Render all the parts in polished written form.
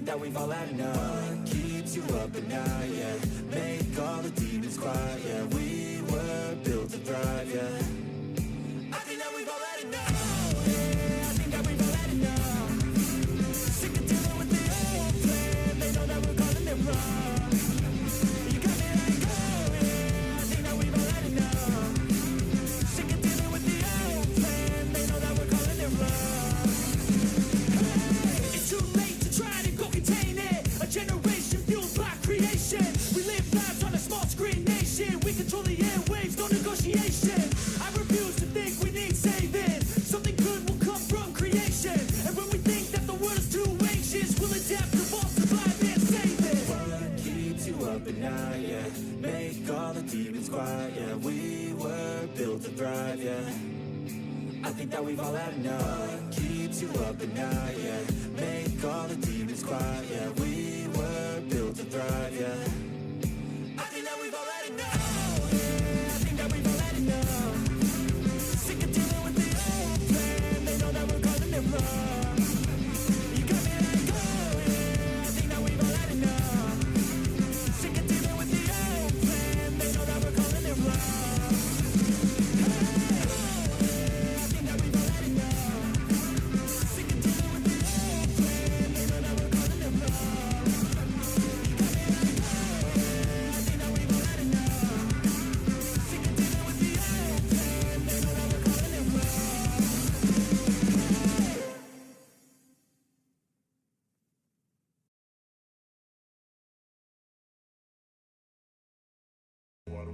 That we've all had enough. What keeps you up at night, yeah. Make all the demons quiet, yeah. We were built to thrive, yeah. I think that we've all had enough, yeah. I think that we've all had enough. Sick of dealing with the old plan. They know that we're calling it wrong. You got me like, oh yeah. I think that we've all had enough. Sick of dealing with the old plan. They know that we're calling it wrong. Hey, it's too late to try to contain it. A generation fueled by creation. We live lives on a small screen nation. We control the airwaves, no negotiation. I refuse to think we need saving. Something good will come from creation. And when we think that the world is too anxious, we'll adapt, evolve, survive, and save it. What keeps you up at night, yeah. Make all the demons quiet, yeah. We were built to thrive, yeah. I think that we've all had enough. What keeps you up at night, yeah. Make all the demons quiet, yeah. We were built to thrive, yeah. I think that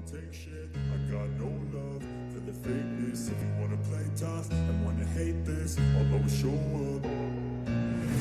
don't take shit. I got no love for the fakeness. If you wanna play tough and wanna hate this, I'll always show up.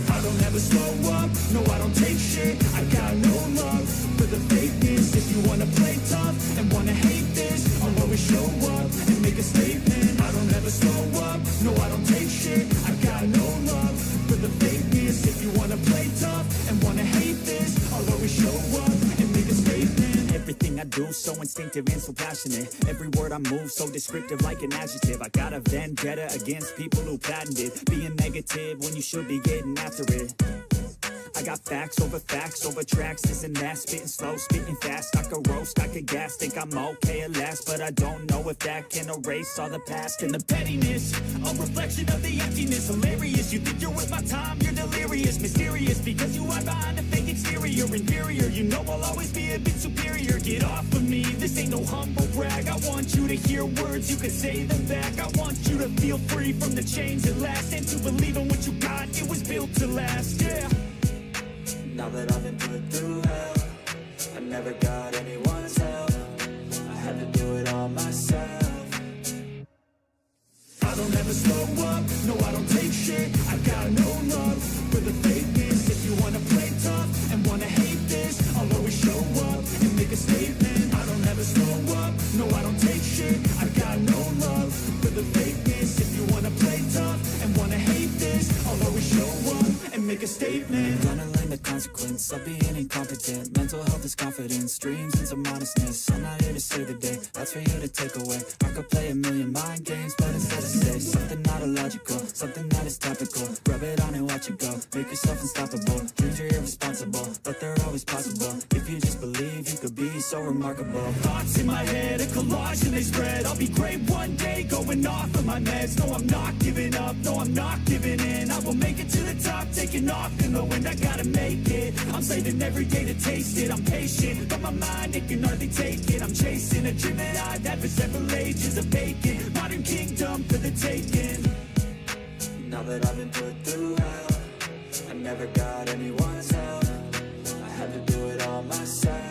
I don't ever slow up, no I don't take shit. I got no love for the fakeness. If you wanna play tough and wanna hate this, I'll always show up and make a statement. I don't ever slow up, no I don't take shit. I got no love for the fakeness. If you wanna play tough and wanna hate this, I'll always show up and make a statement. Everything I do so instinctive and so passionate. Every word I move so descriptive like an adjective. I got a vendetta against people who patented being negative when you should be getting after it. I got facts over tracks, this and that. Spitting slow, spitting fast. I could roast, I could gas. Think I'm okay at last, but I don't know if that can erase all the past. And the pettiness, a reflection of the emptiness. Hilarious, you think you're worth my time, you're delirious. Mysterious, because you hide behind a fake exterior. Inferior, you know I'll always be a bit superior. Get off of me, this ain't no humble brag. I want you to hear words, you can say them back. I want you to feel free from the chains at last, and to believe in what you got, it was built to last, yeah. Now that I've been put through hell, I never got anyone's help. I had to do it all myself. I don't ever slow up, no I don't take shit. I got no love for the fakeness. If you wanna play tough and wanna hate this, I'll always show up and make a statement. I don't ever slow up, no I don't take shit. I got no love for the fakeness. If you wanna play tough and wanna hate this, I'll always show up and make a statement. Gonna learn the consequence of being incompetent. Mental health is confidence, dreams into modestness. I'm not here to save the day, that's for you to take away. I could play a million mind games, but instead I say something not illogical, something that is topical. Rub it on and watch it go, make yourself unstoppable. Dreams are irresponsible, but they're always possible. If you just believe, you could be so remarkable. Thoughts in my head, a collage and they spread. I'll be great one day, going off of my meds. No, I'm not giving up, no, I'm not giving in. I will make it to the top, taking off in the wind. I gotta make it, I'm saving every day to taste it. I'm patient, but my mind, it can hardly take it. I'm chasing a dream that I've had for several ages. A vacant, modern kingdom for the taking. Now that I've been put through hell, I never got anyone's help. I had to do it all myself.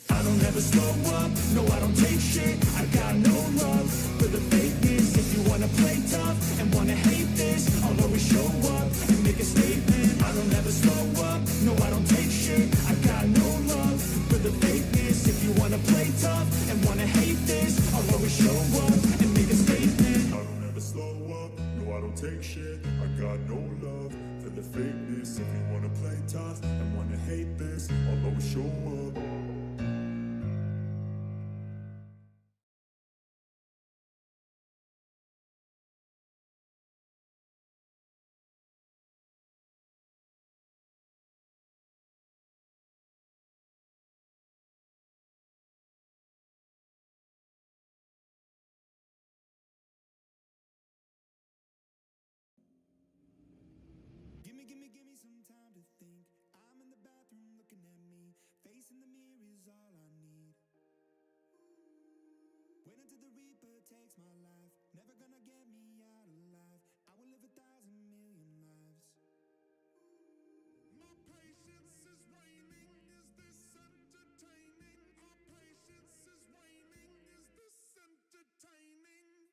I don't ever slow up, no I don't take shit. I got no love for the fakeness. If you wanna play tough and wanna hate this, I'll always show up and make a statement. I don't ever slow up, no I don't take shit. I got no love for the fakeness. If you wanna play tough and wanna hate this, I'll always show up and make a statement. I don't ever slow up, no I don't take shit. I got no love for the fakeness. If you wanna play tough and wanna hate this, I'll always show up. Give me some time to think. I'm in the bathroom looking at me. Facing the mirror is all I need. Wait until the Reaper takes my life. Never gonna get me out alive. I will live 1,000,000,000 lives. My patience is waning. Is this entertaining? My patience is waning. Is this entertaining?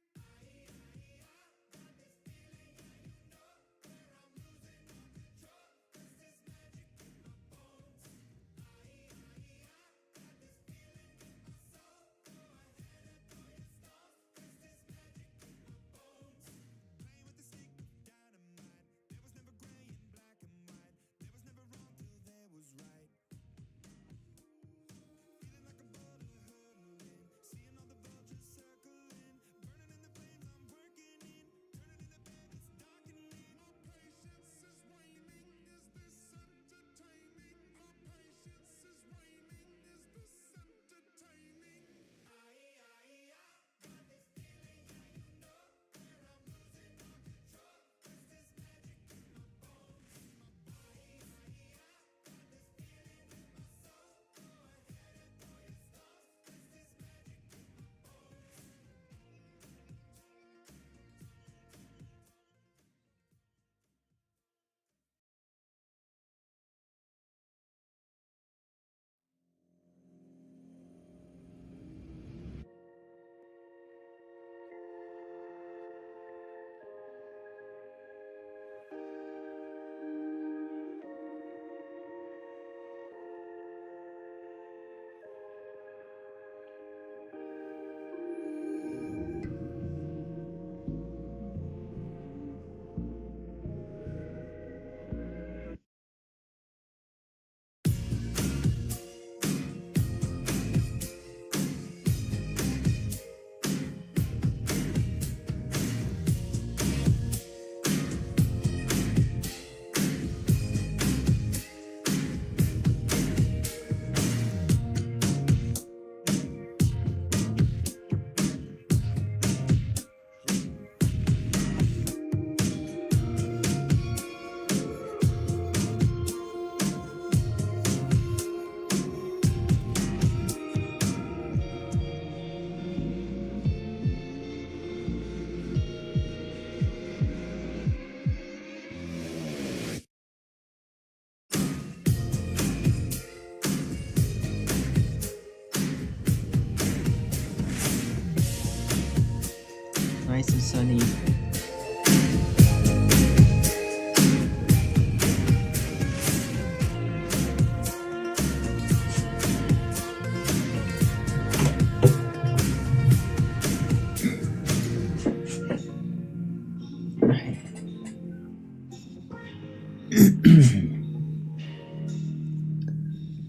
nice and sunny.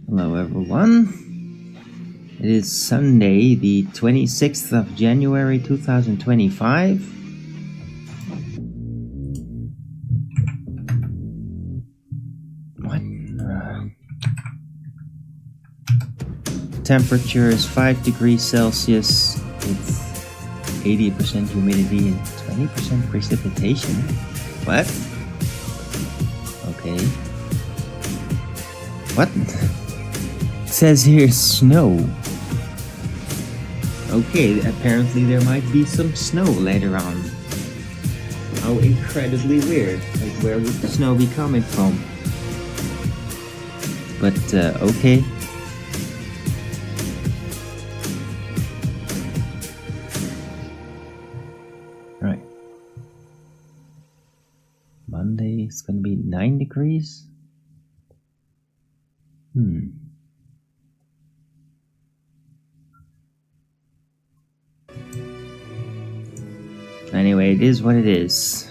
Hello everyone. It is Sunday, the 26th of January 2025. What? Temperature is 5 degrees Celsius with 80% humidity and 20% precipitation. What? Okay. What? It says here snow. Okay, apparently there might be some snow later on. How incredibly weird. Like, where would the snow be coming from? But, okay. Right. Monday is gonna be 9 degrees. Anyway, it is what it is.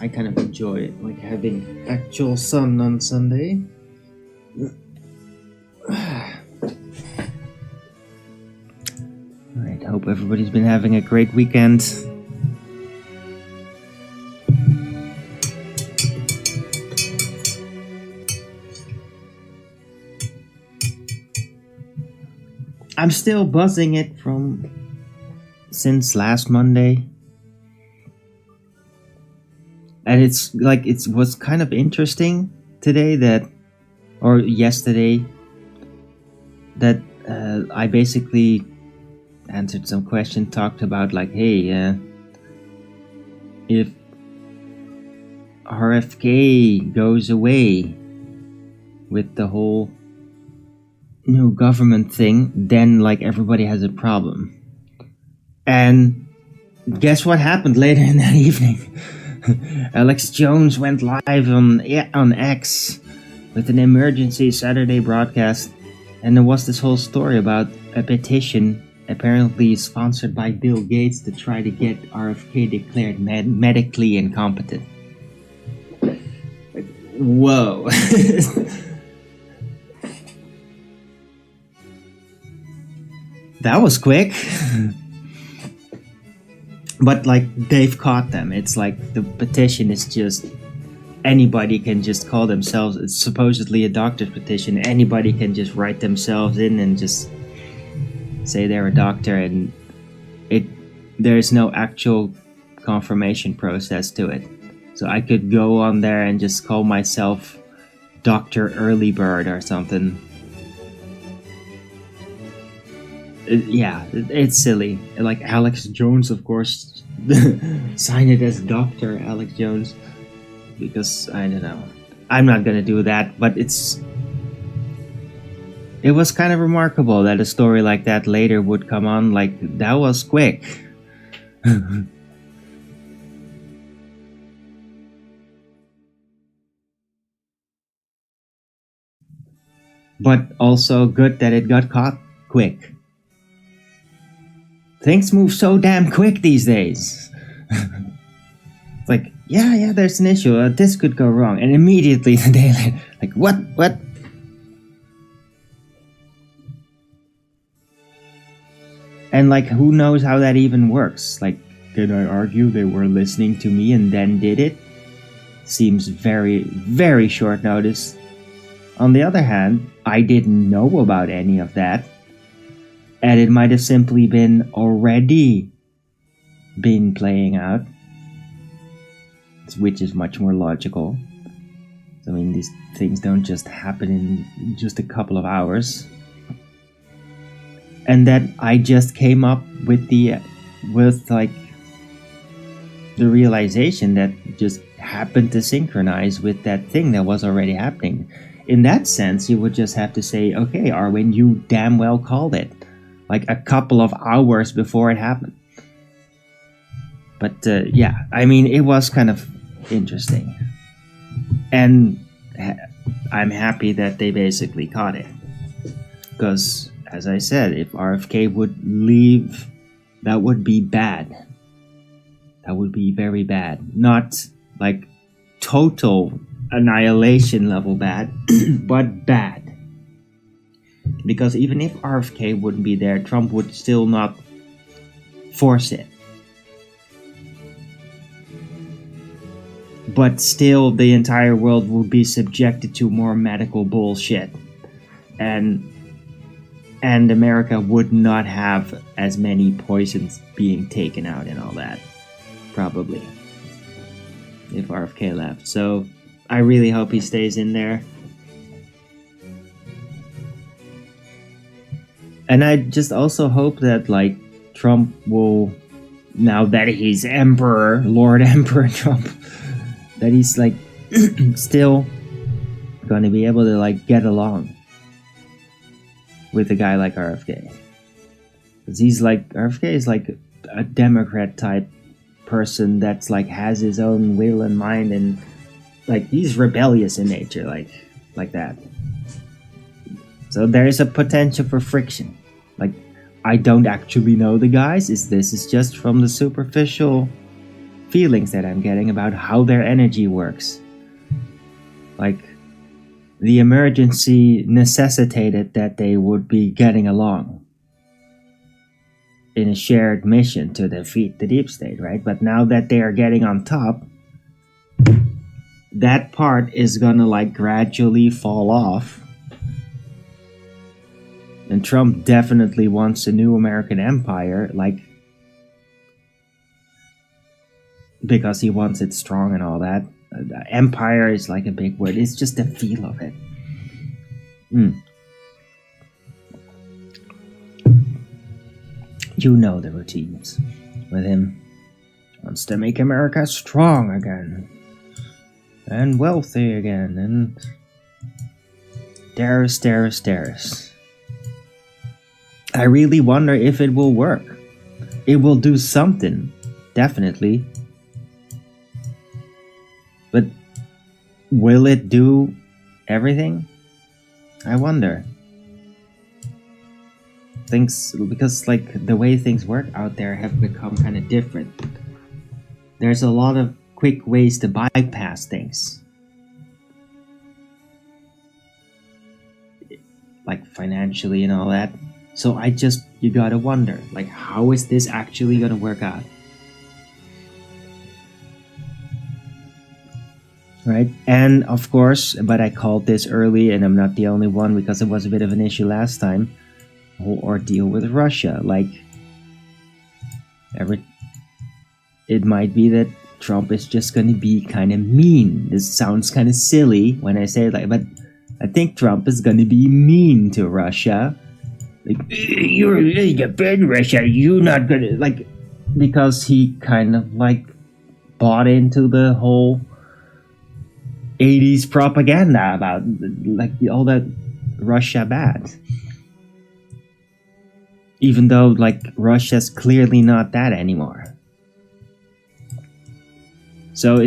I kind of enjoy it, like having actual sun on Sunday. Alright, hope everybody's been having a great weekend. I'm still buzzing it from since last Monday. And it's like, it was kind of interesting today or yesterday, that I basically answered some question, talked about like, hey, if RFK goes away with the whole new government thing, then like everybody has a problem. And guess what happened later in that evening? Alex Jones went live on X with an emergency Saturday broadcast, and there was this whole story about a petition apparently sponsored by Bill Gates to try to get RFK declared medically incompetent. Like, whoa. That was quick. But like, they've caught them. It's like the petition is just, anybody can just call themselves, it's supposedly a doctor's petition, anybody can just write themselves in and just say they're a doctor, and there's no actual confirmation process to it. So I could go on there and just call myself Dr. Early Bird or something. It's silly. Like Alex Jones, of course, sign it as Dr. Alex Jones, because I don't know. I'm not gonna do that, but it was kind of remarkable that a story like that later would come on. Like, that was quick. But also good that it got caught quick. Things move so damn quick these days. It's like, yeah, there's an issue. This could go wrong. And immediately the day later, like, what? And like, who knows how that even works? Like, did I argue they were listening to me and then did it? Seems very, very short notice. On the other hand, I didn't know about any of that. And it might have simply been already been playing out, which is much more logical. I mean, these things don't just happen in just a couple of hours. And that I just came up with the realization that just happened to synchronize with that thing that was already happening. In that sense, you would just have to say, okay, Arwin, you damn well called it. like a couple of hours before it happened. But yeah, I mean, it was kind of interesting. And I'm happy that they basically caught it. Because, as I said, if RFK would leave, that would be bad. That would be very bad. Not like total annihilation level bad, but bad. Because even if RFK wouldn't be there, Trump would still not force it. But still, the entire world would be subjected to more medical bullshit. And America would not have as many poisons being taken out and all that. Probably. If RFK left. So, I really hope he stays in there. And I just also hope that, like, Trump will, now that he's Emperor, Lord Emperor Trump, that he's, like, still gonna be able to, like, get along with a guy like RFK. Because he's, like, RFK is, like, a Democrat type person that's, like, has his own will and mind, and, like, he's rebellious in nature, like that. So there is a potential for friction. Like, I don't actually know the guys. This is just from the superficial feelings that I'm getting about how their energy works. Like, the emergency necessitated that they would be getting along in a shared mission to defeat the deep state, right? But now that they are getting on top, that part is gonna, like, gradually fall off. And Trump definitely wants a new American empire, like, because he wants it strong and all that. Empire is like a big word. It's just the feel of it. You know the routines with him. Wants to make America strong again. And wealthy again. And Daris. I really wonder if it will work. It will do something. Definitely. But will it do everything? I wonder. Because, like, the way things work out there have become kind of different. There's a lot of quick ways to bypass things. Like, financially and all that. So you gotta wonder, like, how is this actually gonna work out? Right? And of course, but I called this early, and I'm not the only one because it was a bit of an issue last time. The whole ordeal with Russia. Like, it might be that Trump is just gonna be kind of mean. This sounds kind of silly when I say it, like, but I think Trump is gonna be mean to Russia. Like, you're defend Russia, you're not gonna, like, because he kind of, like, bought into the whole 80s propaganda about, like, all that Russia bad. Even though, like, Russia's clearly not that anymore. So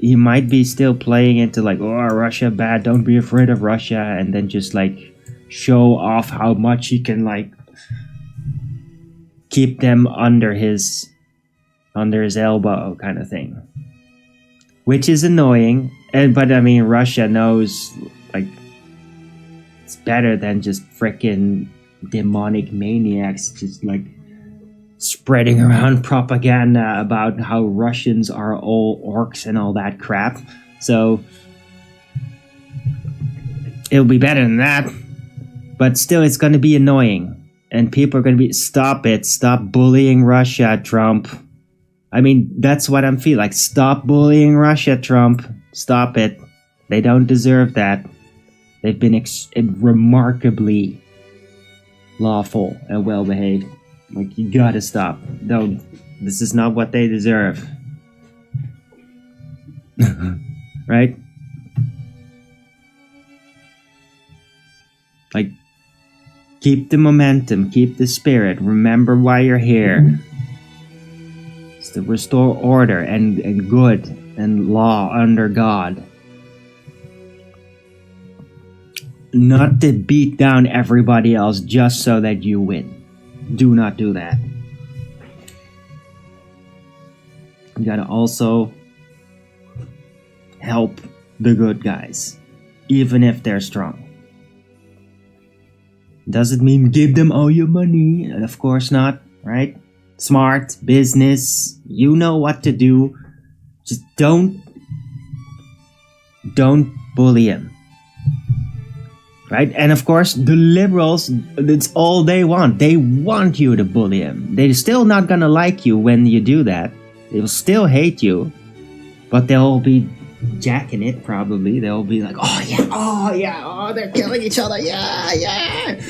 he might be still playing into, like, oh, Russia bad, don't be afraid of Russia, and then just, like, show off how much he can, like, keep them under his elbow kind of thing. Which is annoying, but I mean, Russia knows, like, it's better than just frickin' demonic maniacs just, like, spreading around propaganda about how Russians are all orcs and all that crap. So it'll be better than that. But still, it's going to be annoying. And people are going to be, stop it. Stop bullying Russia, Trump. I mean, that's what I'm feeling. Like, stop bullying Russia, Trump. Stop it. They don't deserve that. They've been remarkably lawful and well-behaved. Like, you gotta stop. Don't. This is not what they deserve. Right? Like, Keep the momentum, keep the spirit, remember why you're here. It's to restore order and good and law under God. Not to beat down everybody else just so that you win. Do not do that. You gotta also help the good guys, even if they're strong. Doesn't mean give them all your money. Of course not, right? Smart, business, you know what to do. Just don't bully him. Right? And of course, the liberals, that's all they want. They want you to bully him. They're still not gonna like you when you do that. They will still hate you. But they'll be jacking it, probably. They'll be like, oh, they're killing each other, yeah.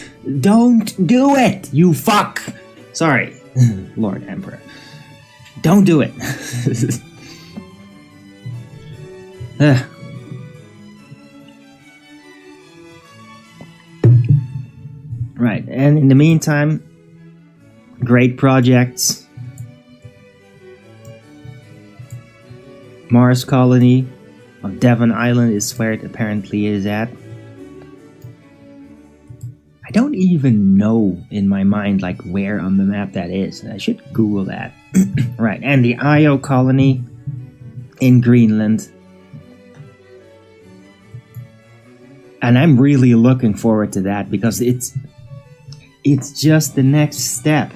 Don't do it, you fuck. Sorry, Lord Emperor. Don't do it. Right, and in the meantime, great projects. Mars colony of Devon Island is where it apparently is at. I don't even know in my mind like where on the map that is. I should Google that. Right, and the Io colony in Greenland. And I'm really looking forward to that because it's just the next step.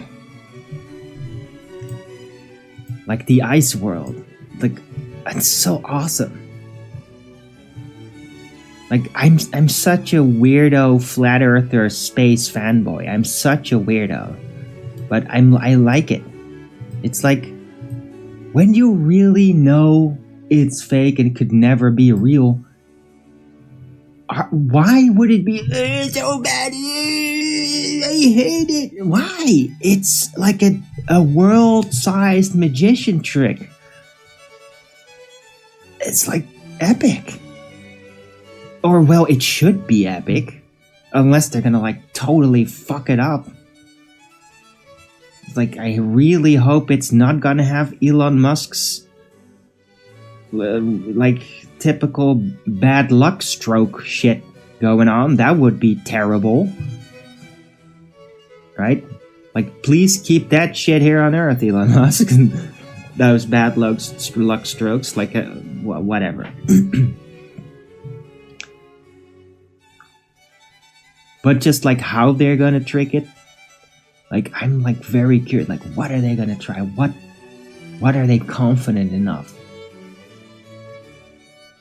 Like the ice world. Like, it's so awesome. Like, I'm such a weirdo flat earther space fanboy. I'm such a weirdo. But I like it. It's like when you really know it's fake and could never be real, why would it be so bad? I hate it. Why? It's like a world-sized magician trick. It's like epic. Or, well, it should be epic. Unless they're gonna, like, totally fuck it up. Like, I really hope it's not gonna have Elon Musk's, like, typical bad luck stroke shit going on. That would be terrible. Right? Like, please keep that shit here on Earth, Elon Musk. Those bad luck strokes, like, whatever. But just like how they're gonna trick it, like I'm like very curious. Like, what are they gonna try? What are they confident enough?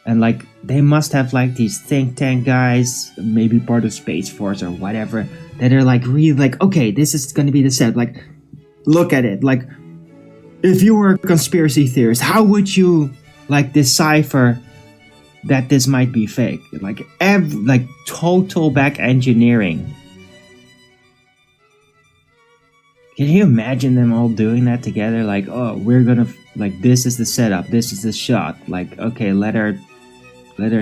And like they must have like these think tank guys, maybe part of Space Force or whatever, that are like really like, okay, this is gonna be the set. Like, look at it. Like, if you were a conspiracy theorist, how would you like decipher that this might be fake? Like total back engineering. Can you imagine them all doing that together? Like, oh, we're gonna like this is the setup, this is the shot. Like, okay, let our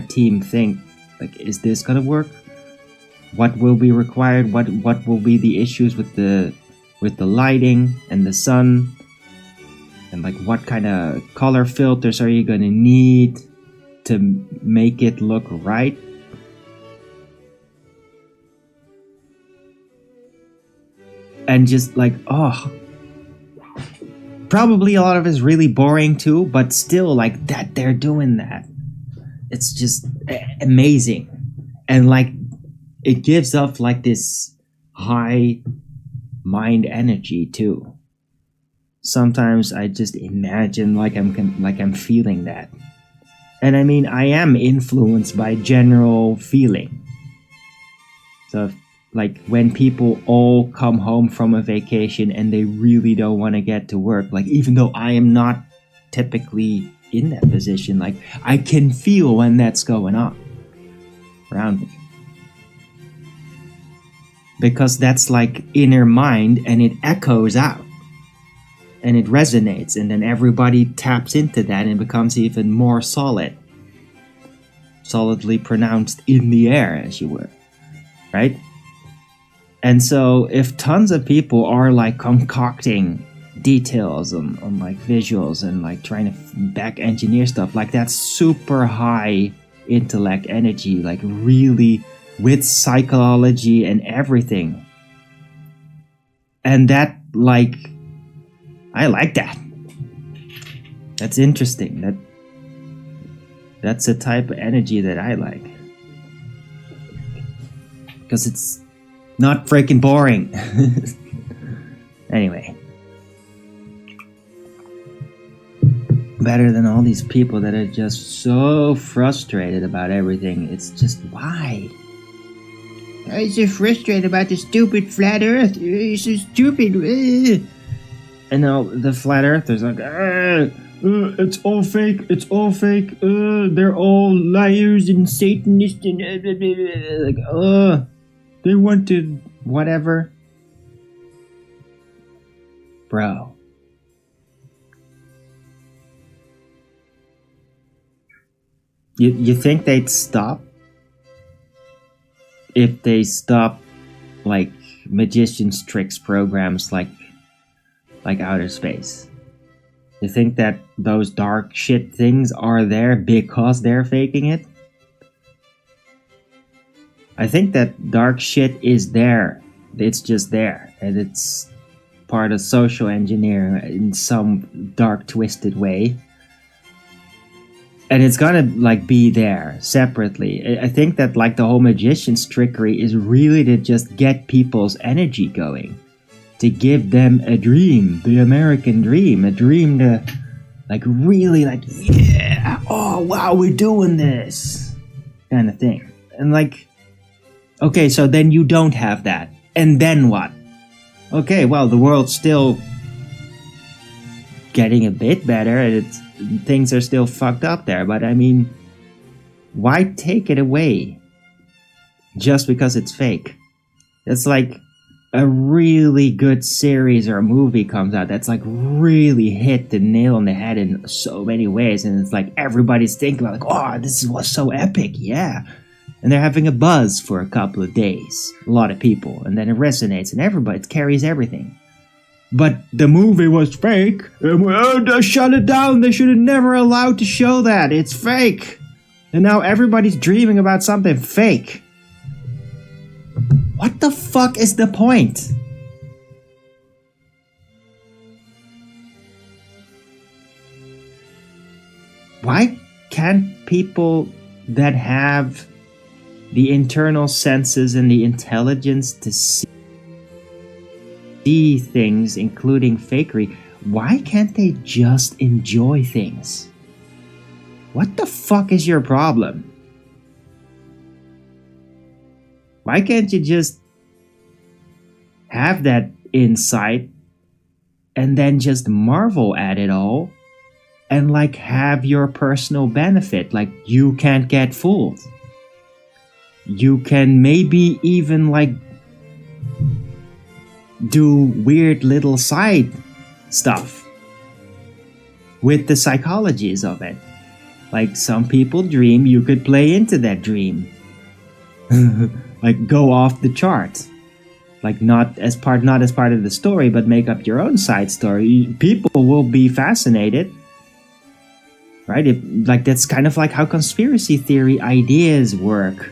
team think. Like, is this gonna work? What will be required? What will be the issues with the lighting and the sun? And like, what kind of color filters are you gonna need to make it look right? And just like, oh, probably a lot of it is really boring too, but still, like, that they're doing that, it's just amazing. And like, it gives off like this high mind energy too. Sometimes I just imagine like I'm feeling that. And I mean, I am influenced by general feeling. So like when people all come home from a vacation and they really don't want to get to work, like even though I am not typically in that position, like I can feel when that's going on around me. Because that's like inner mind and it echoes out. And it resonates, and then everybody taps into that and it becomes even more solidly pronounced in the air, as you were, right? And so if tons of people are like concocting details on like visuals and like trying to back engineer stuff, like that's super high intellect energy, like really with psychology and everything. And that, like, I like that. That's interesting. That's the type of energy that I like. Because it's not freaking boring. Anyway. Better than all these people that are just so frustrated about everything. It's just, why? I'm so frustrated about the stupid flat earth. It's so stupid. And now the flat earthers are like, it's all fake. It's all fake. They're all liars and Satanists and like, they want to whatever. Bro. You think they'd stop? If they stop like magician's tricks programs like outer space. You think that those dark shit things are there because they're faking it? I think that dark shit is there. It's just there. And it's part of social engineering in some dark twisted way. And it's gonna like be there separately. I think that like the whole magician's trickery is really to just get people's energy going. To give them a dream, the American dream, a dream to like really like, yeah, oh wow, we're doing this kind of thing. And like, okay, so then you don't have that. And then what? Okay, well, the world's still getting a bit better and things are still fucked up there, but I mean, why take it away just because it's fake? It's like a really good series or a movie comes out that's like really hit the nail on the head in so many ways, and it's like everybody's thinking about like, oh, this was so epic, yeah. And they're having a buzz for a couple of days, a lot of people, and then it resonates and everybody, it carries everything. But the movie was fake. They shut it down. They should have never allowed to show that. It's fake. And now everybody's dreaming about something fake. What the fuck is the point? Why can't people that have the internal senses and the intelligence to see things, including fakery, why can't they just enjoy things? What the fuck is your problem? Why can't you just have that insight and then just marvel at it all and like have your personal benefit? Like, you can't get fooled. You can maybe even like do weird little side stuff with the psychologies of it. Like, some people dream, you could play into that dream. Like, go off the chart. Like, not as part of the story, but make up your own side story. People will be fascinated. Right? Like, that's kind of like how conspiracy theory ideas work.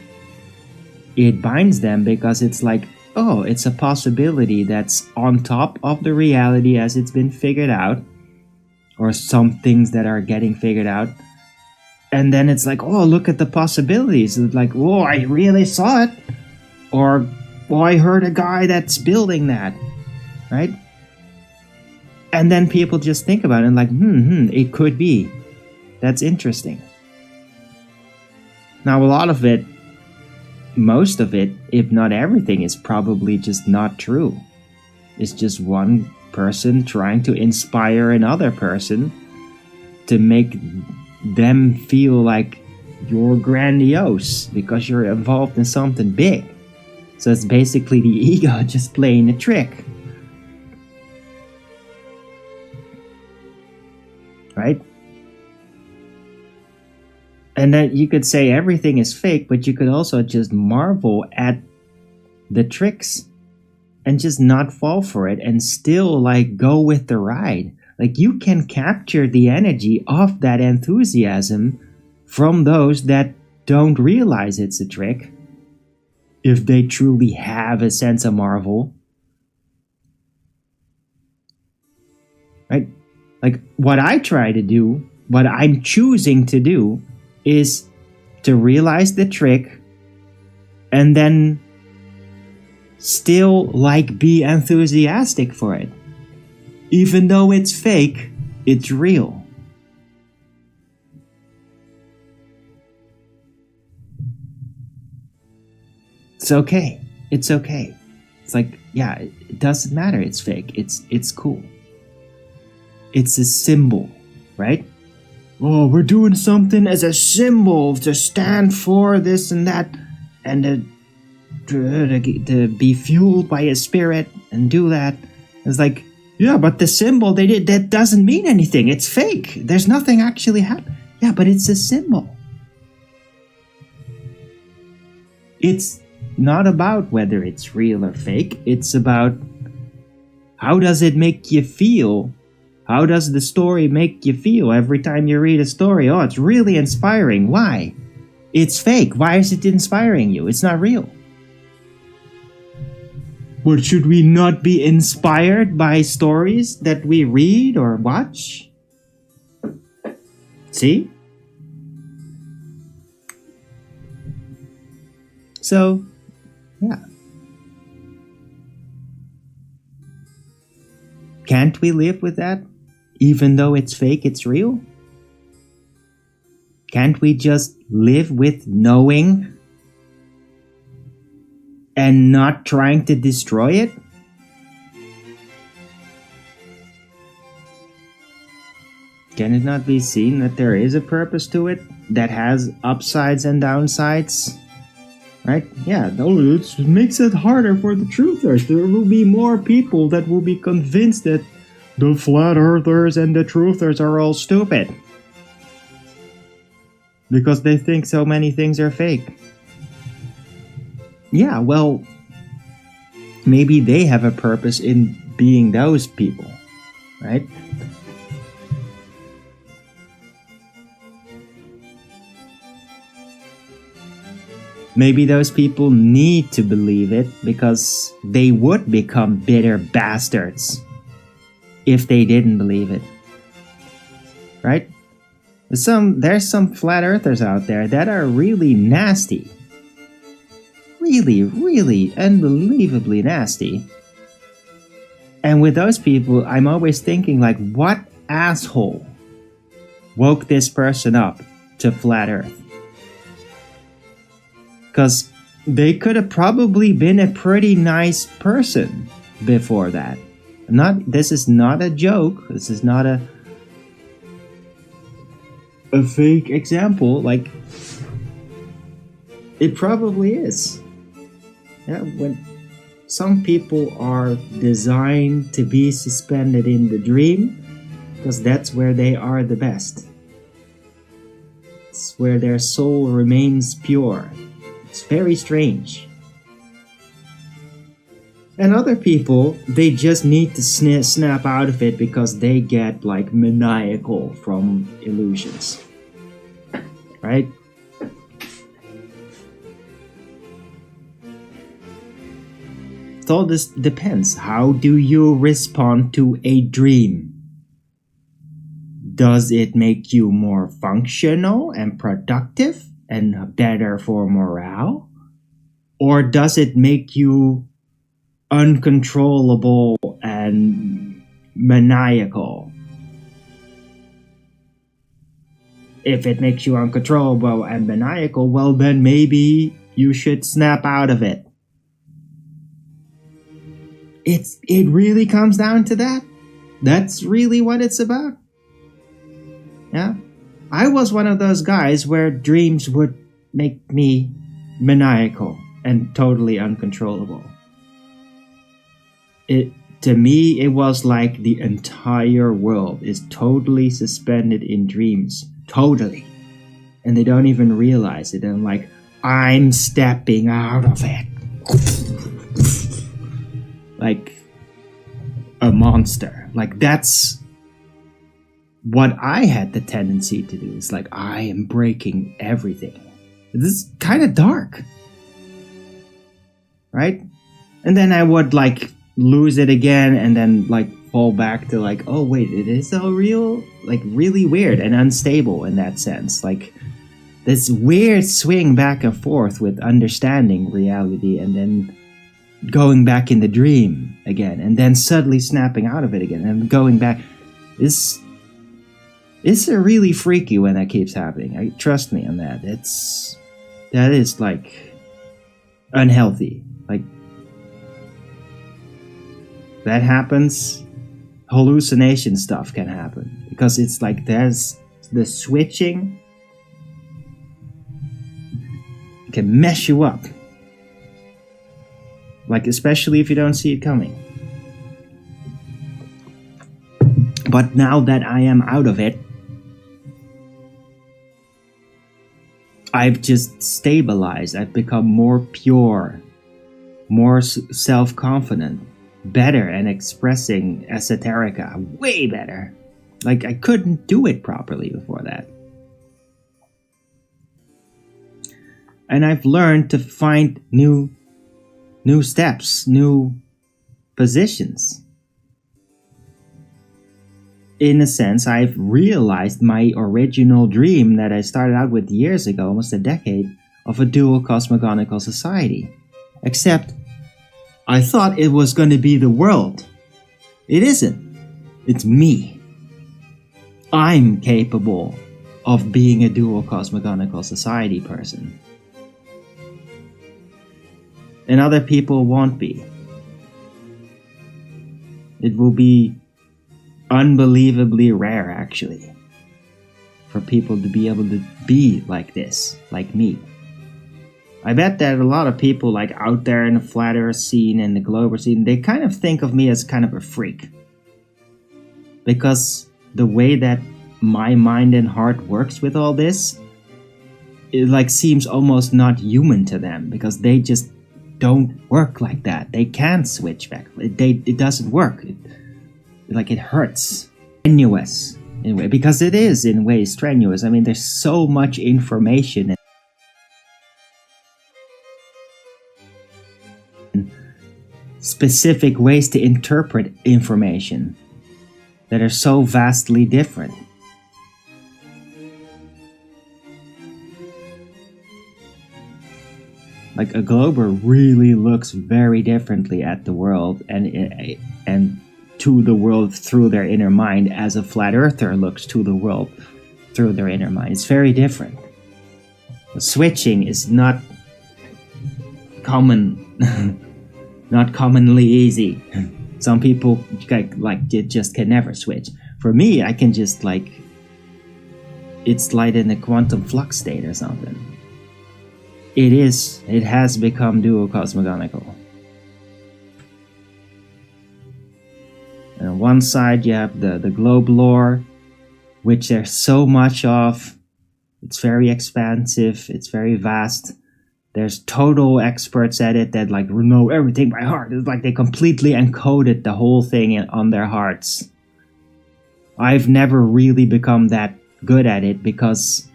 It binds them because it's like, oh, it's a possibility that's on top of the reality as it's been figured out, or some things that are getting figured out. And then it's like, oh, look at the possibilities. It's like, oh, I really saw it. Or, oh, I heard a guy that's building that. Right? And then people just think about it and like, it could be. That's interesting. Now, a lot of it, most of it, if not everything, is probably just not true. It's just one person trying to inspire another person to make them feel like you're grandiose because you're involved in something big. So it's basically the ego just playing a trick. Right? And then you could say everything is fake, but you could also just marvel at the tricks and just not fall for it and still like go with the ride. Like you can capture the energy of that enthusiasm from those that don't realize it's a trick, if they truly have a sense of marvel. Right? Like what I try to do, what I'm choosing to do, is to realize the trick and then still like be enthusiastic for it. Even though it's fake, it's real. It's okay. It's okay. It's like, yeah, it doesn't matter. It's fake. It's cool. It's a symbol, right? Oh, we're doing something as a symbol to stand for this and that, and to be fueled by a spirit and do that. It's like, yeah, but the symbol they did, that doesn't mean anything. It's fake. There's nothing actually happening. Yeah, but it's a symbol. It's not about whether it's real or fake. It's about how does it make you feel. How does the story make you feel every time you read a story? Oh, it's really inspiring. Why? It's fake. Why is it inspiring you? It's not real. But should we not be inspired by stories that we read or watch? See? So, yeah. Can't we live with that? Even though it's fake, it's real? Can't we just live with knowing and not trying to destroy it? Can it not be seen that there is a purpose to it that has upsides and downsides? Right? Yeah, it makes it harder for the truthers. There will be more people that will be convinced that the flat earthers and the truthers are all stupid. Because they think so many things are fake. Yeah, well, maybe they have a purpose in being those people, right? Maybe those people need to believe it because they would become bitter bastards if they didn't believe it. Right? There's some flat earthers out there that are really nasty. Really, really unbelievably nasty. And with those people, I'm always thinking like, what asshole woke this person up to flat earth? Because they could have probably been a pretty nice person before that. This is not a joke. This is not a fake example. Like, it probably is. Yeah, when some people are designed to be suspended in the dream, because that's where they are the best. It's where their soul remains pure. It's very strange. And other people, they just need to snap out of it because they get like maniacal from illusions. Right? So all this depends. How do you respond to a dream? Does it make you more functional and productive and better for morale? Or does it make you uncontrollable and maniacal? If it makes you uncontrollable and maniacal, well then maybe you should snap out of it. It really comes down to that. That's really what it's about. Yeah. I was one of those guys where dreams would make me maniacal and totally uncontrollable. To me, it was like the entire world is totally suspended in dreams. Totally. And they don't even realize it. And like, I'm stepping out of it. like a monster. Like that's what I had the tendency to do. It's like I am breaking everything. This is kind of dark, right? And then I would like lose it again and then like fall back to like, oh wait, it is so real, like really weird and unstable in that sense. Like this weird swing back and forth with understanding reality and then going back in the dream again and then suddenly snapping out of it again and going back. It's really freaky when that keeps happening. Trust me on that. That is like unhealthy. Like that happens. Hallucination stuff can happen because it's like there's the switching can mess you up. Like especially if you don't see it coming. But now that I am out of it, I've just stabilized. I've become more pure, more self-confident, better at expressing esoterica, way better. Like I couldn't do it properly before that. And I've learned to find new steps, new positions. In a sense, I've realized my original dream that I started out with years ago, almost a decade, of a dual cosmogonical society. Except, I thought it was going to be the world. It isn't. It's me. I'm capable of being a dual cosmogonical society person. And other people won't be. It will be unbelievably rare, actually, for people to be able to be like this, like me. I bet that a lot of people like out there in the flat earth scene and the globe scene, they kind of think of me as kind of a freak. Because the way that my mind and heart works with all this, it like seems almost not human to them, because they just don't work like that. They can't switch back. It doesn't work. It hurts. Strenuous in a way, because it is in ways strenuous. I mean, there's so much information and specific ways to interpret information that are so vastly different. Like a glober really looks very differently at the world and to the world through their inner mind as a flat earther looks to the world through their inner mind. It's very different. The switching is not common, not commonly easy. Some people just can never switch. For me, I can just it's like in a quantum flux state or something. It has become dual cosmogonical. And on one side you have the globe lore, which there's so much of. It's very expansive, it's very vast. There's total experts at it that know everything by heart. It's like they completely encoded the whole thing on their hearts. I've never really become that good at it because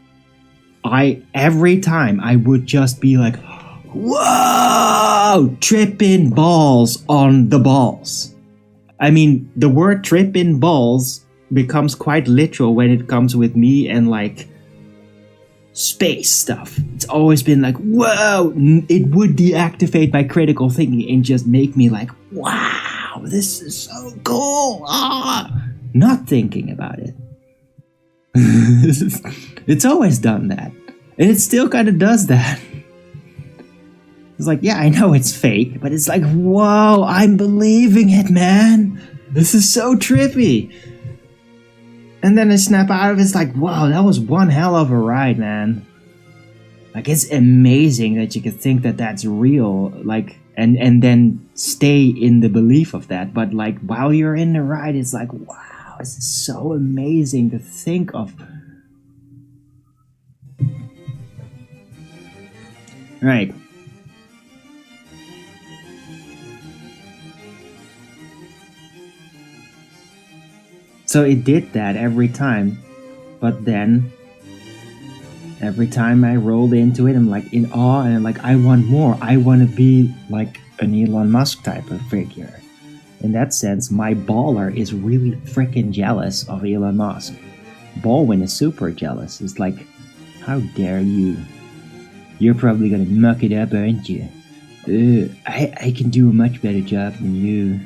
every time I would just be like, whoa, tripping balls on the balls. I mean, the word tripping balls becomes quite literal when it comes with me and space stuff. It's always been like, whoa, it would deactivate my critical thinking and just make me like, wow, this is so cool. Not thinking about it. It's always done that. And it still kind of does that. It's like, yeah, I know it's fake, but it's like, whoa, I'm believing it, man. This is so trippy. And then I snap out of it, it's like, wow, that was one hell of a ride, man. It's amazing that you could think that that's real, and then stay in the belief of that. But while you're in the ride, it's like, wow, this is so amazing to think of. Right. So it did that every time. But then, every time I rolled into it, I'm like in awe, and I'm like, I want more. I want to be like an Elon Musk type of figure. In that sense, my baller is really freaking jealous of Elon Musk. Baldwin is super jealous. It's like, how dare you? You're probably gonna muck it up, aren't you? I can do a much better job than you.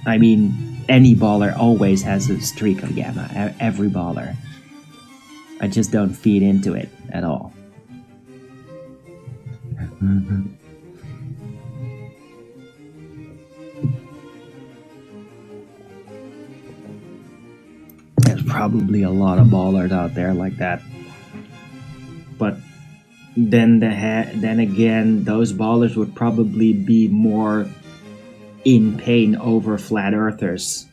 I mean, any baller always has a streak of gamma. Every baller. I just don't feed into it at all. There's probably a lot of ballers out there like that. But then again, those ballers would probably be more in pain over flat earthers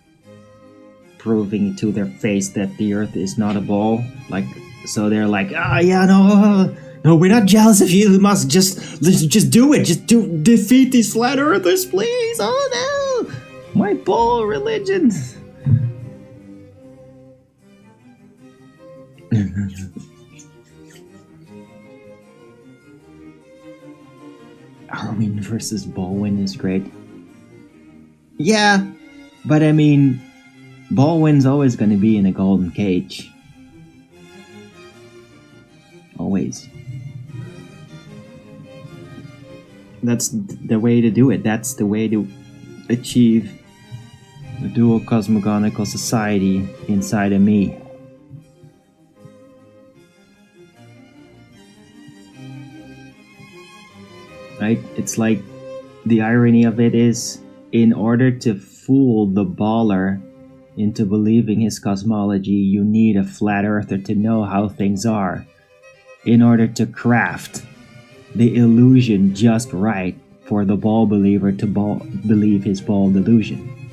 proving to their face that the earth is not a ball. Like, so they're like, no, we're not jealous of you. We must just do it. Just defeat these flat earthers, please. Oh no, my ball religion. Armin versus Baldwin is great. Yeah, but I mean, Baldwin's always going to be in a golden cage. Always. That's the way to do it. That's the way to achieve the dual cosmogonical society inside of me. Right? It's like, the irony of it is, in order to fool the baller into believing his cosmology, you need a flat earther to know how things are, in order to craft the illusion just right for the ball believer to believe his ball delusion.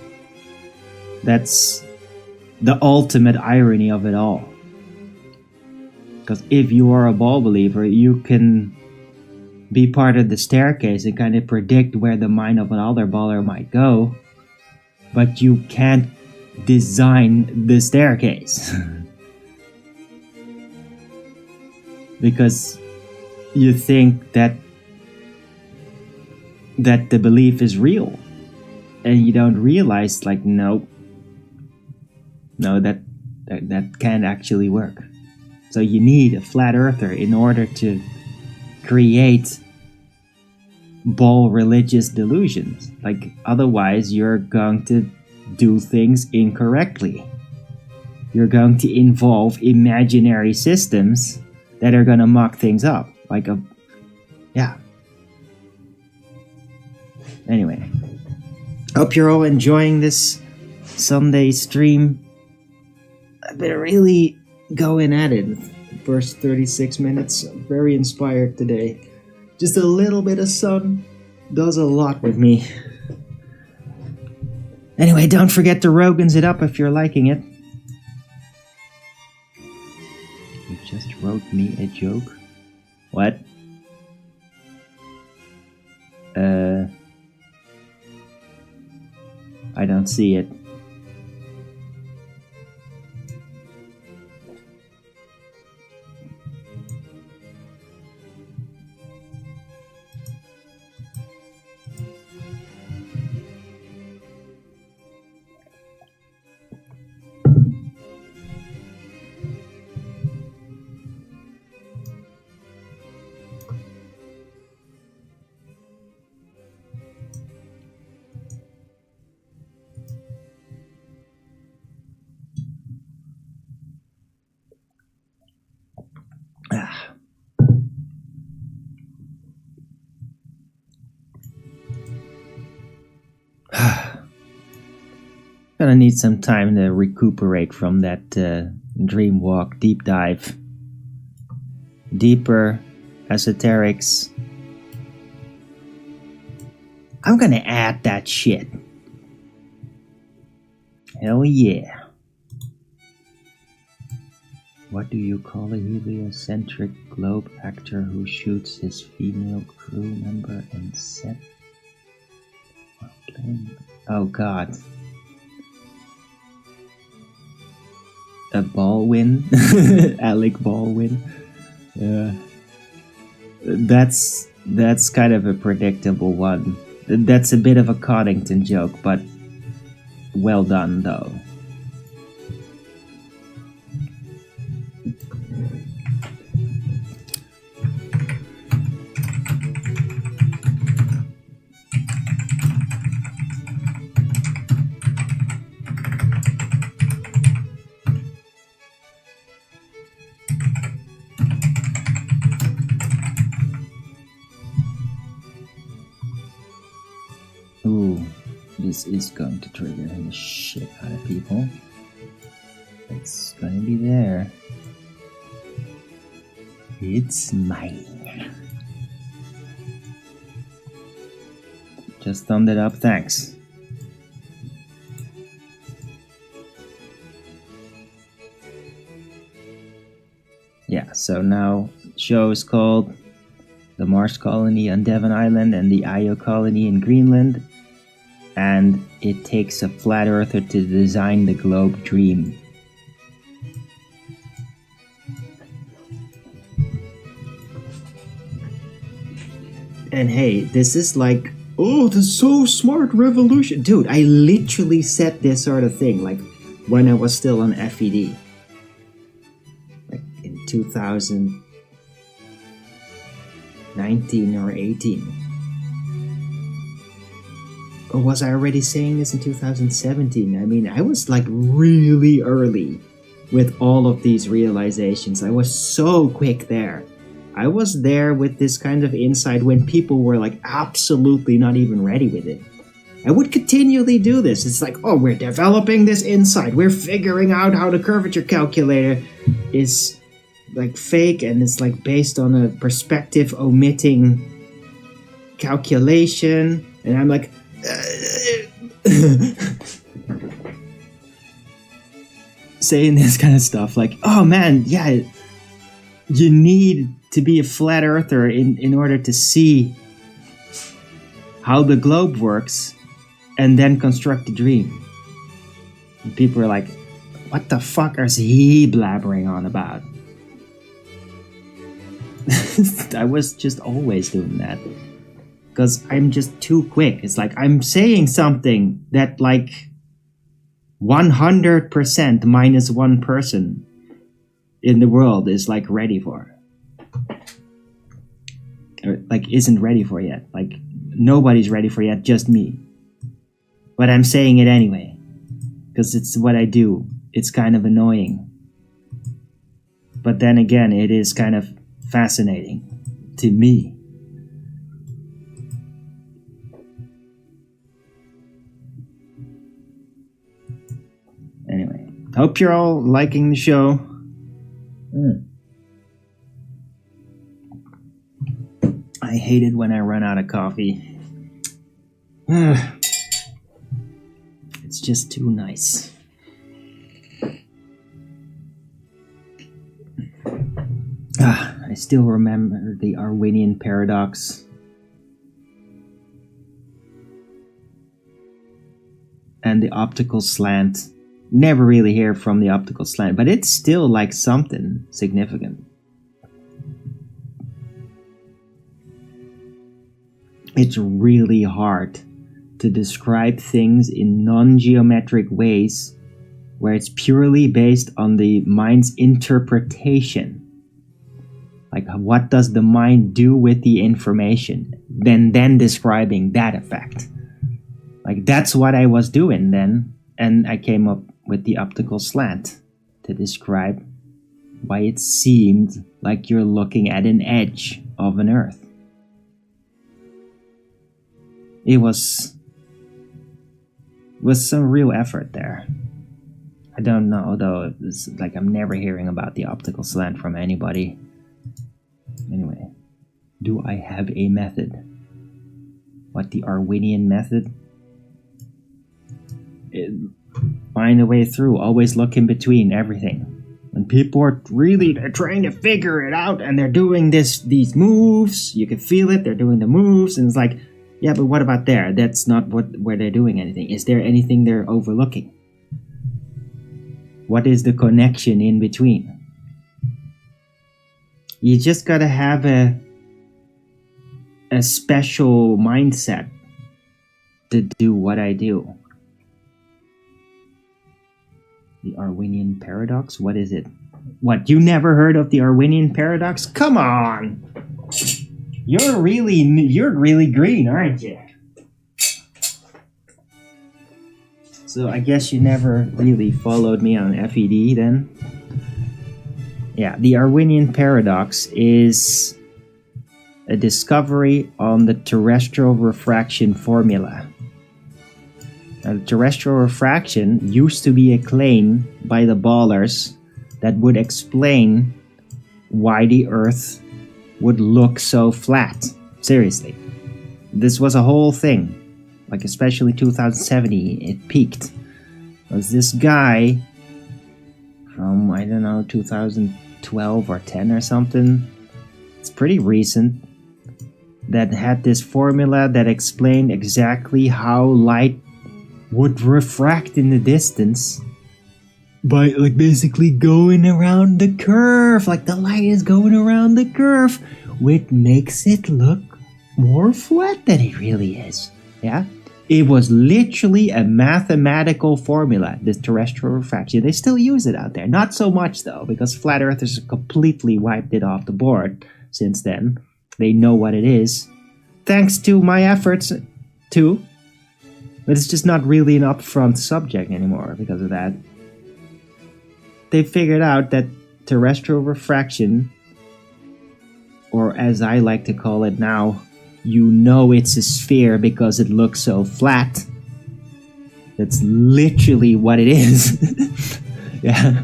That's the ultimate irony of it all. Because if you are a ball believer, you can be part of the staircase and kind of predict where the mind of another baller might go, but you can't design the staircase. Because you think that the belief is real, and you don't realize, like, no, that can't actually work. So you need a flat earther in order to create ball religious delusions. Like, otherwise you're going to do things incorrectly. You're going to involve imaginary systems that are gonna muck things up. Anyway, hope you're all enjoying this Sunday stream. I've been really going at it. The first 36 minutes, I'm very inspired today. Just a little bit of sun does a lot with me. Anyway, don't forget to Rogans it up if you're liking it. You just wrote me a joke? What? I don't see it. Gonna need some time to recuperate from that dream walk deep dive. Deeper esoterics. I'm gonna add that shit. Hell yeah. What do you call a heliocentric globe actor who shoots his female crew member in set while playing Oh god. A Baldwin? Alec Baldwin? Yeah. That's kind of a predictable one. That's a bit of a Coddington joke, but well done though. Ooh, this is going to trigger the shit out of people. It's gonna be there. It's mine. Just thumbed it up, thanks. Yeah, so now show is called The Mars Colony on Devon Island and the Io Colony in Greenland. And it takes a flat earther to design the globe dream. And hey, this is like, oh, the so smart revolution. Dude, I literally said this sort of thing, like, when I was still on FED. Like, in 2019 or 18. Or was I already saying this in 2017? I mean, I was like really early with all of these realizations. I was so quick there. I was there with this kind of insight when people were like absolutely not even ready with it. I would continually do this. It's like, oh, we're developing this insight. We're figuring out how the curvature calculator is like fake and it's like based on a perspective omitting calculation. And I'm like, saying this kind of stuff like, oh man, yeah, you need to be a flat earther in order to see how the globe works and then construct a dream. And people are like, what the fuck is he blabbering on about? I was just always doing that. Because I'm just too quick. It's like I'm saying something that like 100% minus one person in the world is like ready for. Or like isn't ready for yet. Like nobody's ready for yet, just me. But I'm saying it anyway. Because it's what I do. It's kind of annoying. But then again, it is kind of fascinating to me. Anyway, hope you're all liking the show. I hate it when I run out of coffee. It's just too nice. I still remember the Arwinian paradox. And the optical slant. Never really hear from the optical slant, but it's still like something significant. It's really hard to describe things in non-geometric ways where it's purely based on the mind's interpretation. Like, what does the mind do with the information? Then describing that effect. Like, that's what I was doing then, and I came up with the optical slant to describe why it seemed like you're looking at an edge of an earth. It was some real effort there. I don't know though, it's like I'm never hearing about the optical slant from anybody. Anyway, do I have a method? What, the Arwinian method? Find a way through, always look in between everything. When people are really, they're trying to figure it out and they're doing these moves, you can feel it, they're doing the moves, and it's like, Yeah, but what about there? That's not where they're doing anything. Is there anything they're overlooking? What is the connection in between? You just gotta have a special mindset to do what I do. The Arwinian paradox? What is it? What, you never heard of the Arwinian paradox? Come on! You're really green, aren't you? So I guess you never really followed me on FED then? Yeah, the Arwinian paradox is a discovery on the terrestrial refraction formula. Now, the terrestrial refraction used to be a claim by the ballers that would explain why the Earth would look so flat. Seriously. This was a whole thing. Like, especially 2070, it peaked. There was this guy from, I don't know, 2012 or 10 or something. It's pretty recent. That had this formula that explained exactly how light would refract in the distance by, like, basically going around the curve. Like, the light is going around the curve, which makes it look more flat than it really is. Yeah? It was literally a mathematical formula, this terrestrial refraction. They still use it out there. Not so much, though, because flat earthers have completely wiped it off the board since then. They know what it is. Thanks to my efforts, too. But it's just not really an upfront subject anymore because of that. They figured out that terrestrial refraction, or as I like to call it now, you know it's a sphere because it looks so flat. That's literally what it is. Yeah.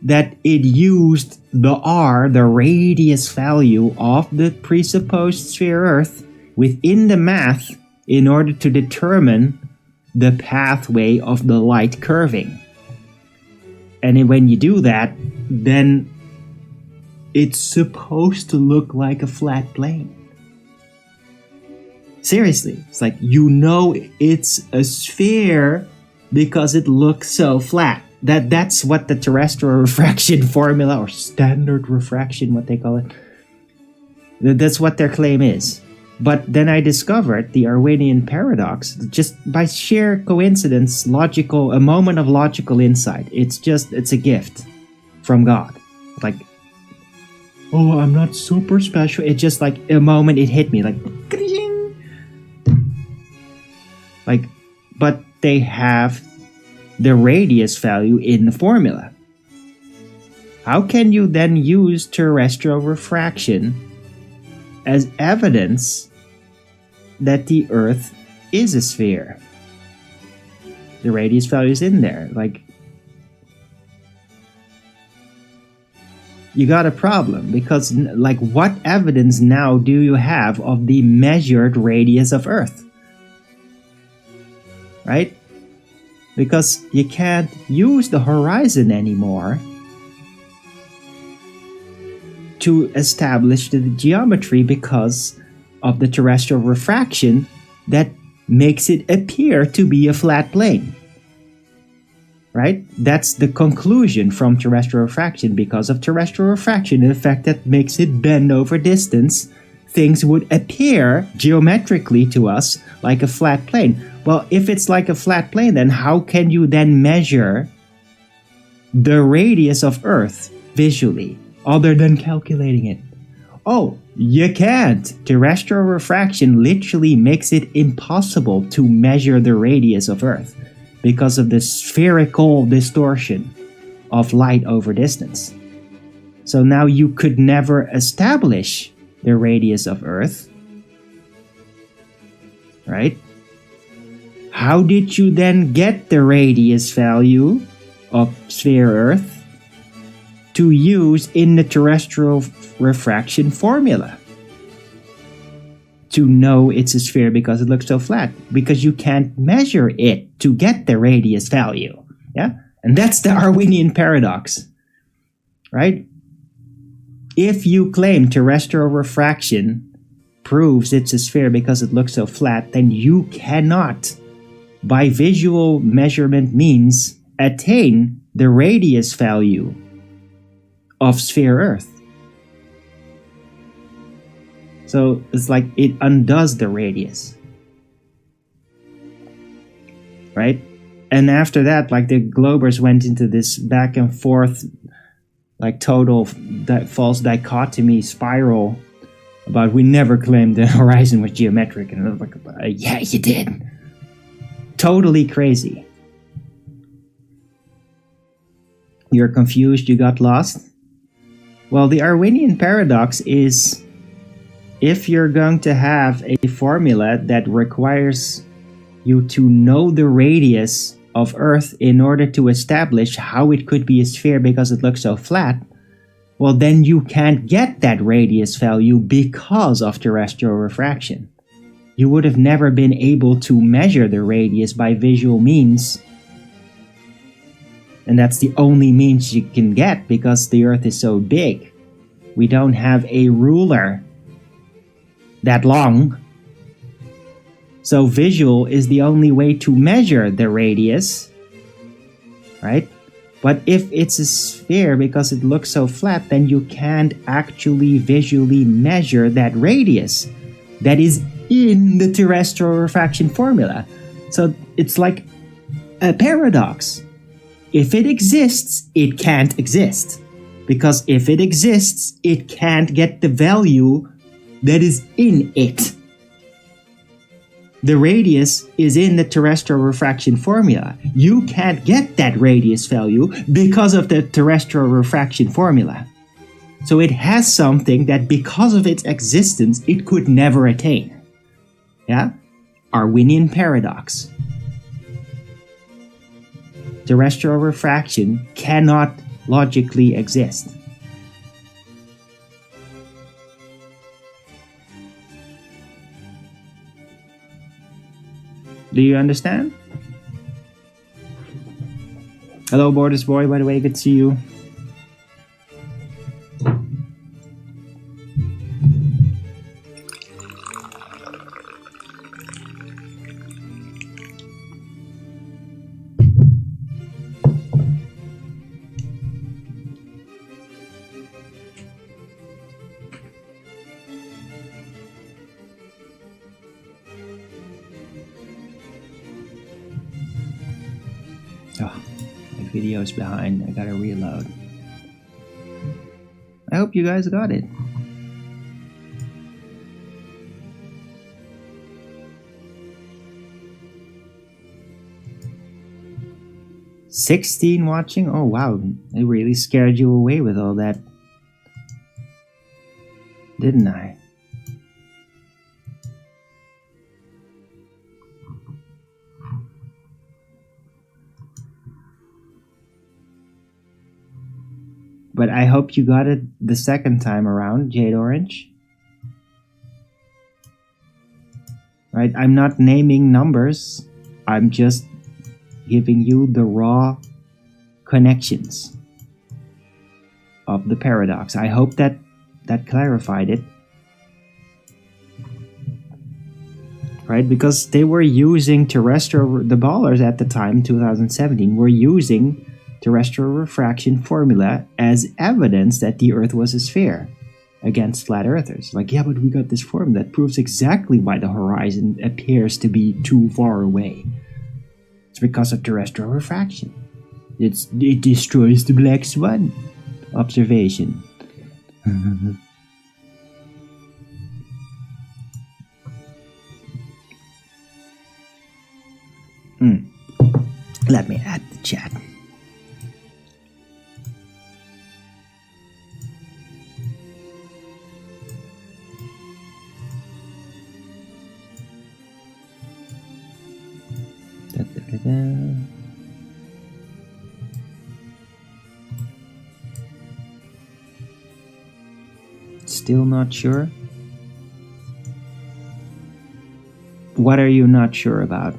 That it used the R, the radius value of the presupposed sphere Earth, within the math in order to determine the pathway of the light curving. And when you do that, then it's supposed to look like a flat plane. Seriously, it's like, you know it's a sphere because it looks so flat. That's what the terrestrial refraction formula, or standard refraction, what they call it, that's what their claim is. But then I discovered the Arwinian paradox, just by sheer coincidence, a moment of logical insight. It's a gift from God. Like, oh, I'm not super special. It's just like a moment it hit me, like, like, but they have the radius value in the formula. How can you then use terrestrial refraction as evidence that the Earth is a sphere? The radius value is in there. Like, you got a problem, because, like, what evidence now do you have of the measured radius of Earth? Right? Because you can't use the horizon anymore to establish the geometry because of the terrestrial refraction that makes it appear to be a flat plane. Right? That's the conclusion from terrestrial refraction. Because of terrestrial refraction, the effect that makes it bend over distance, things would appear geometrically to us like a flat plane. Well, if it's like a flat plane, then how can you then measure the radius of Earth visually, other than calculating it? Oh, you can't. Terrestrial refraction literally makes it impossible to measure the radius of Earth because of the spherical distortion of light over distance. So now you could never establish the radius of Earth, right? How did you then get the radius value of sphere Earth to use in the terrestrial refraction formula? To know it's a sphere because it looks so flat. Because you can't measure it to get the radius value. Yeah? And that's the Arwinian paradox. Right? If you claim terrestrial refraction proves it's a sphere because it looks so flat, then you cannot, by visual measurement means, attain the radius value of sphere Earth. So it's like it undoes the radius. Right? And after that, like the Globers went into this back and forth, like total false dichotomy spiral about we never claimed the horizon was geometric. And I was like, yeah, you did. Totally crazy. You're confused, you got lost? Well, the Arwinian paradox is if you're going to have a formula that requires you to know the radius of Earth in order to establish how it could be a sphere because it looks so flat, well, then you can't get that radius value because of terrestrial refraction. You would have never been able to measure the radius by visual means. And that's the only means you can get because the Earth is so big. We don't have a ruler that long. So visual is the only way to measure the radius, right? But if it's a sphere because it looks so flat, then you can't actually visually measure that radius that is in the terrestrial refraction formula. So it's like a paradox. If it exists, it can't exist. Because if it exists, it can't get the value that is in it. The radius is in the terrestrial refraction formula. You can't get that radius value because of the terrestrial refraction formula. So it has something that because of its existence, it could never attain. Yeah? Arwinian paradox. Terrestrial refraction cannot logically exist. Do you understand? Hello, Borders Boy, by the way, good to see you. Oh, my video's behind. I gotta reload. I hope you guys got it. $16 watching? Oh wow, it really scared you away with all that. Didn't I? But I hope you got it the second time around, Jade Orange. Right? I'm not naming numbers. I'm just giving you the raw connections of the paradox. I hope that clarified it. Right? Because they were using the ballers at the time, 2017, were using terrestrial refraction formula as evidence that the Earth was a sphere against flat earthers. Like, yeah, but we got this formula that proves exactly why the horizon appears to be too far away. It's because of terrestrial refraction. It destroys the black swan observation. Let me add the chat. Still not sure? What are you not sure about?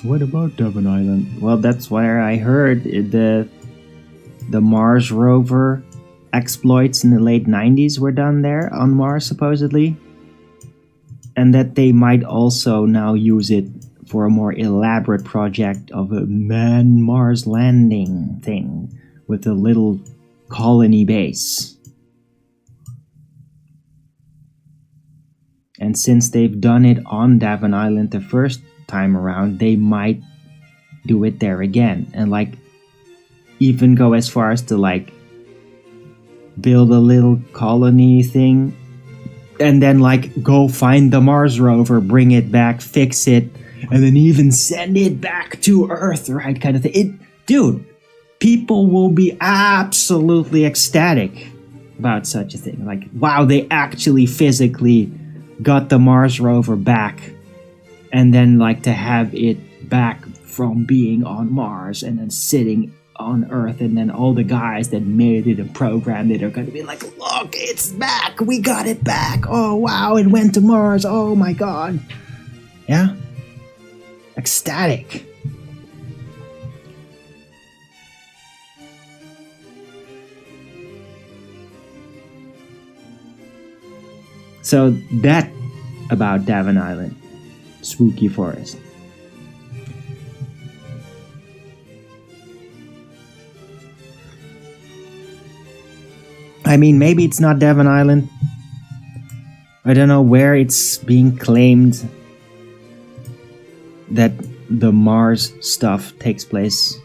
What about Dublin Island? Well, that's where I heard the Mars rover exploits in the late 90s were done there on Mars, supposedly. And that they might also now use it for a more elaborate project of a man-Mars landing thing with a little colony base. And since they've done it on Devon Island the first time around, they might do it there again. And like even go as far as to like build a little colony thing and then like go find the Mars rover, bring it back, fix it, and then even send it back to Earth, right? Kind of thing. Dude, people will be absolutely ecstatic about such a thing. Like, wow, they actually physically got the Mars rover back, and then like to have it back from being on Mars and then sitting on Earth, and then all the guys that made it and programmed it are going to be like, look, it's back, we got it back, oh wow, it went to Mars, oh my god. Yeah, ecstatic. So that about Devon Island, spooky forest. I mean, maybe it's not Devon Island. I don't know where it's being claimed that the Mars stuff takes place.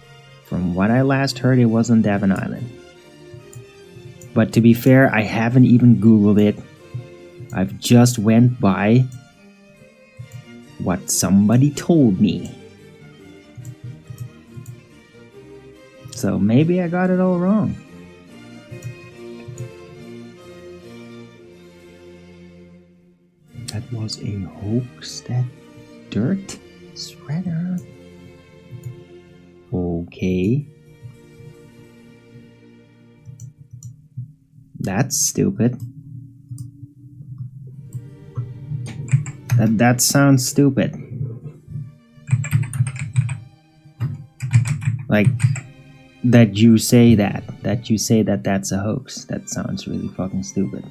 From what I last heard, it wasn't Devon Island. But to be fair, I haven't even Googled it. I've just went by what somebody told me. So maybe I got it all wrong. That was a hoax, that dirt shredder. Okay. That's stupid. That sounds stupid. Like, that you say that that's a hoax. That sounds really fucking stupid.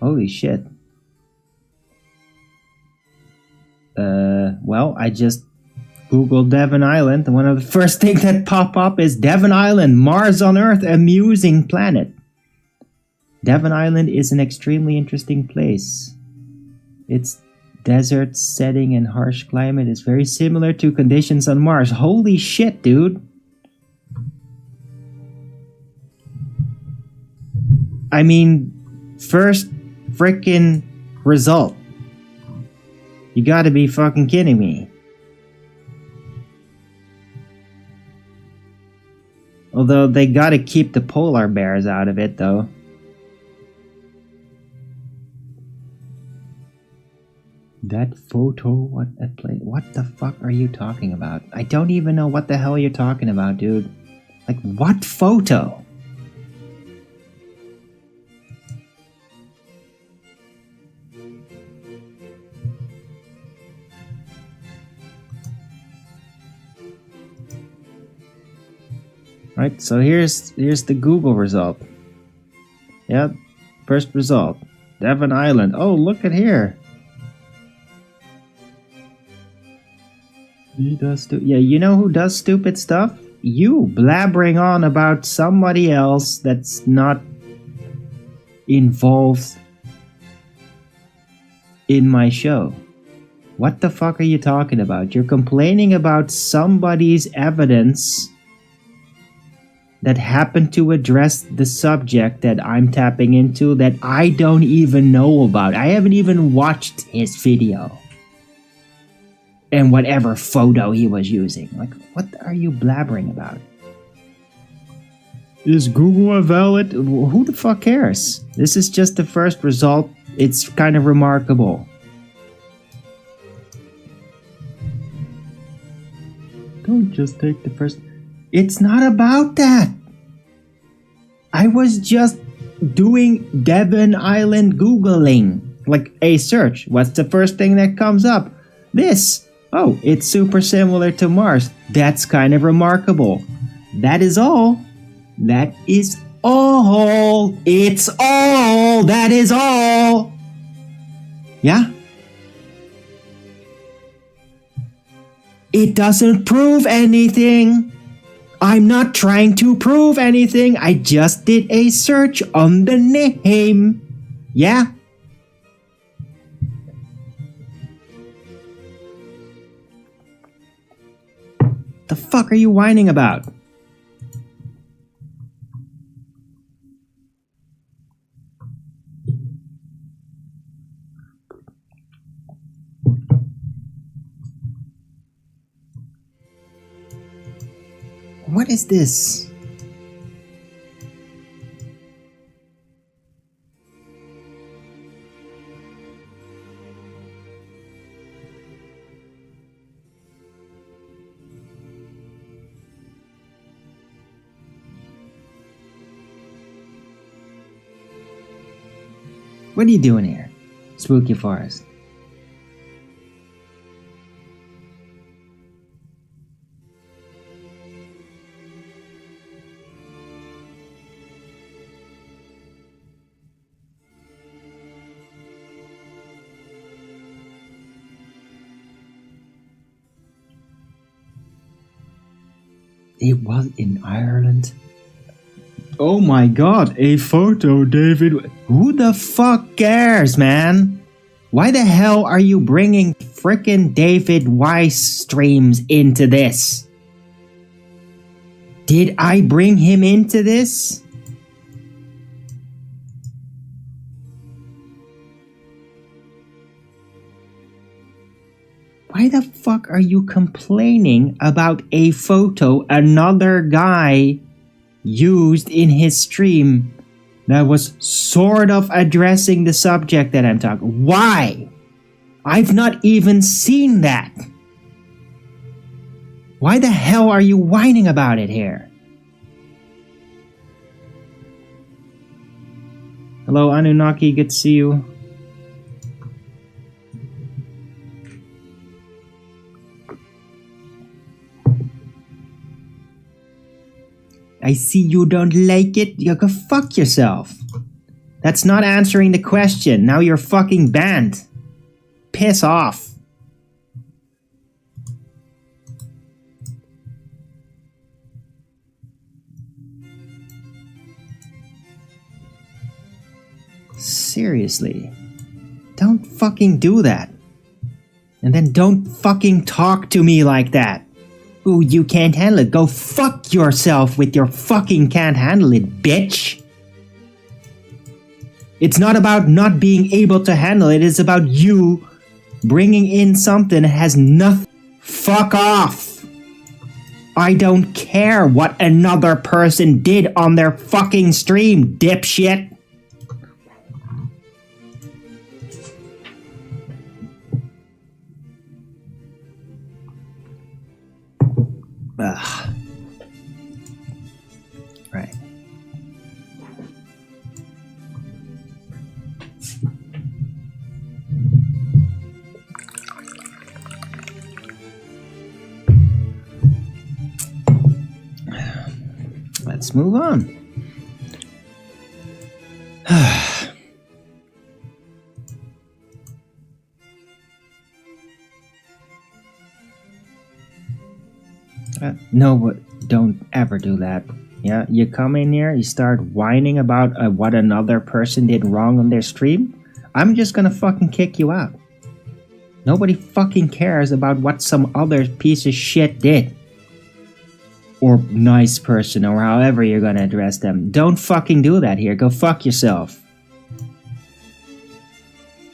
Holy shit. Well, I just Googled Devon Island, and one of the first things that pop up is Devon Island, Mars on Earth, amusing planet. Devon Island is an extremely interesting place. Its desert setting and harsh climate is very similar to conditions on Mars. Holy shit, dude. I mean, first frickin' result. You gotta be fucking kidding me. Although they gotta keep the polar bears out of it, though. That photo, what the fuck are you talking about? I don't even know what the hell you're talking about, dude. Like, what photo? Right, so here's the Google result. Yep, first result. Devon Island. Oh, look at here. He does yeah, you know who does stupid stuff? You, blabbering on about somebody else that's not involved in my show. What the fuck are you talking about? You're complaining about somebody's evidence that happened to address the subject that I'm tapping into that I don't even know about. I haven't even watched his video. And whatever photo he was using. Like, what are you blabbering about? Is Google a valid? Who the fuck cares? This is just the first result. It's kind of remarkable. Don't just take the first... It's not about that. I was just doing Devon Island Googling. Like a search. What's the first thing that comes up? This. Oh, it's super similar to Mars. That's kind of remarkable. That is all. That is all. It's all. That is all. Yeah? It doesn't prove anything. I'm not trying to prove anything. I just did a search on the name. Yeah? The fuck are you whining about? What is this? What are you doing here? Spooky Forest. It was in Ireland. Oh my god, a photo, David. Who the fuck cares, man? Why the hell are you bringing frickin' David Weiss streams into this? Did I bring him into this? Why the fuck are you complaining about a photo another guy used in his stream that was sort of addressing the subject that I'm talking? Why? I've not even seen that. Why the hell are you whining about it here? Hello, Anunnaki, good to see you. I see you don't like it. You go fuck yourself. That's not answering the question. Now you're fucking banned. Piss off. Seriously. Don't fucking do that. And then don't fucking talk to me like that. Ooh, you can't handle it. Go fuck yourself with your fucking can't handle it, bitch. It's not about not being able to handle it. It's about you bringing in something that has nothing. Fuck off. I don't care what another person did on their fucking stream, dipshit. Ugh. Right. Let's move on. No, but don't ever do that. Yeah, you come in here, you start whining about what another person did wrong on their stream. I'm just gonna fucking kick you out. Nobody fucking cares about what some other piece of shit did. Or nice person, or however you're gonna address them. Don't fucking do that here. Go fuck yourself.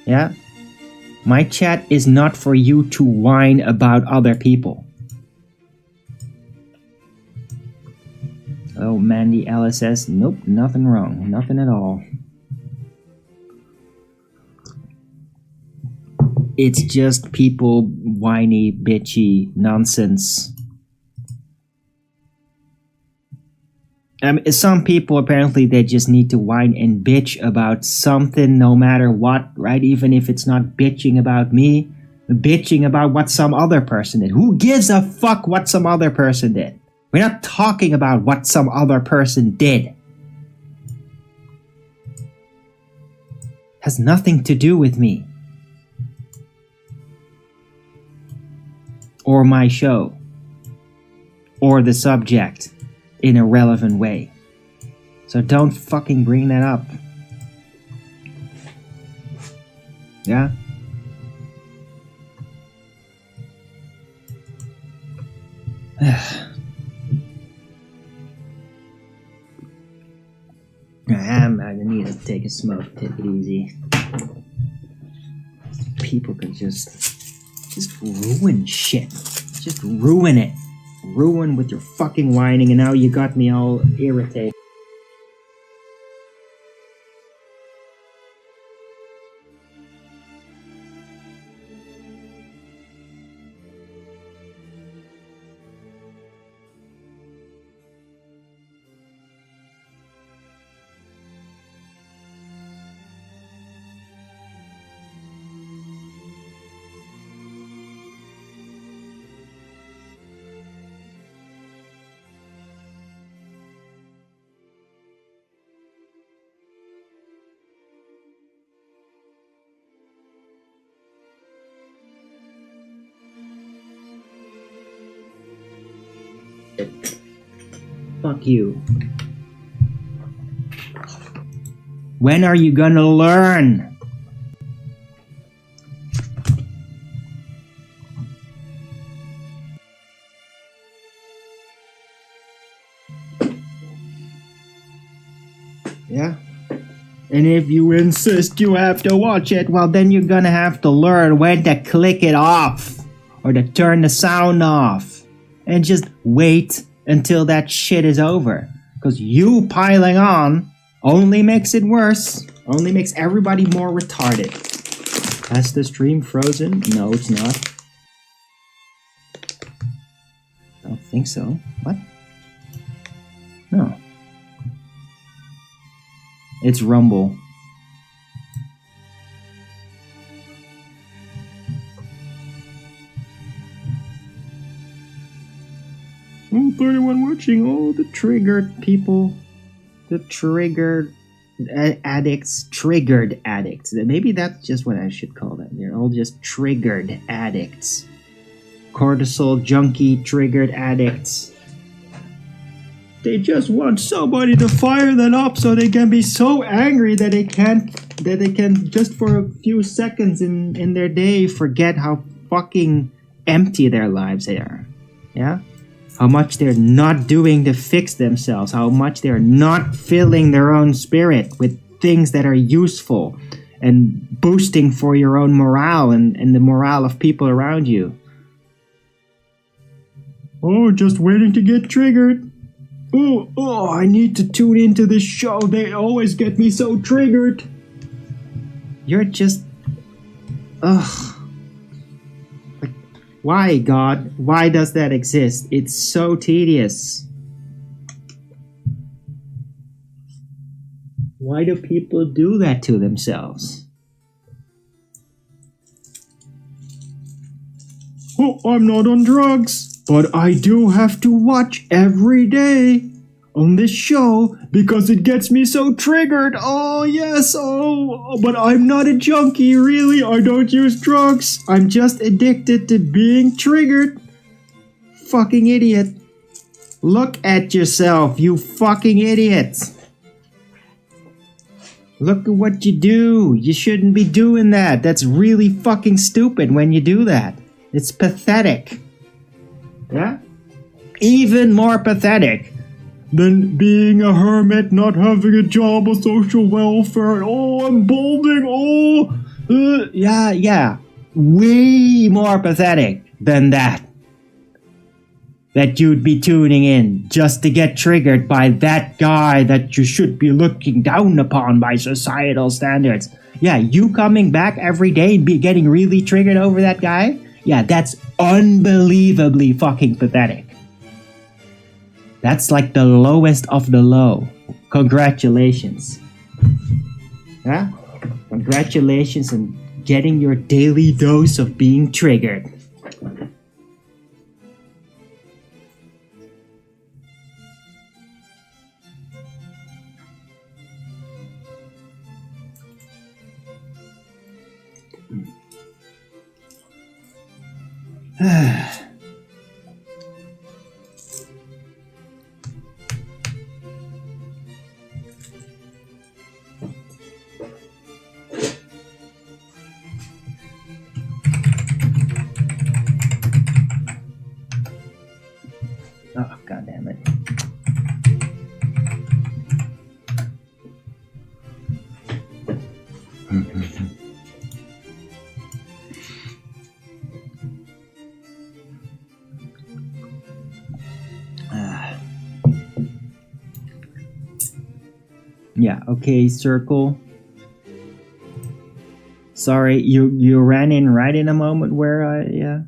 Yeah? My chat is not for you to whine about other people. Oh, Mandy LSS. Nope, nothing wrong. Nothing at all. It's just people whiny, bitchy nonsense. Some people apparently they just need to whine and bitch about something no matter what, right? Even if it's not bitching about me, bitching about what some other person did. Who gives a fuck what some other person did? We're not talking about what some other person did. Has nothing to do with me. Or my show. Or the subject in a relevant way. So don't fucking bring that up. Yeah? I need to take a smoke, take it easy. People can just ruin shit. Just ruin it. Ruin with your fucking whining, and now you got me all irritated. Fuck you. When are you gonna learn? Yeah? And if you insist you have to watch it, well then you're gonna have to learn when to click it off. Or to turn the sound off. And just wait until that shit is over. Because you piling on only makes it worse. Only makes everybody more retarded. Has the stream frozen? No, it's not. I don't think so. What? No. It's Rumble. Oh, 31 watching. Oh, the triggered people. The triggered addicts. Triggered addicts. Maybe that's just what I should call them. They're all just triggered addicts. Cortisol junkie triggered addicts. They just want somebody to fire them up so they can be so angry that they can just for a few seconds in their day forget how fucking empty their lives are. Yeah? How much they're not doing to fix themselves, how much they're not filling their own spirit with things that are useful and boosting for your own morale and the morale of people around you. Oh, just waiting to get triggered. Oh, I need to tune into this show. They always get me so triggered. You're just... Ugh. Like, why, God? Why does that exist? It's so tedious. Why do people do that to themselves? Oh, I'm not on drugs. But I do have to watch every day on this show because it gets me so triggered. Oh, yes. Oh, but I'm not a junkie, really. I don't use drugs. I'm just addicted to being triggered. Fucking idiot. Look at yourself, you fucking idiot. Look at what you do. You shouldn't be doing that. That's really fucking stupid when you do that. It's pathetic. Yeah? Even more pathetic than being a hermit, not having a job or social welfare. Oh, I'm balding. Oh, yeah. Way more pathetic than that. That you'd be tuning in just to get triggered by that guy that you should be looking down upon by societal standards. Yeah, you coming back every day and be getting really triggered over that guy? Yeah, that's unbelievably fucking pathetic. That's like the lowest of the low. Congratulations. Yeah? Congratulations and getting your daily dose of being triggered. Oh, God damn it. Yeah, okay, Circle. Sorry, you ran in right in a moment where I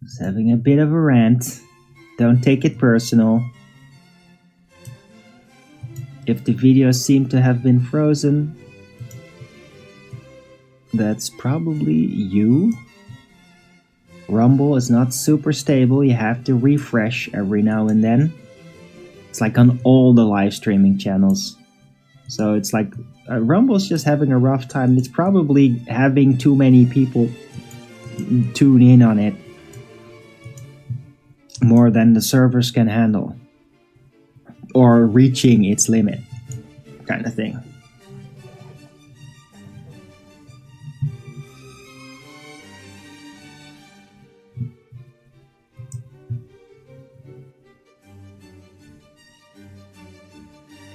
was having a bit of a rant. Don't take it personal. If the video seemed to have been frozen, that's probably you. Rumble is not super stable, you have to refresh every now and then. It's like on all the live streaming channels. So it's like Rumble's just having a rough time. It's probably having too many people tune in on it. More than the servers can handle. Or reaching its limit. Kind of thing.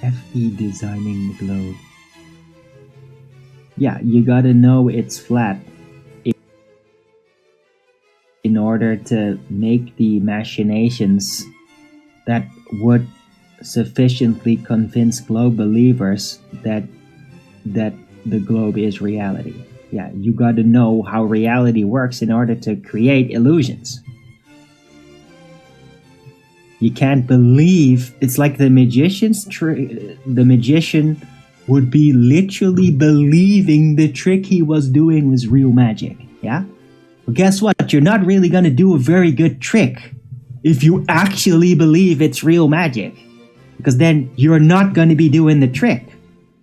FE designing the globe. Yeah, you gotta know it's flat in order to make the machinations that would sufficiently convince globe believers that the globe is reality. Yeah, you gotta know how reality works in order to create illusions. You can't believe it's like the magician's trick. The magician would be literally believing the trick he was doing was real magic. Yeah? Well, guess what? You're not really gonna do a very good trick if you actually believe it's real magic. Because then you're not gonna be doing the trick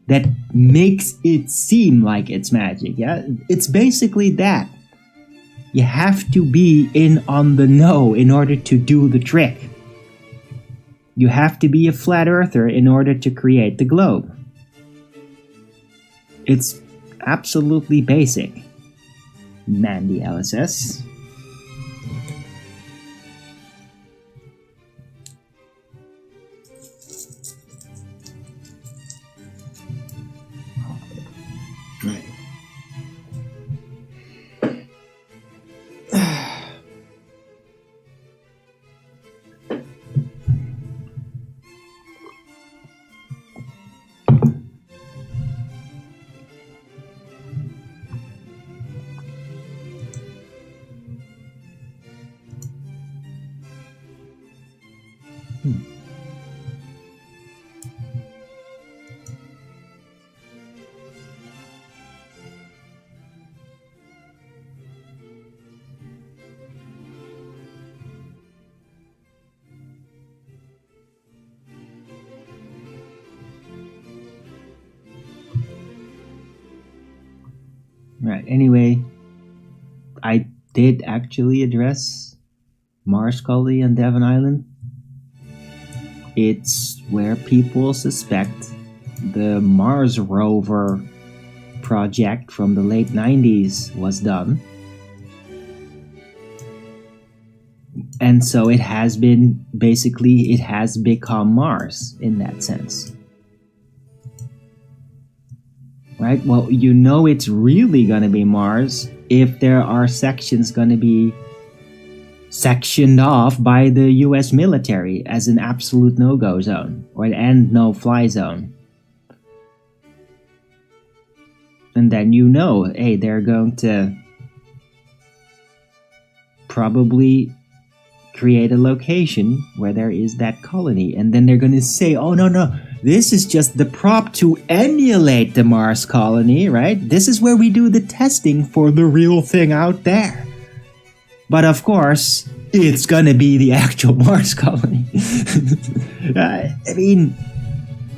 that makes it seem like it's magic. Yeah? It's basically that. You have to be in on the know in order to do the trick. You have to be a flat earther in order to create the globe. It's absolutely basic. Mandy LSS. Right. Right, anyway, I did actually address Mars Colony on Devon Island. It's where people suspect the Mars rover project from the late 90s was done. And so it has been, basically, it has become Mars in that sense. Right? Well, you know it's really going to be Mars if there are sections going to be sectioned off by the US military as an absolute no-go zone or an no-fly zone. And then you know, hey, they're going to probably create a location where there is that colony. And then they're going to say, oh, no, This is just the prop to emulate the Mars colony, right? This is where we do the testing for the real thing out there. But of course, it's gonna be the actual Mars colony. I mean,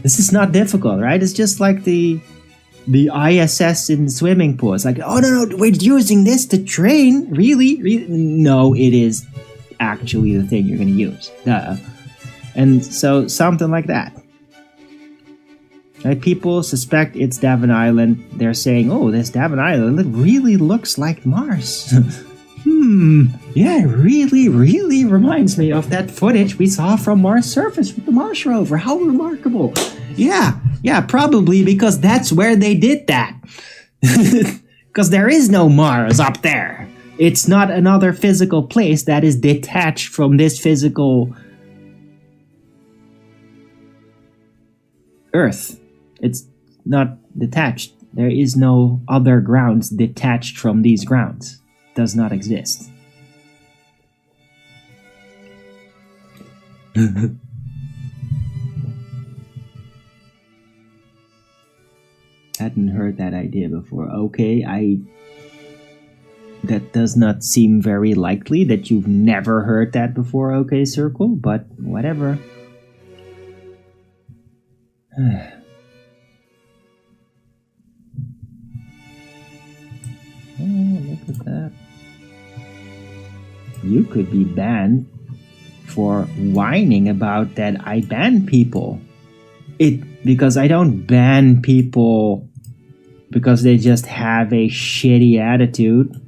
this is not difficult, right? It's just like the ISS in the swimming pool. It's like, oh no, we're using this to train. Really? No, it is actually the thing you're gonna use. Duh. And so something like that. Right? People suspect it's Devon Island. They're saying, oh, this Devon Island, it really looks like Mars. Yeah, it really reminds me of that footage we saw from Mars surface with the Mars rover. How remarkable. Yeah, probably because that's where they did that. Because there is no Mars up there. It's not another physical place that is detached from this physical Earth. It's not detached. There is no other grounds detached from these grounds. Does not exist. Hadn't heard that idea before. Okay, that does not seem very likely that you've never heard that before, OK Circle, but whatever. Oh, look at that. You could be banned for whining about that I ban people. Because I don't ban people because they just have a shitty attitude.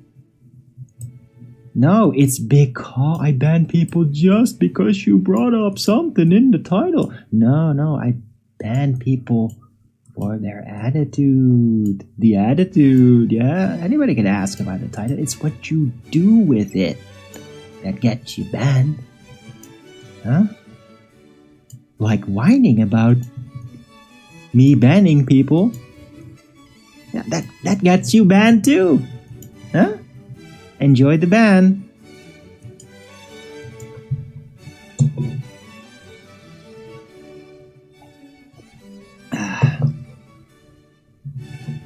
No, it's because I ban people just because you brought up something in the title. No, I ban people for their attitude. The attitude, yeah. Anybody can ask about the title. It's what you do with it that gets you banned. Huh? Like whining about me banning people. Yeah, that gets you banned too. Huh? Enjoy the ban.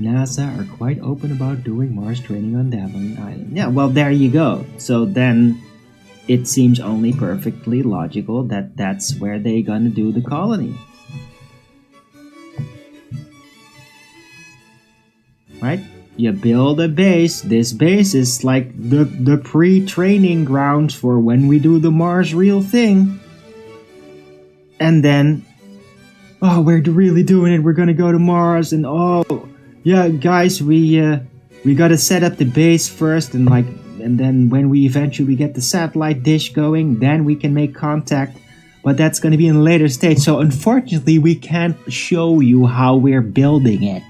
NASA are quite open about doing Mars training on Devon Island. Yeah, well, there you go. So then it seems only perfectly logical that that's where they're gonna do the colony. Right? You build a base. This base is like the pre-training grounds for when we do the Mars real thing. And then, oh, we're really doing it. We're gonna go to Mars, and oh, yeah, guys, we gotta set up the base first, and then when we eventually get the satellite dish going, then we can make contact. But that's gonna be in a later stage. So unfortunately, we can't show you how we're building it.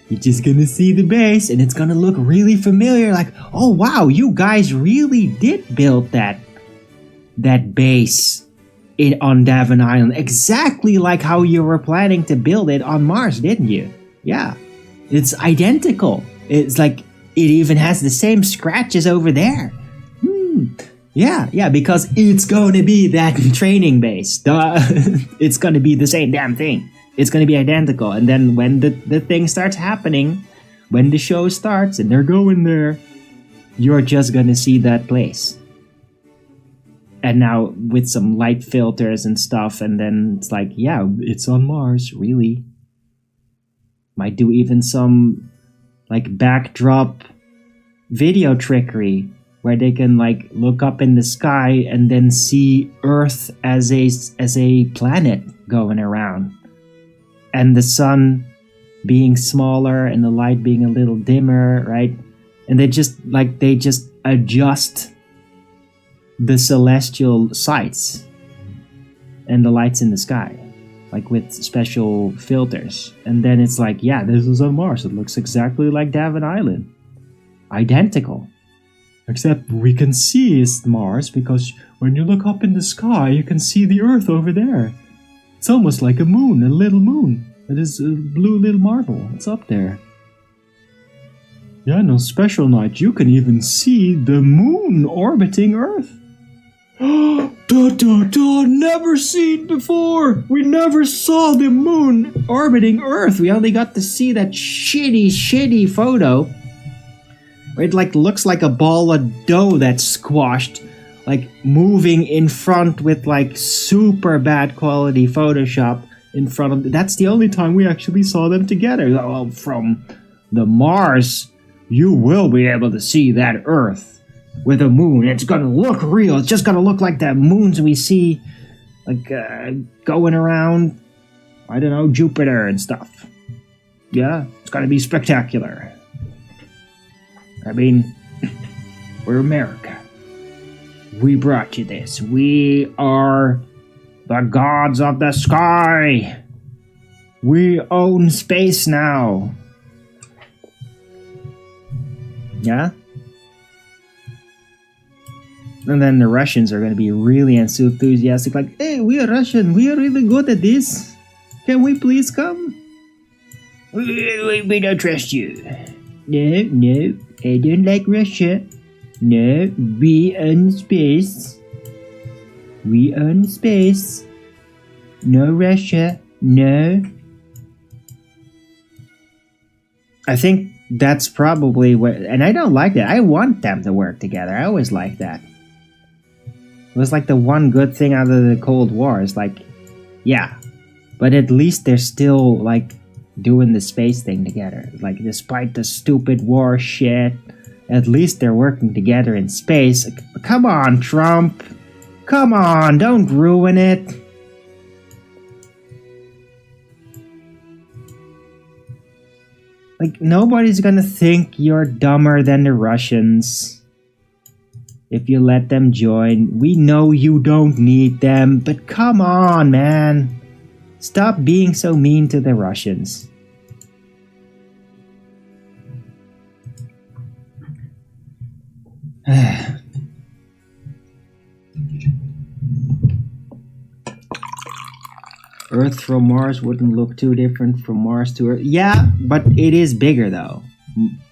You're just gonna see the base, and it's gonna look really familiar, like, oh wow, you guys really did build that base on Devon Island, exactly like how you were planning to build it on Mars, didn't you? Yeah, it's identical. It's like, it even has the same scratches over there. Yeah, because it's gonna be that training base. Duh. It's gonna be the same damn thing. It's going to be identical. And then when the thing starts happening, when the show starts and they're going there, you're just going to see that place. And now with some light filters and stuff, and then it's like, yeah, it's on Mars, really. Might do even some like backdrop video trickery where they can like look up in the sky and then see Earth as a planet going around. And the sun being smaller and the light being a little dimmer, right? And they just adjust the celestial sights and the lights in the sky, like with special filters. And then it's like, yeah, this is on Mars. It looks exactly like Devon Island. Identical. Except we can see it's Mars because when you look up in the sky, you can see the Earth over there. It's almost like a moon, a little moon. It is a blue little marble. It's up there. Yeah, no special night. You can even see the moon orbiting Earth. Never seen before. We never saw the moon orbiting Earth. We only got to see that shitty photo. It like looks like a ball of dough that's squashed, like moving in front with like super bad quality Photoshop in front of. That's the only time we actually saw them together. Well, from the Mars, you will be able to see that Earth with a moon. It's gonna look real. It's just gonna look like the moons we see, like going around, I don't know, Jupiter and stuff. Yeah, it's gonna be spectacular. I mean, we're America. We brought you this. We are the gods of the sky. We own space now. Yeah? And then the Russians are going to be really enthusiastic, like, hey, we are Russian. We are really good at this. Can we please come? We don't trust you. No, I don't like Russia. No, we own space. We own space. No Russia. No. I think that's probably what, and I don't like that. I want them to work together. I always like that. It was like the one good thing out of the Cold War. It's like, yeah, but at least they're still like doing the space thing together. Like, despite the stupid war shit, at least they're working together in space. Come on, Trump. Come on, don't ruin it. Like, nobody's gonna think you're dumber than the Russians if you let them join. We know you don't need them, but come on, man. Stop being so mean to the Russians. Earth from Mars wouldn't look too different from Mars to Earth. Yeah, but it is bigger though.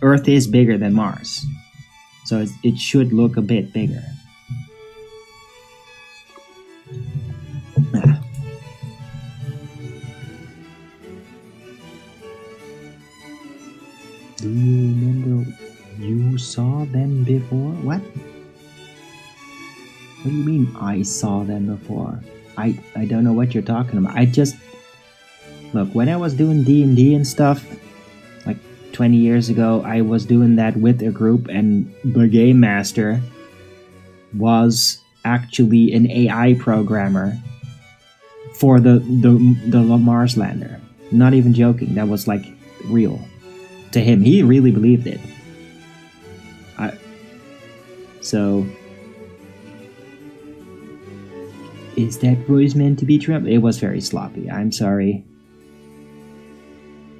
Earth is bigger than Mars. So it should look a bit bigger. Do you remember you saw them before? What? What do you mean I saw them before? I don't know what you're talking about. I just... Look, when I was doing D&D and stuff, like 20 years ago, I was doing that with a group, and the game master was actually an AI programmer for the Mars lander. Not even joking. That was like real to him. He really believed it. So... Is that voice meant to be Trump? It was very sloppy. I'm sorry.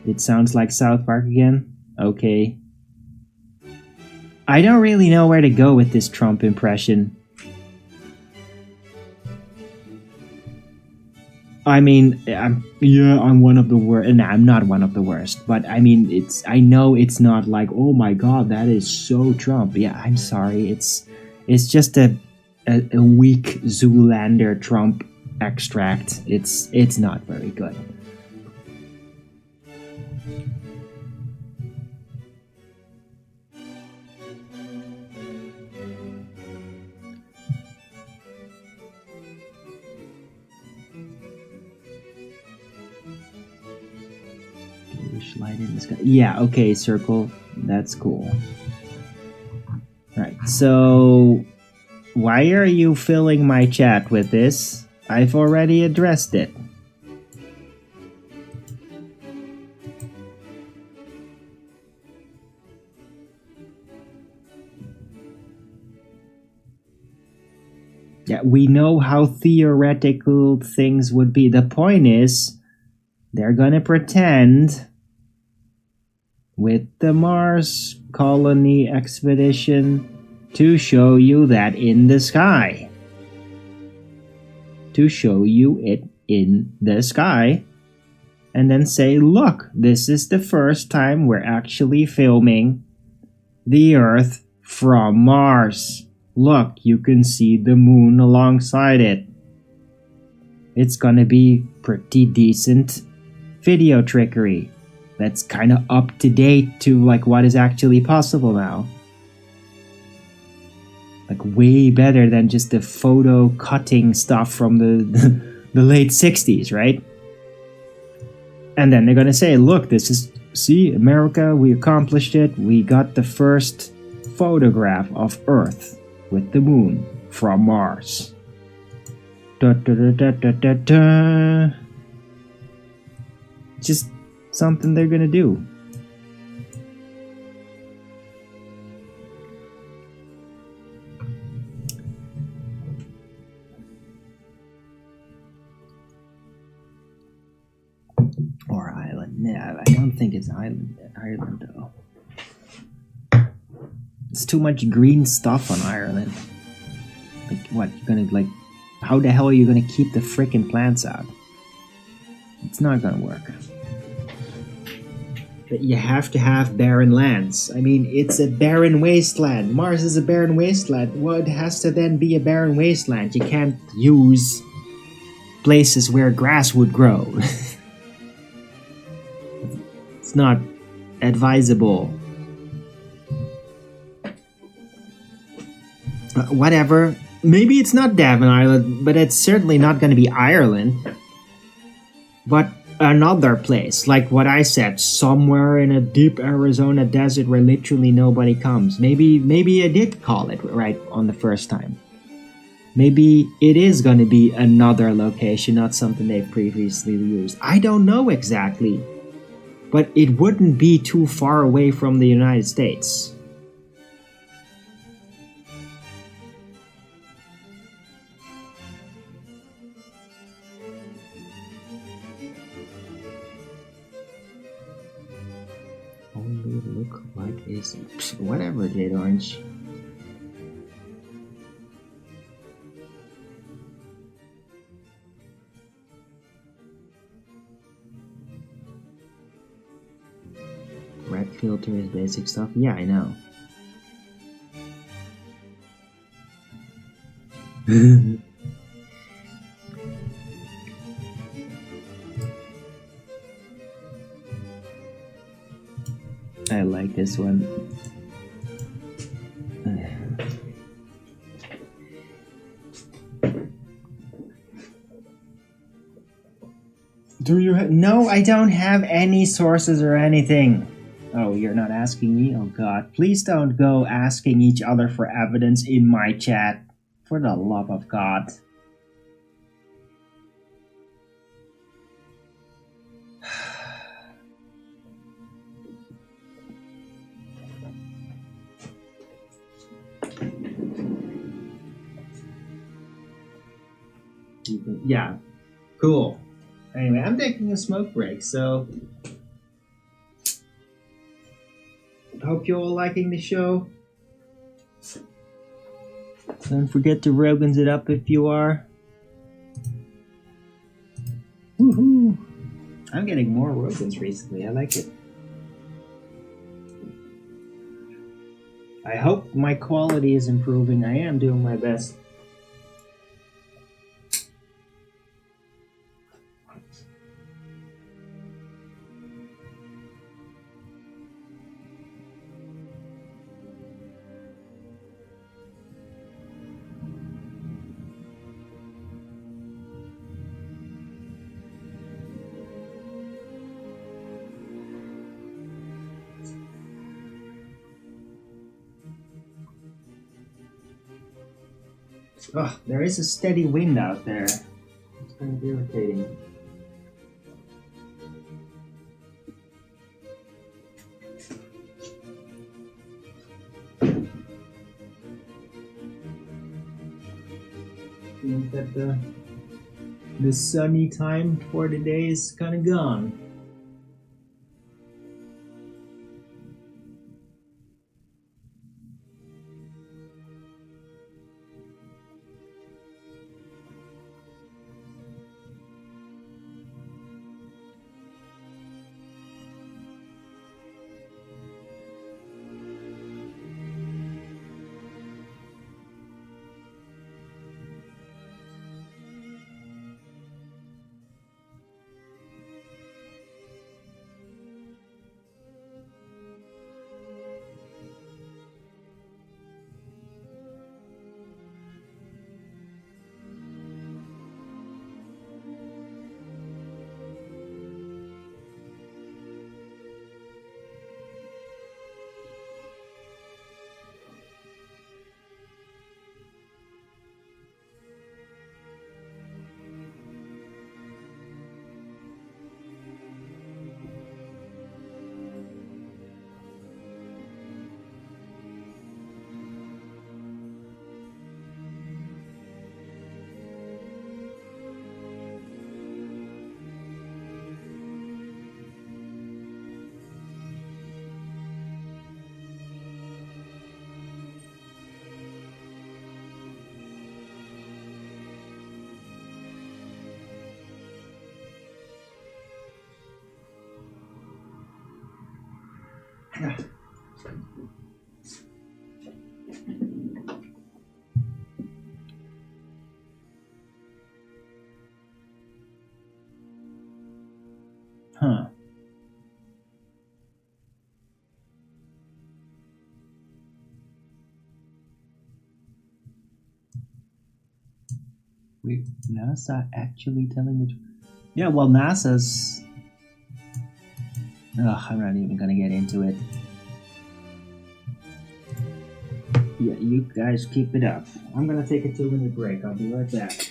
It sounds like South Park again? Okay. I don't really know where to go with this Trump impression. I mean, I'm one of the worst. Nah, I'm not one of the worst. But I mean, I know it's not like, oh my god, that is so Trump. Yeah, I'm sorry. It's just a weak Zoolander Trump extract. It's not very good. Light in the sky. Yeah, okay, Circle. That's cool. Right, so why are you filling my chat with this? I've already addressed it. Yeah, we know how theoretical things would be. The point is, they're gonna pretend with the Mars colony expedition to show you that in the sky. To show you it in the sky. And then say, look, this is the first time we're actually filming the Earth from Mars. Look, you can see the moon alongside it. It's gonna be pretty decent video trickery. That's kind of up to date to like what is actually possible now. Like way better than just the photo cutting stuff from the late 60s, right? And then they're gonna say, look, this is, see, America, we accomplished it. We got the first photograph of Earth with the moon from Mars. Da, da, da, da, da, da, da. Just something they're gonna do. Or Ireland. Yeah, I don't think it's Ireland though. It's too much green stuff on Ireland. Like what? You're gonna like how the hell are you gonna keep the frickin' plants out? It's not gonna work. But you have to have barren lands. I mean, it's a barren wasteland. Mars is a barren wasteland. Well, it has to then be a barren wasteland. You can't use places where grass would grow. It's not advisable. Whatever. Maybe it's not Devon Island, but it's certainly not going to be Ireland. But another place, like what I said, somewhere in a deep Arizona desert where literally nobody comes. Maybe I did call it right on the first time. Maybe it is going to be another location, not something they've previously used. I don't know exactly. But it wouldn't be too far away from the United States. Only look like is whatever, Jade Orange. Red filter is basic stuff. Yeah, I know. I like this one. Do you no, I don't have any sources or anything. Oh, you're not asking me? Oh god. Please don't go asking each other for evidence in my chat. For the love of God. Yeah. Cool. Anyway, I'm taking a smoke break, so hope you're all liking the show. Don't forget to Rogans it up if you are. Woohoo! I'm getting more Rogans recently. I like it. I hope my quality is improving. I am doing my best. Oh, there is a steady wind out there. It's kind of irritating. Seems that the sunny time for the day is kind of gone. Huh. Wait, NASA actually telling the truth? Yeah, well, NASA's... Ugh, I'm not even gonna get into it. Yeah, you guys keep it up. I'm gonna take a 2-minute break. I'll be right back.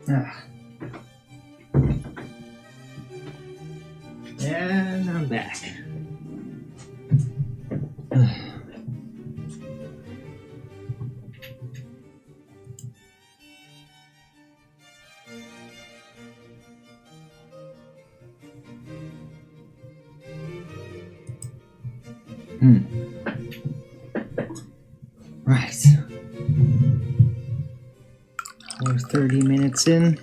Ah. And I'm back. Right. We're 30 minutes in.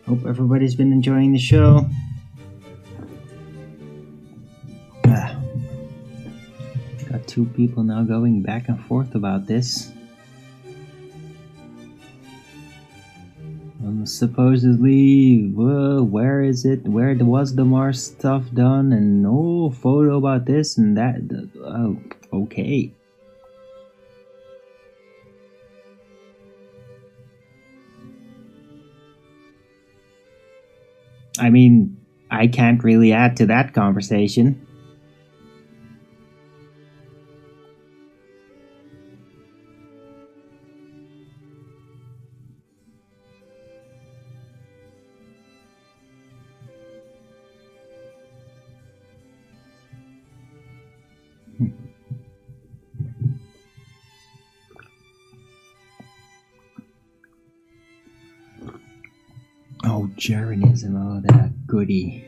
Hope everybody's been enjoying the show. Got 2 people now going back and forth about this. Supposedly, where is it? Where was the Mars stuff done? And no photo about this and that. Oh, okay. I mean, I can't really add to that conversation. Oh, Jeranism, oh, that goody.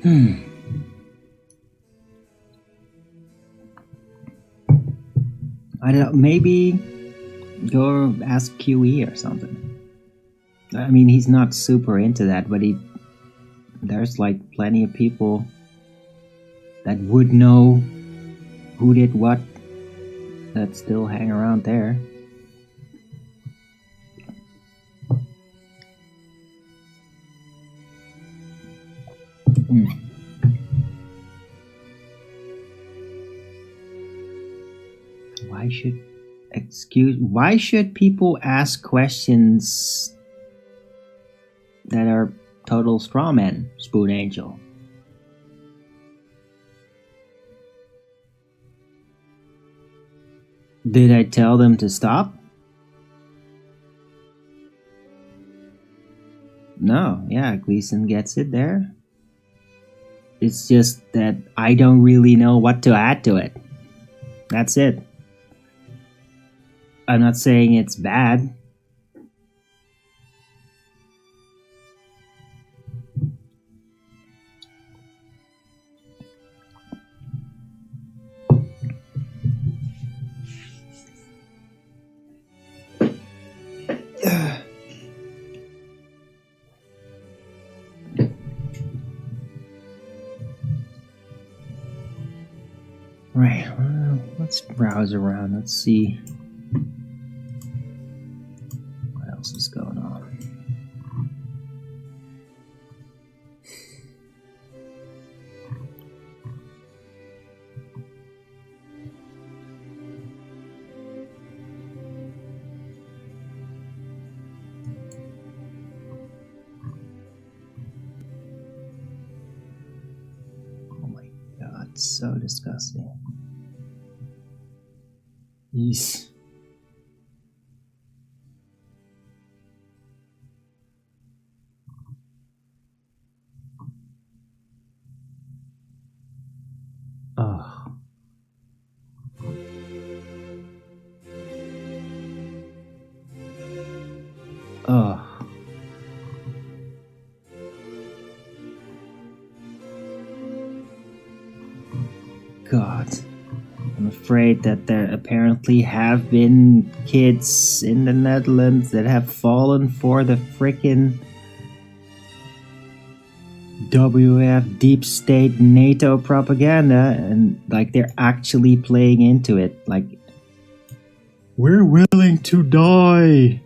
I don't know, maybe go ask QE or something. I mean, he's not super into that, but there's like plenty of people that would know who did what that still hang around there. Why should people ask questions that are total straw men, Spoon Angel? Did I tell them to stop? No, yeah, Gleason gets it there. It's just that I don't really know what to add to it. That's it. I'm not saying it's bad. Right, let's browse around. Let's see what else is going on. Oh my god, so disgusting. Yeesh. Oh. Oh. God. I'm afraid that there apparently have been kids in the Netherlands that have fallen for the frickin' WF deep state NATO propaganda, and like they're actually playing into it. Like, we're willing to die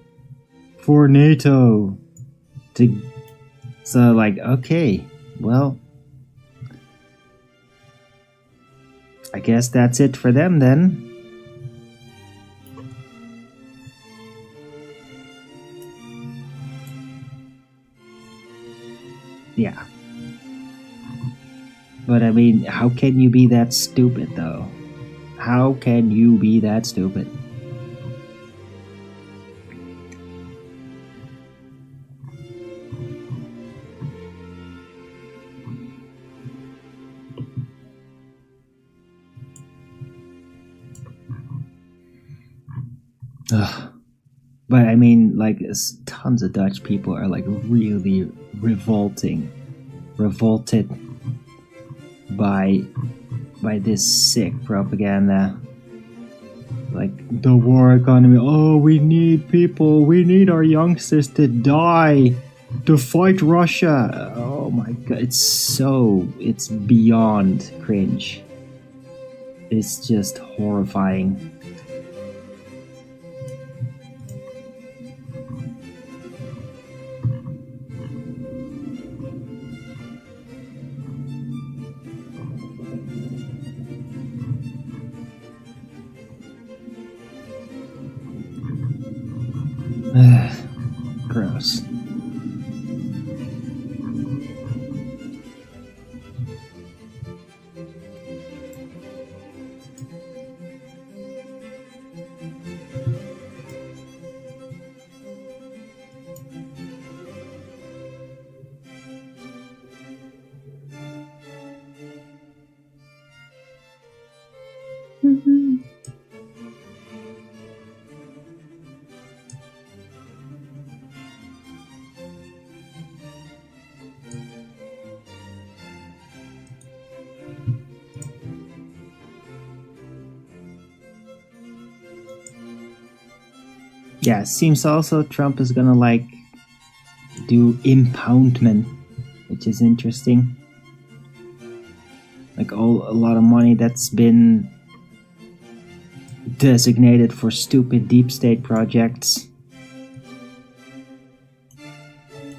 for NATO. So like, okay, well, I guess that's it for them then. Yeah. But I mean, how can you be that stupid though? How can you be that stupid? Ugh. But I mean, like, tons of Dutch people are like really revolted by this sick propaganda. Like the war economy. Oh, we need our youngsters to die to fight Russia. Oh my god, it's beyond cringe. It's just horrifying. Gross. yeah, seems also Trump is gonna like do impoundment, which is interesting. Like a lot of money that's been designated for stupid deep state projects.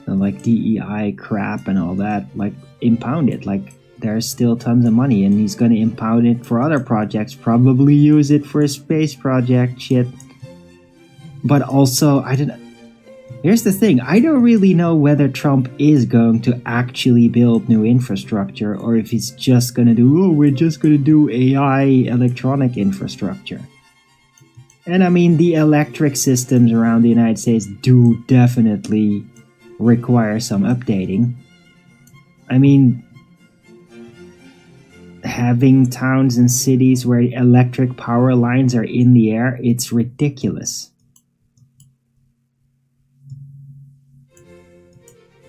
And like DEI crap and all that, like impound it. Like there's still tons of money and he's gonna impound it for other projects, probably use it for a space project shit. But also, I don't know. Here's the thing, I don't really know whether Trump is going to actually build new infrastructure or if he's just gonna do, oh, we're just gonna do AI electronic infrastructure. And I mean, the electric systems around the United States do definitely require some updating. I mean, having towns and cities where electric power lines are in the air, it's ridiculous.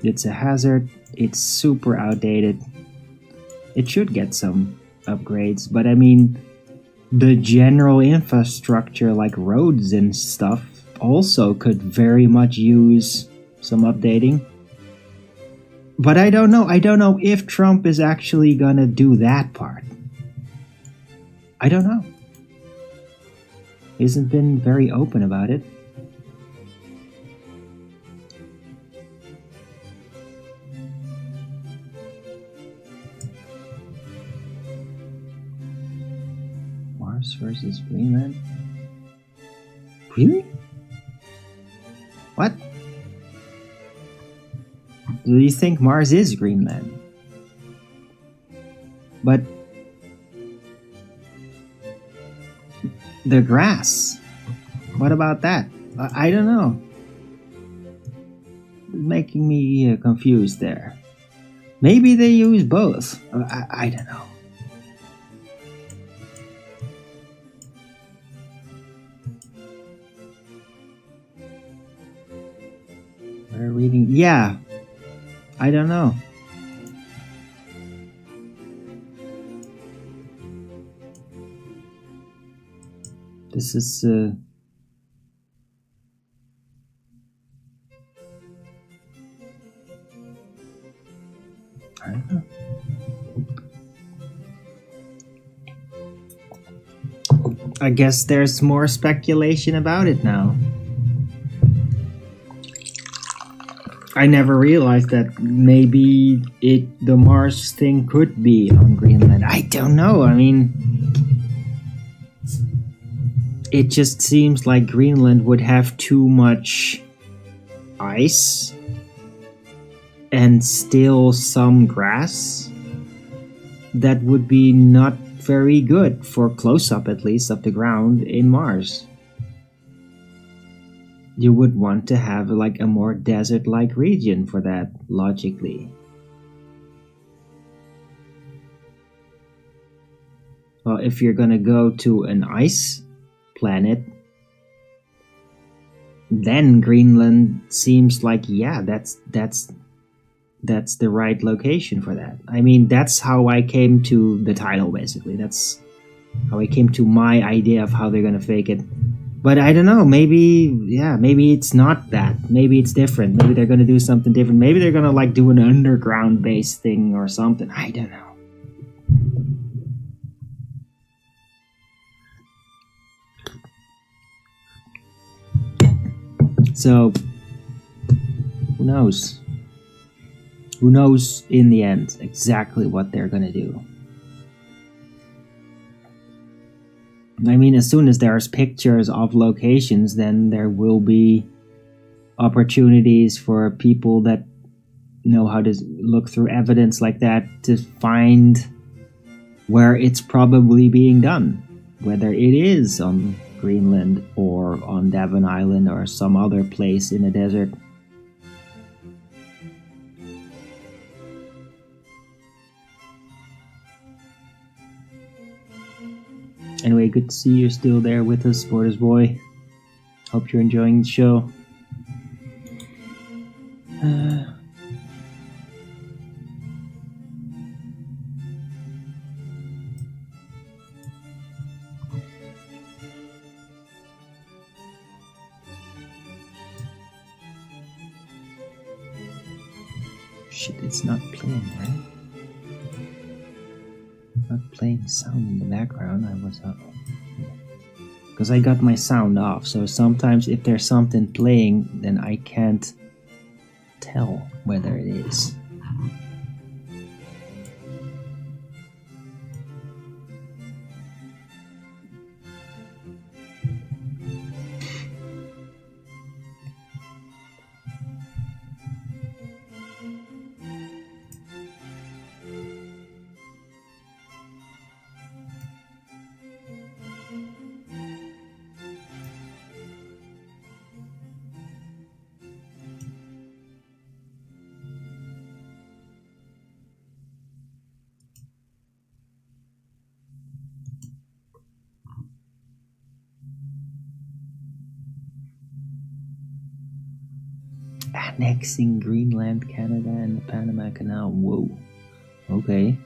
It's a hazard, it's super outdated. It should get some upgrades, but I mean, the general infrastructure like roads and stuff also could very much use some updating. But I don't know if Trump is actually gonna do that part. I don't know. He hasn't been very open about it. Mars versus Greenland? Really? What? Do you think Mars is Greenland? But the grass, what about that? I don't know. Making me confused there. Maybe they use both. I don't know. We're reading. Yeah. I don't know. This is I don't know. I guess there's more speculation about it now. I never realized that maybe the Mars thing could be on Greenland. I don't know. I mean, it just seems like Greenland would have too much ice and still some grass that would be not very good for close-up, at least, of the ground in Mars. You would want to have like a more desert-like region for that, logically. Well, if you're gonna go to an ice planet, then Greenland seems like, yeah, that's the right location for that. I mean, that's how I came to the title, basically. That's how I came to my idea of how they're gonna fake it. But I don't know, maybe it's not that. Maybe it's different. Maybe they're gonna do something different. Maybe they're gonna like do an underground base thing or something. I don't know. So, who knows? Who knows in the end exactly what they're gonna do? I mean, as soon as there's pictures of locations, then there will be opportunities for people that know how to look through evidence like that to find where it's probably being done. Whether it is on Greenland or on Devon Island or some other place in the desert. Anyway, good to see you're still there with us, Borders Boy. Hope you're enjoying the show. Shit, it's not playing, right? Not playing sound in the background. I was up. Because I got my sound off, so sometimes if there's something playing, then I can't tell whether it is. Annexing Greenland, Canada, and the Panama Canal. Whoa. Okay.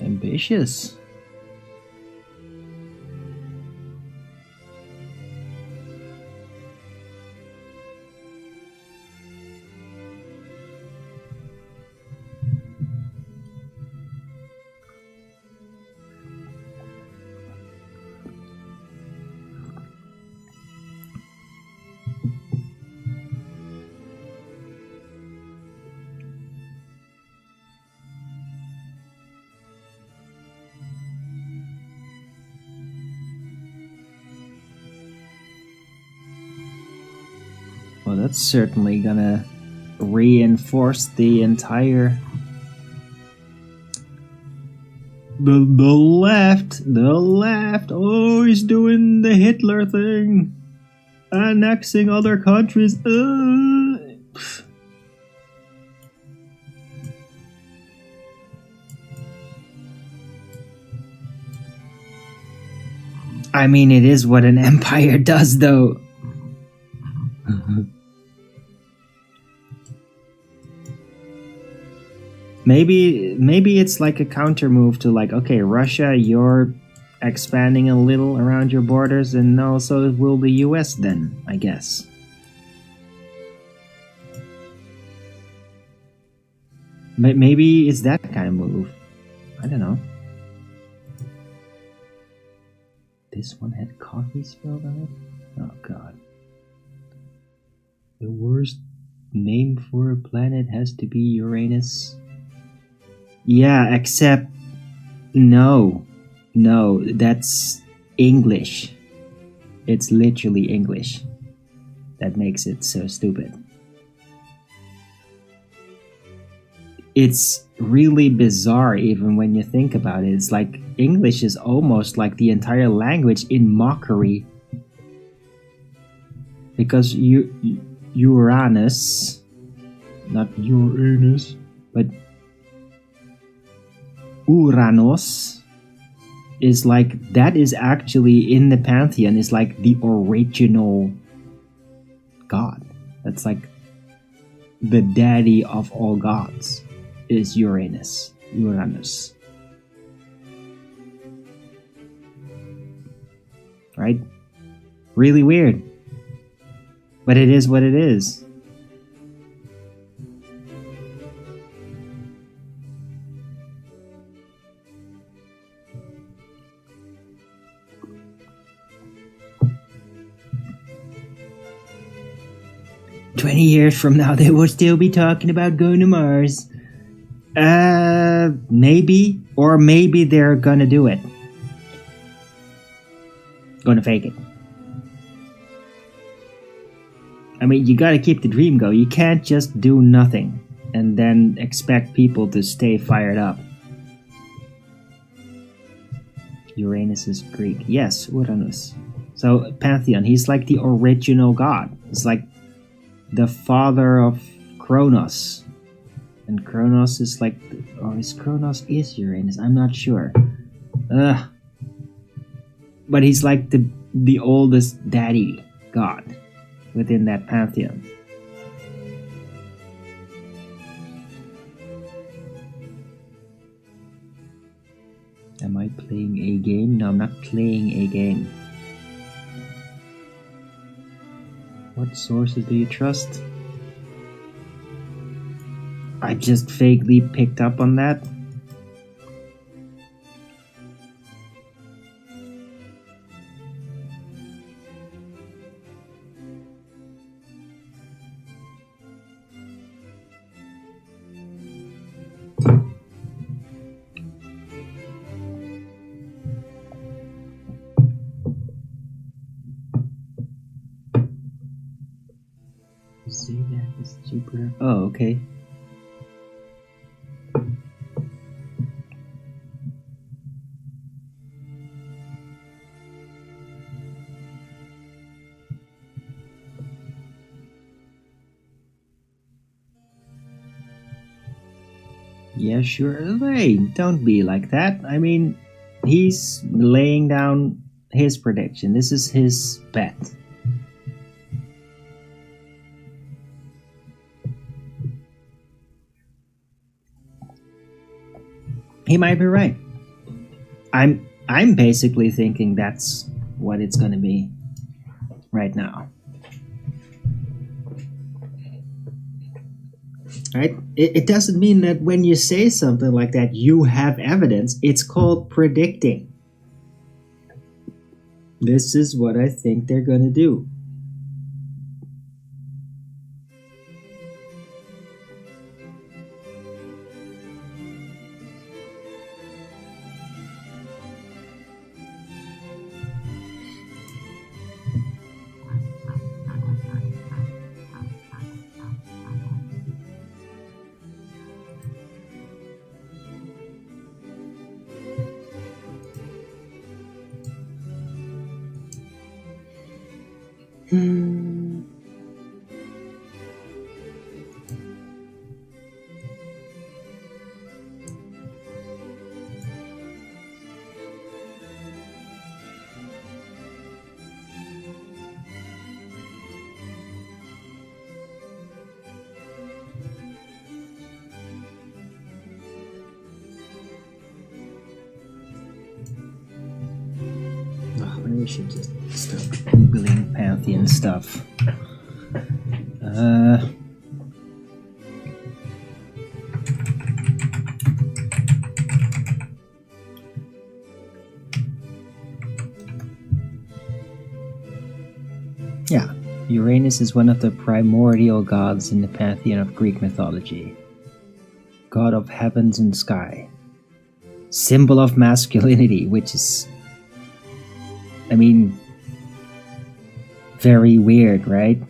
Ambitious. Well, that's certainly gonna reinforce the entire the left. Oh, he's doing the Hitler thing, annexing other countries. I mean, it is what an empire does, though. Maybe it's like a counter move to like, okay, Russia, you're expanding a little around your borders, and also it will the US then, I guess. Maybe it's that kind of move. I don't know. This one had coffee spilled on it? Oh god. The worst name for a planet has to be Uranus. Yeah, except no, that's English. It's literally English. That makes it so stupid. It's really bizarre even when you think about it. It's like English is almost like the entire language in mockery. Because Uranus, not Uranus, but Uranos is like, that is actually in the pantheon, is like the original god. That's like the daddy of all gods is Uranus. Right? Really weird. But it is what it is. Years from now, they will still be talking about going to Mars. Maybe. Or maybe they're gonna do it. Gonna fake it. I mean, you gotta keep the dream going. You can't just do nothing and then expect people to stay fired up. Uranus is Greek. Yes, Uranus. So, Pantheon, he's like the original god. It's like the father of Kronos. And Kronos is like, Kronos is Uranus? I'm not sure. But he's like the oldest daddy god within that pantheon. Am I playing a game? No, I'm not playing a game. What sources do you trust? I just vaguely picked up on that. See that is Jupiter. Oh, okay. Yeah, sure. Hey, don't be like that. I mean, he's laying down his prediction. This is his bet. He might be right. I'm basically thinking that's what it's gonna be right now. Right? It doesn't mean that when you say something like that, you have evidence. It's called predicting. This is what I think they're gonna do. Maybe we should just start Googling Pantheon stuff. Yeah, Uranus is one of the primordial gods in the pantheon of Greek mythology. God of heavens and sky. Symbol of masculinity, which is, I mean, very weird, right?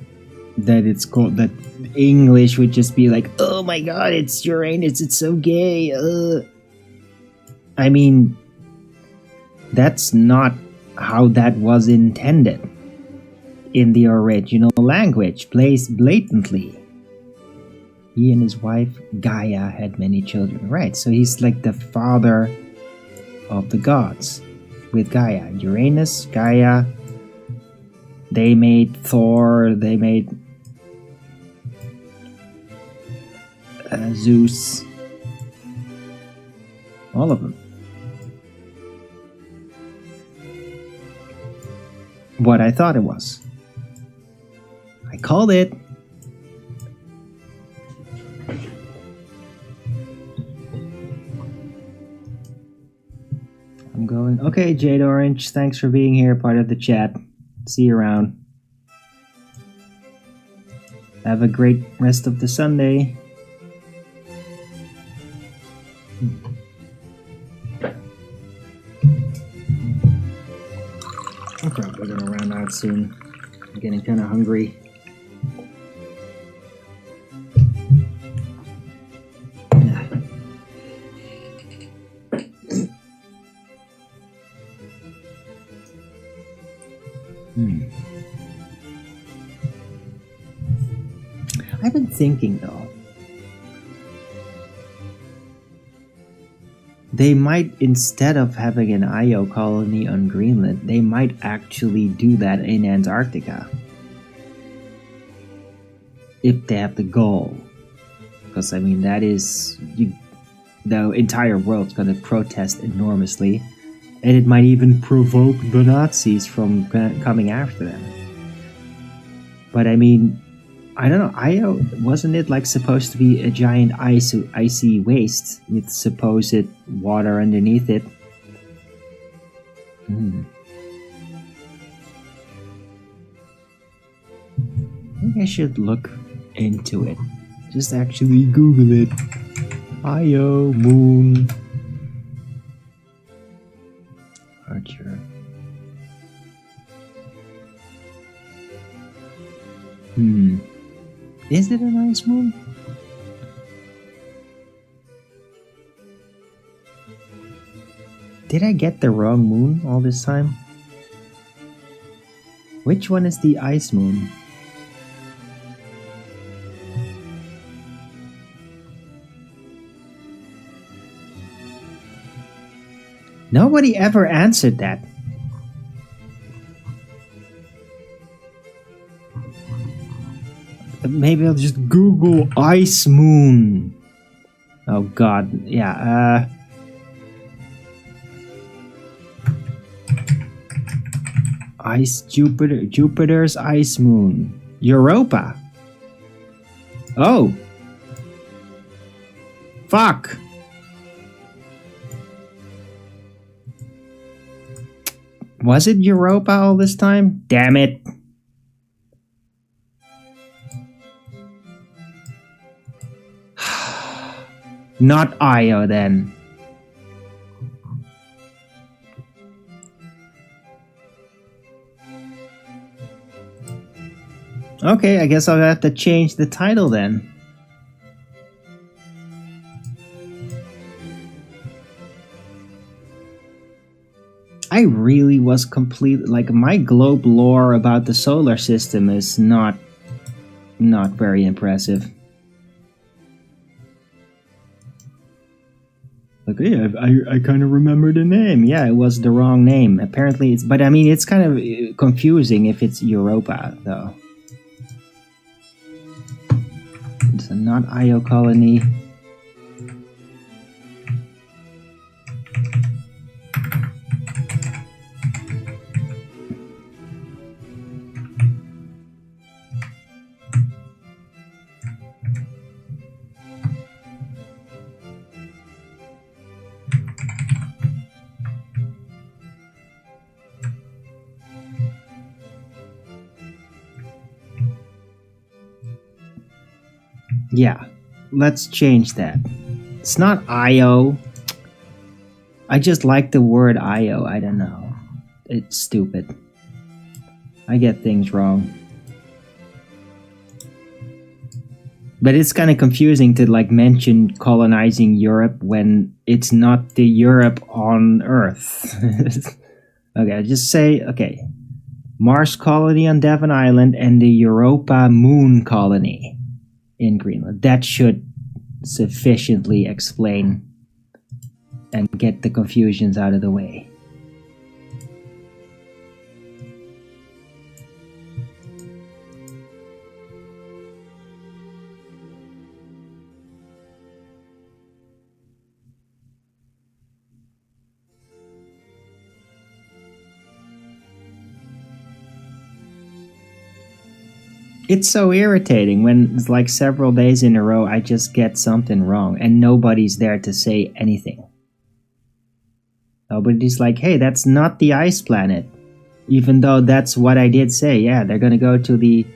That it's called, that English would just be like, oh my god, it's Uranus, it's so gay. I mean, that's not how that was intended in the original language, placed blatantly. He and his wife Gaia had many children, right? So he's like the father of the gods with Gaia. Uranus, Gaia, they made Thor, they made Zeus, all of them. What I thought it was. I called it. I'm going. Okay, Jade Orange, thanks for being here, part of the chat. See you around. Have a great rest of the Sunday. I'm probably gonna run out soon. I'm getting kind of hungry. I've been thinking though, they might, instead of having an IO colony on Greenland, they might actually do that in Antarctica. If they have the goal. Because I mean, that is, the entire world's gonna protest enormously, and it might even provoke the Nazis from coming after them. But I mean, I don't know. Io, wasn't it like supposed to be a giant icy waste with supposed water underneath it? I think I should look into it. Just actually Google it. Io moon. Archer. Is it an ice moon? Did I get the wrong moon all this time? Which one is the ice moon? Nobody ever answered that. Maybe I'll just Google ice moon. Oh god, yeah, ice Jupiter's ice moon. Europa. Oh. Fuck. Was it Europa all this time? Damn it. Not Io then. Okay, I guess I'll have to change the title then. I really was complete, like my globe lore about the solar system is not very impressive. Like, yeah, I kind of remember the name. Yeah, it was the wrong name. Apparently it's, but I mean, it's kind of confusing if it's Europa, though. It's not Io colony. Yeah, let's change that. It's not Io. I just like the word Io. I don't know. It's stupid. I get things wrong. But it's kind of confusing to like mention colonizing Europe when it's not the Europe on Earth. Okay, just say, okay. Mars colony on Devon Island and the Europa moon colony in Greenland. That should sufficiently explain and get the confusions out of the way. It's so irritating when it's like several days in a row I just get something wrong and nobody's there to say anything. Nobody's like, hey, that's not the ice planet. Even though that's what I did say. Yeah, they're gonna go to the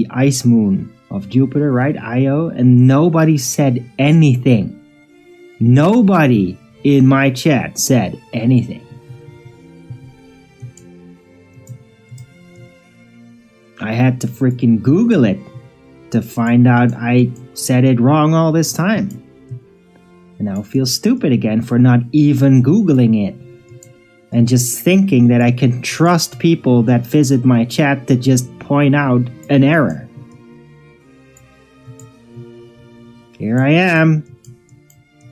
ice moon of Jupiter, right? Io, and nobody said anything. Nobody in my chat said anything. I had to freaking Google it to find out I said it wrong all this time. And now I feel stupid again for not even Googling it. And just thinking that I can trust people that visit my chat to just point out an error. Here I am,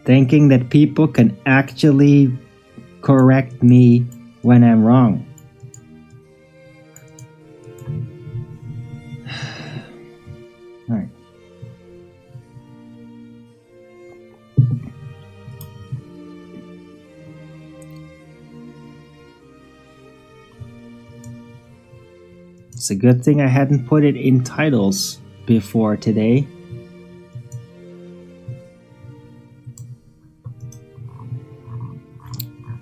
thinking that people can actually correct me when I'm wrong. It's a good thing I hadn't put it in titles before today.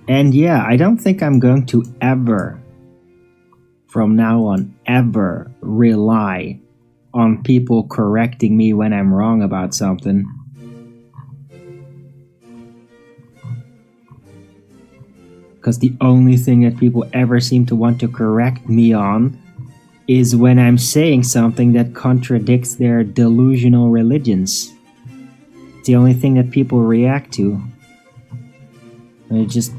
And yeah, I don't think I'm going to ever, from now on, ever rely on people correcting me when I'm wrong about something. Because the only thing that people ever seem to want to correct me on is when I'm saying something that contradicts their delusional religions. It's the only thing that people react to. They're just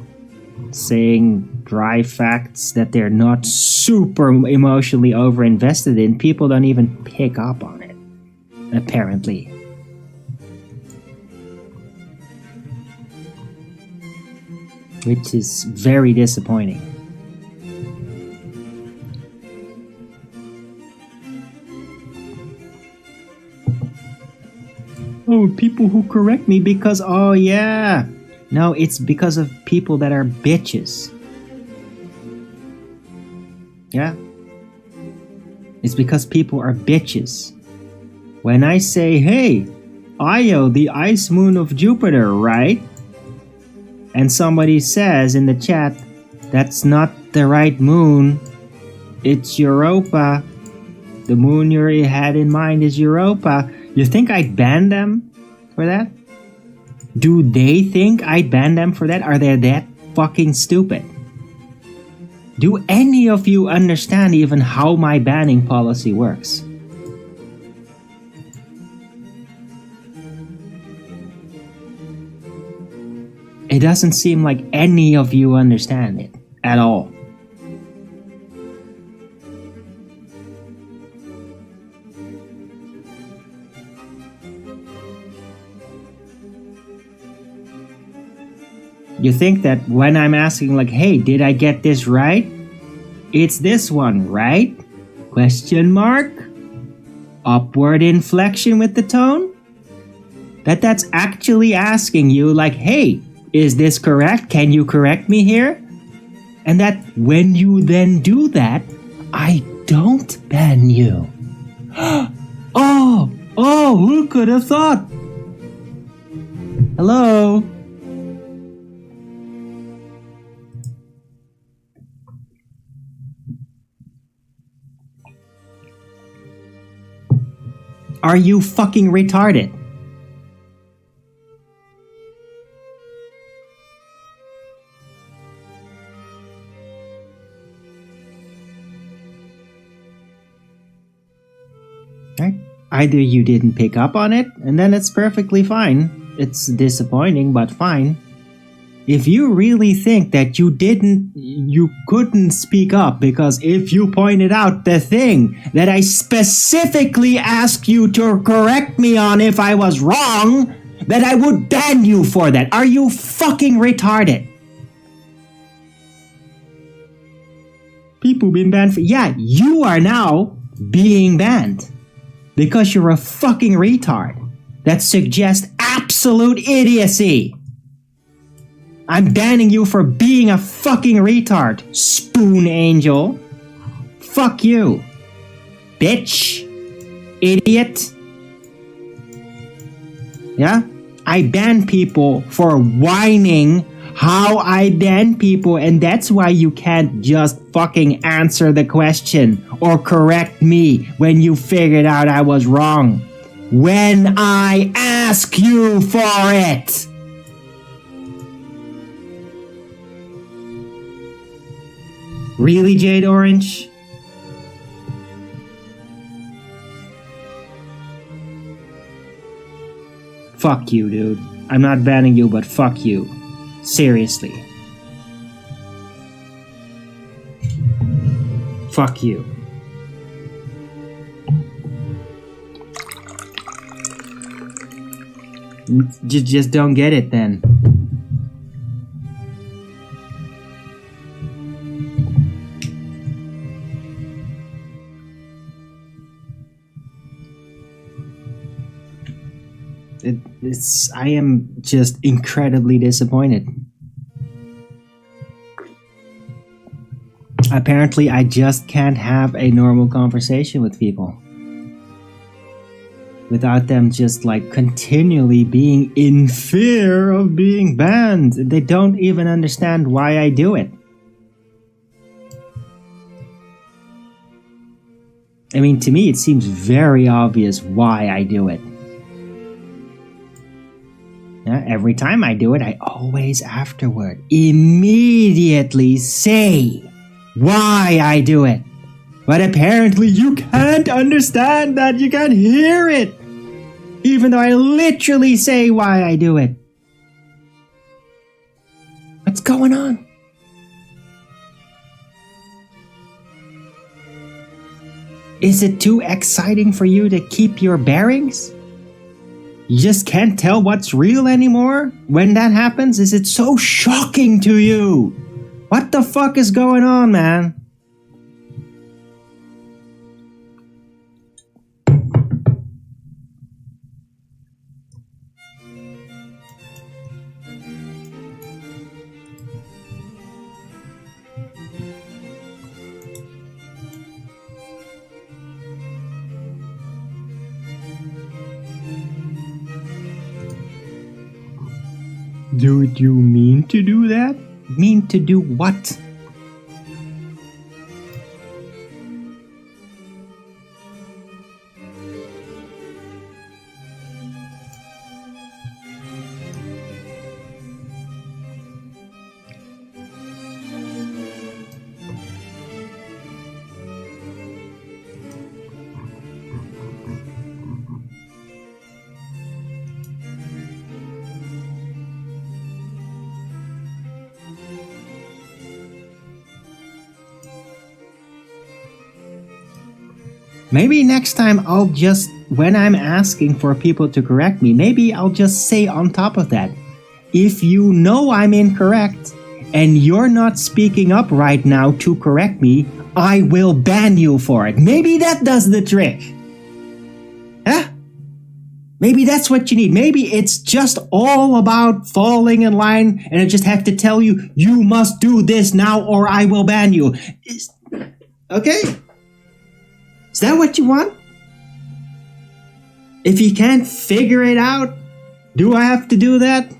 saying dry facts that they're not super emotionally over-invested in. People don't even pick up on it, apparently. Which is very disappointing. Oh, people who correct me because, oh yeah. No, it's because of people that are bitches. Yeah? It's because people are bitches. When I say, hey, Io, the ice moon of Jupiter, right? And somebody says in the chat, that's not the right moon. It's Europa. The moon you had in mind is Europa. You think I'd ban them for that? Do they think I'd ban them for that? Are they that fucking stupid? Do any of you understand even how my banning policy works? It doesn't seem like any of you understand it at all. You think that when I'm asking like, hey, did I get this right? It's this one, right? Question mark? Upward inflection with the tone? That's actually asking you like, hey, is this correct? Can you correct me here? And that when you then do that, I don't ban you. Oh, who could have thought? Hello? Are you fucking retarded? Right? Either you didn't pick up on it, and then it's perfectly fine. It's disappointing, but fine. If you really think that you couldn't speak up because if you pointed out the thing that I specifically asked you to correct me on if I was wrong, that I would ban you for that. Are you fucking retarded? People been banned for... Yeah, you are now being banned because you're a fucking retard that suggests absolute idiocy. I'm banning you for being a fucking retard, Spoon Angel. Fuck you, bitch, idiot. Yeah? I ban people for whining how I ban people, and that's why you can't just fucking answer the question or correct me when you figured out I was wrong. When I ask you for it. Really, Jade Orange? Fuck you, dude. I'm not banning you, but fuck you. Seriously. Fuck you. Just don't get it then. I am just incredibly disappointed. Apparently, I just can't have a normal conversation with people without them just like continually being in fear of being banned. They don't even understand why I do it. I mean, to me, it seems very obvious why I do it. Every time I do it, I always afterward immediately say why I do it. But apparently you can't understand that. You can't hear it. Even though I literally say why I do it. What's going on? Is it too exciting for you to keep your bearings? You just can't tell what's real anymore when that happens? Is it so shocking to you? What the fuck is going on, man? Do you mean to do that? Mean to do what? Maybe next time I'll just, when I'm asking for people to correct me, maybe I'll just say on top of that, if you know I'm incorrect and you're not speaking up right now to correct me, I will ban you for it. Maybe that does the trick. Huh? Maybe that's what you need. Maybe it's just all about falling in line and I just have to tell you, you must do this now or I will ban you. Okay? Is that what you want? If you can't figure it out, do I have to do that?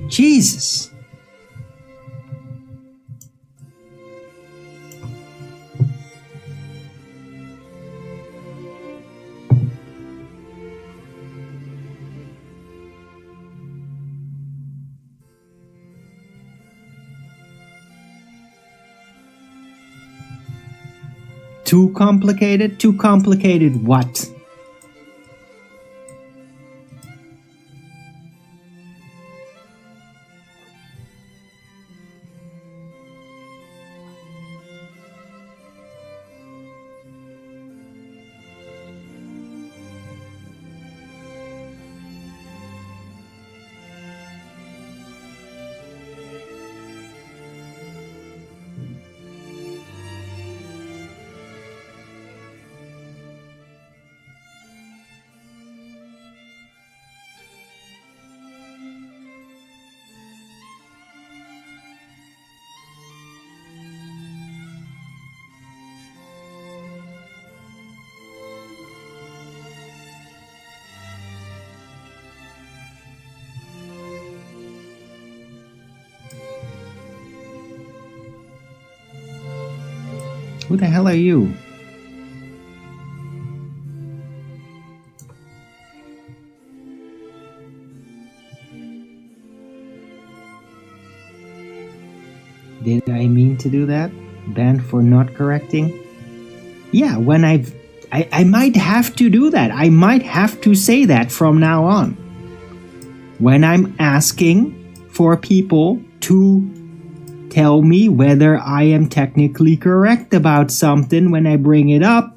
Jesus. Too complicated? Too complicated what? Who the hell are you? Did I mean to do that? Banned for not correcting? Yeah, when I might have to do that. I might have to say that from now on. When I'm asking for people to tell me whether I am technically correct about something when I bring it up,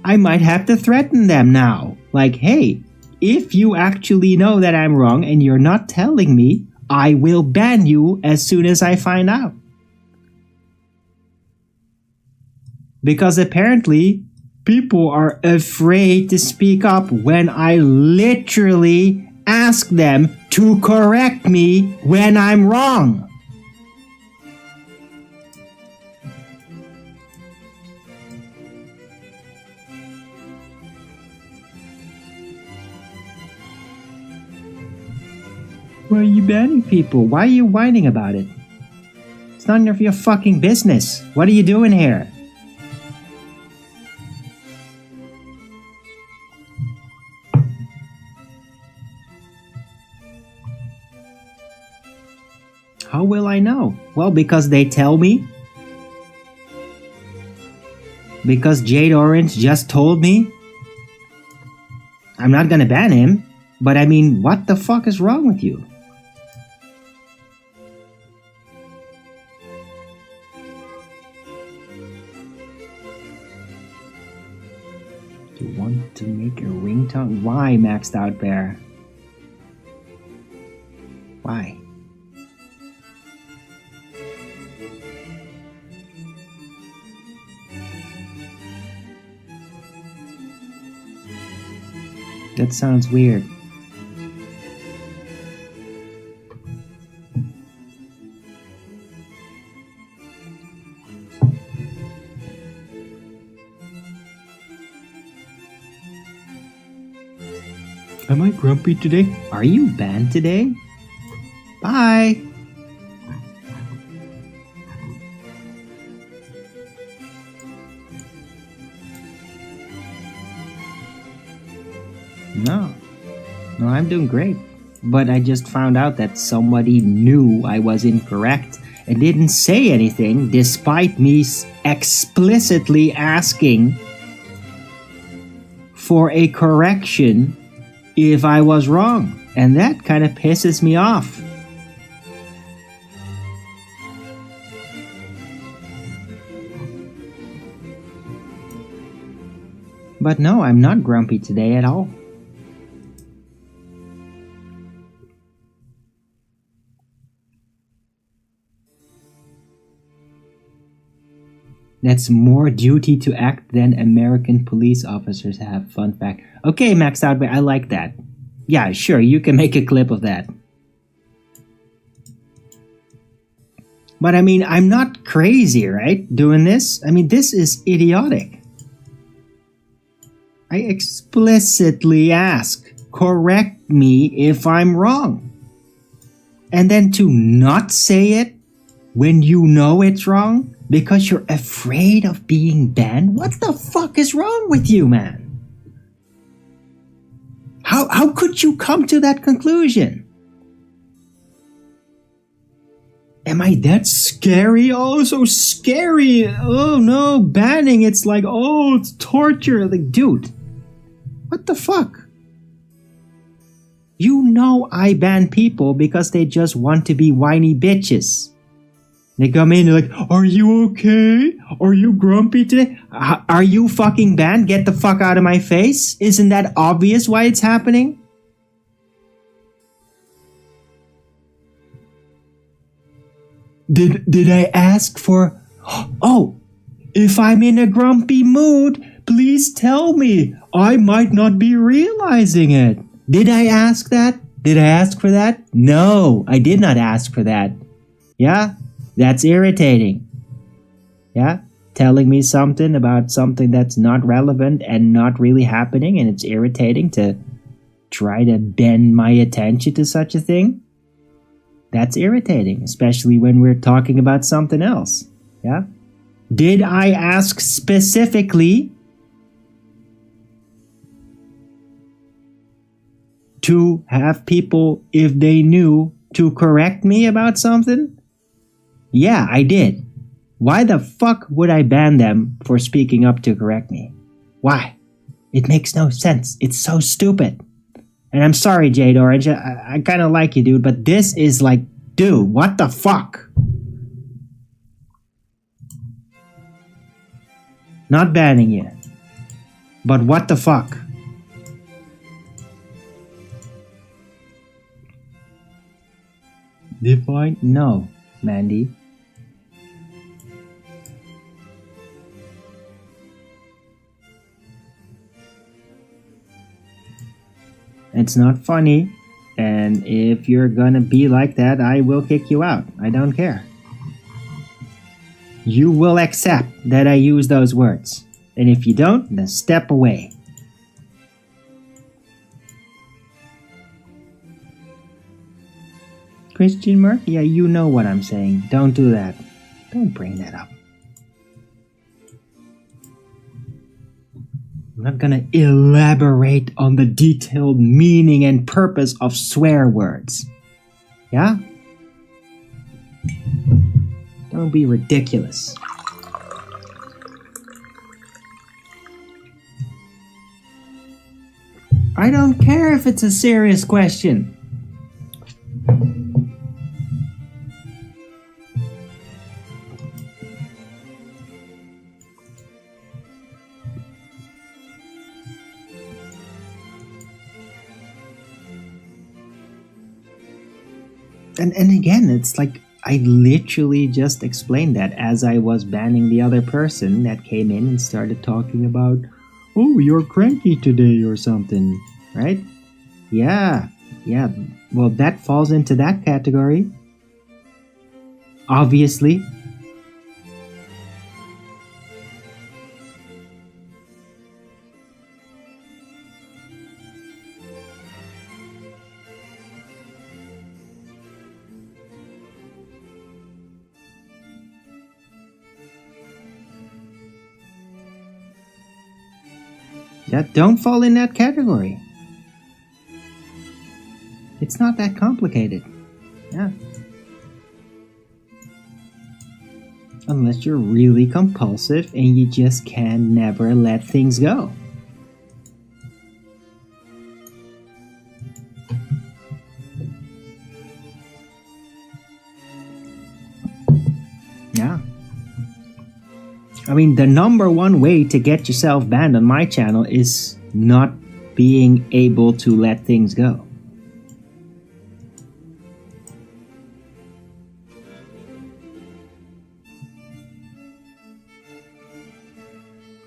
I might have to threaten them now. Like, hey, if you actually know that I'm wrong and you're not telling me, I will ban you as soon as I find out. Because apparently, people are afraid to speak up when I literally ask them to correct me when I'm wrong. Why are you banning people? Why are you whining about it? It's none of your fucking business. What are you doing here? How will I know? Well, because they tell me. Because Jade Orange just told me. I'm not gonna ban him, but I mean, what the fuck is wrong with you? You want to make a ringtone? Why, Maxed Out Bear? Why? That sounds weird. Am I grumpy today? Are you banned today? Bye! No, I'm doing great. But I just found out that somebody knew I was incorrect and didn't say anything despite me explicitly asking for a correction if I was wrong. And that kind of pisses me off. But no, I'm not grumpy today at all. That's more duty to act than American police officers have. Fun fact. Okay, Maxed Out, I like that. Yeah, sure, you can make a clip of that. But I mean, I'm not crazy, right? Doing this? I mean, this is idiotic. I explicitly ask, correct me if I'm wrong. And then to not say it when you know it's wrong? Because you're afraid of being banned? What the fuck is wrong with you, man? How could you come to that conclusion? Am I that scary? Oh, so scary. Oh no, banning, it's like, oh, it's torture. Like, dude, what the fuck? You know I ban people because they just want to be whiny bitches. They come in, they're like, are you okay? Are you grumpy today? Are you fucking banned? Get the fuck out of my face. Isn't that obvious why it's happening? Did I ask for... Oh, if I'm in a grumpy mood, please tell me. I might not be realizing it. Did I ask that? Did I ask for that? No, I did not ask for that. Yeah? That's irritating. Yeah? Telling me something about something that's not relevant and not really happening, and it's irritating to try to bend my attention to such a thing. That's irritating, especially when we're talking about something else. Yeah? Did I ask specifically to have people, if they knew, to correct me about something? Yeah, I did. Why the fuck would I ban them for speaking up to correct me? Why? It makes no sense. It's so stupid. And I'm sorry, Jade Orange. I kind of like you, dude, but this is like, dude, what the fuck? Not banning you. But what the fuck? Define? No, Mandy. It's not funny, and if you're gonna be like that, I will kick you out. I don't care. You will accept that I use those words. And if you don't, then step away. Question mark? Yeah, you know what I'm saying. Don't do that. Don't bring that up. I'm not gonna elaborate on the detailed meaning and purpose of swear words. Yeah? Don't be ridiculous. I don't care if it's a serious question. And again, it's like I literally just explained that as I was banning the other person that came in and started talking about, oh, you're cranky today or something, right? Yeah. Well, that falls into that category. Obviously. That don't fall in that category. It's not that complicated. Yeah. Unless you're really compulsive and you just can never let things go. Yeah. I mean, the number one way to get yourself banned on my channel is not being able to let things go.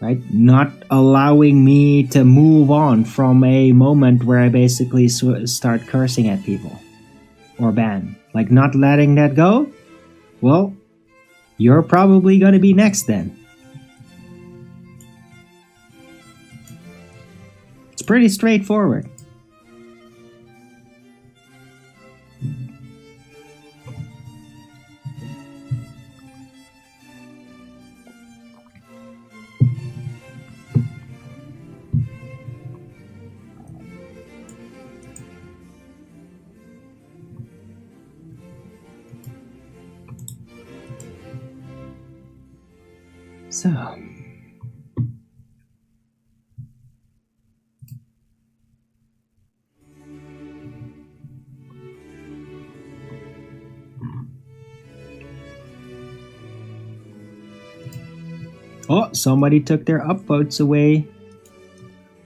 Right? Not allowing me to move on from a moment where I basically start cursing at people or ban. Like not letting that go? Well, you're probably going to be next then. It's pretty straightforward. So, oh, somebody took their upvotes away.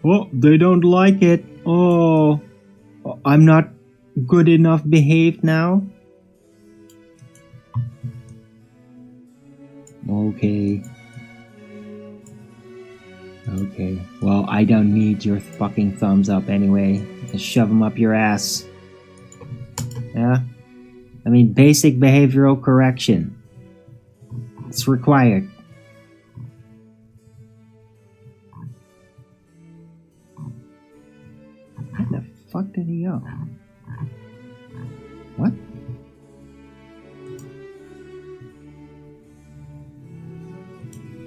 Oh, they don't like it. Oh, I'm not good enough behaved now. Okay, well, I don't need your fucking thumbs up anyway. Just shove them up your ass. Yeah? I mean, basic behavioral correction. It's required. Where the fuck did he go? What?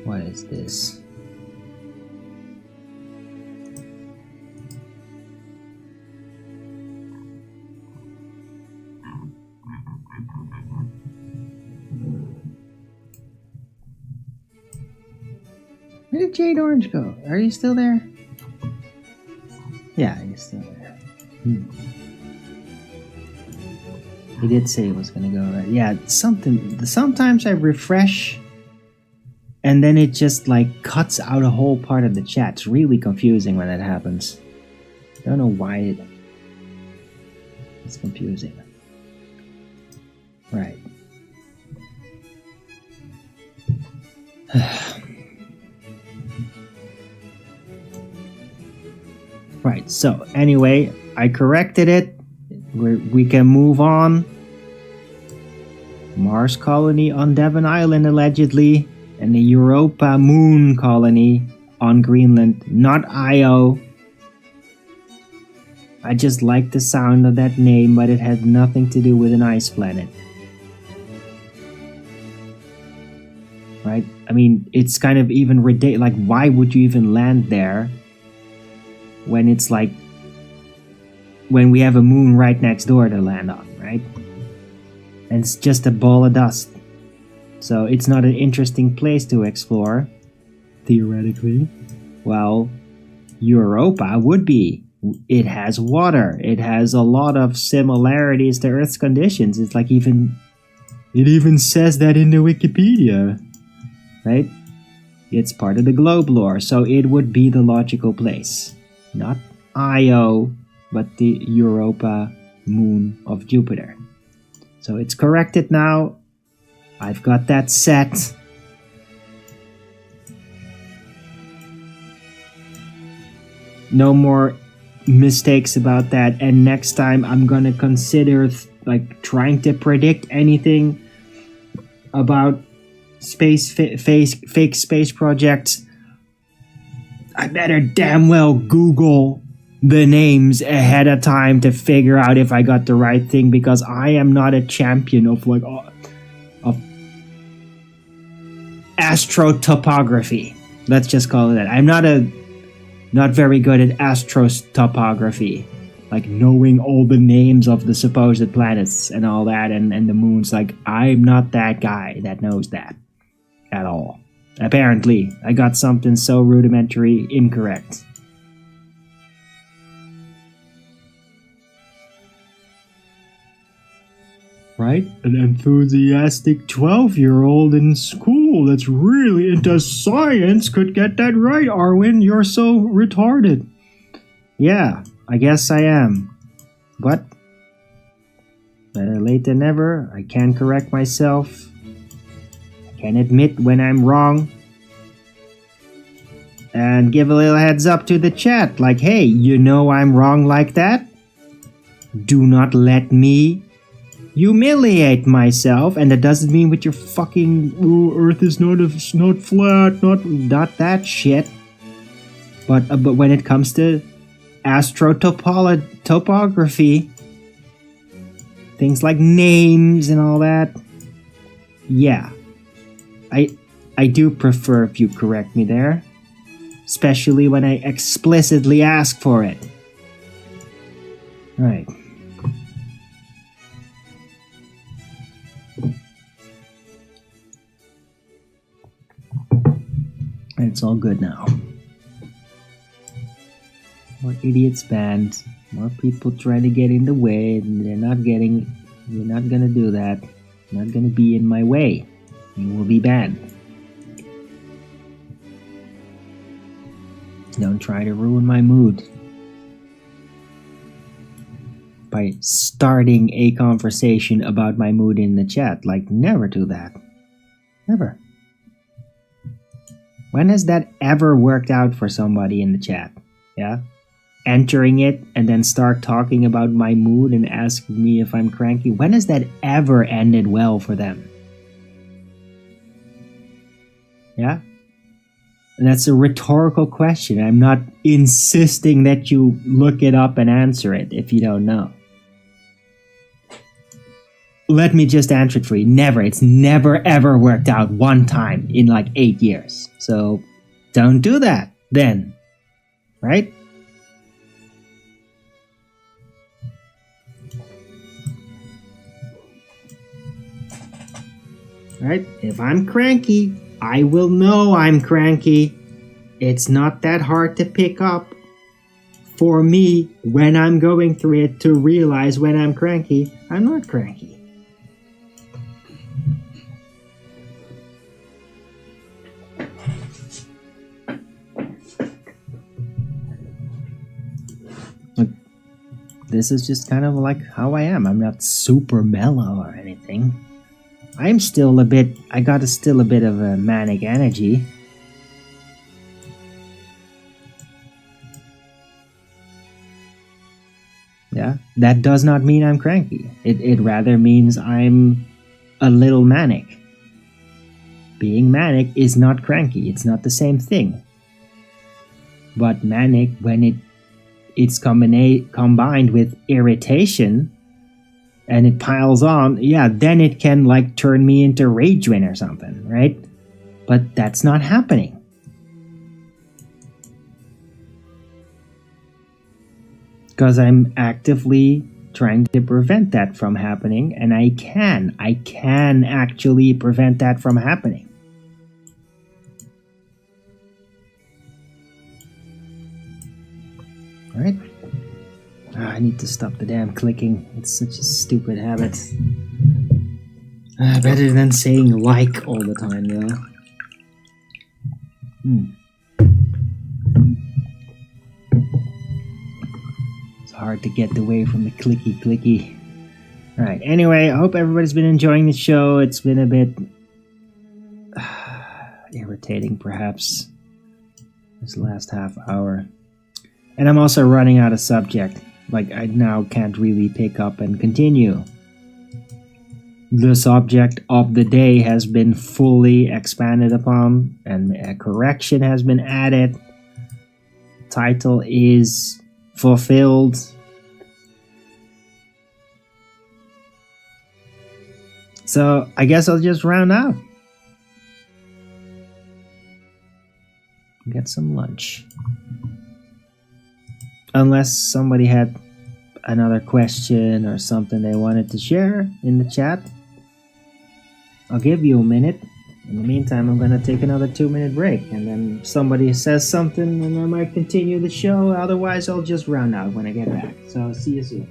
What is this? Where did Jade Orange go? Are you still there? Yeah, he's still there. He did say he was gonna go, right? Yeah, sometimes I refresh and then it just like cuts out a whole part of the chat. It's really confusing when that happens. I don't know why it's confusing. Right. Right, so anyway, I corrected it. We can move on. Mars colony on Devon Island, allegedly, and the Europa moon colony on Greenland, not Io. I just like the sound of that name, but it had nothing to do with an ice planet. Right? I mean, it's kind of even ridiculous. Like, why would you even land there when it's like, when we have a moon right next door to land on, right? And it's just a ball of dust. So it's not an interesting place to explore, theoretically. Well, Europa would be. It has water. It has a lot of similarities to Earth's conditions. It's like it even says that in the Wikipedia. Right? It's part of the globe lore, so it would be the logical place. Not Io, but the Europa moon of Jupiter. So it's corrected now. I've got that set. No more mistakes about that, and next time I'm gonna consider like trying to predict anything about fake space projects. I better damn well Google the names ahead of time to figure out if I got the right thing, because I am not a champion of astrotopography. Let's just call it that. I'm not very good at astrotopography, like knowing all the names of the supposed planets and all that, and the moons. Like, I'm not that guy that knows that at all. Apparently, I got something so rudimentary incorrect. Right? An enthusiastic 12-year-old in school that's really into science could get that right, Arwen. You're so retarded. Yeah, I guess I am. But better late than never. I can correct myself. I can admit when I'm wrong. And give a little heads up to the chat. Like, hey, you know I'm wrong like that? Do not let me humiliate myself, and that doesn't mean with your fucking Earth is not flat, not that shit. But when it comes to astrotopography, things like names and all that, yeah, I do prefer if you correct me there, especially when I explicitly ask for it. Right. It's all good now. More idiots banned. More people trying to get in the way. They're not gonna do that. You're not gonna be in my way. You will be banned. Don't try to ruin my mood by starting a conversation about my mood in the chat. Like, never do that. Never. When has that ever worked out for somebody in the chat? Yeah? Entering it and then start talking about my mood and ask me if I'm cranky. When has that ever ended well for them? Yeah? And that's a rhetorical question. I'm not insisting that you look it up and answer it if you don't know. Let me just answer it for you. Never. It's never ever worked out one time in like 8 years. So don't do that then. Right? Right? If I'm cranky, I will know I'm cranky. It's not that hard to pick up for me when I'm going through it to realize when I'm cranky. I'm not cranky. Look, this is just kind of like how I am. I'm not super mellow or anything. I'm still I got still a bit of a manic energy. Yeah, that does not mean I'm cranky. It rather means I'm a little manic. Being manic is not cranky. It's not the same thing. But manic, when it it's combined with irritation and it piles on, yeah, then it can like turn me into Ragewin or something, right? But that's not happening. Because I'm actively trying to prevent that from happening, and I can actually prevent that from happening. Alright. I need to stop the damn clicking. It's such a stupid habit. Better than saying like all the time, though. It's hard to get away from the clicky. Alright, anyway, I hope everybody's been enjoying the show. It's been a bit irritating, perhaps, this last half hour. And I'm also running out of subject. Like, I now can't really pick up and continue. The subject of the day has been fully expanded upon, and a correction has been added. Title is fulfilled. So, I guess I'll just round out. Get some lunch. Unless somebody had another question or something they wanted to share in the chat, I'll give you a minute. In the meantime, I'm going to take another 2-minute break, and then somebody says something and I might continue the show. Otherwise, I'll just round out when I get back. So, see you soon.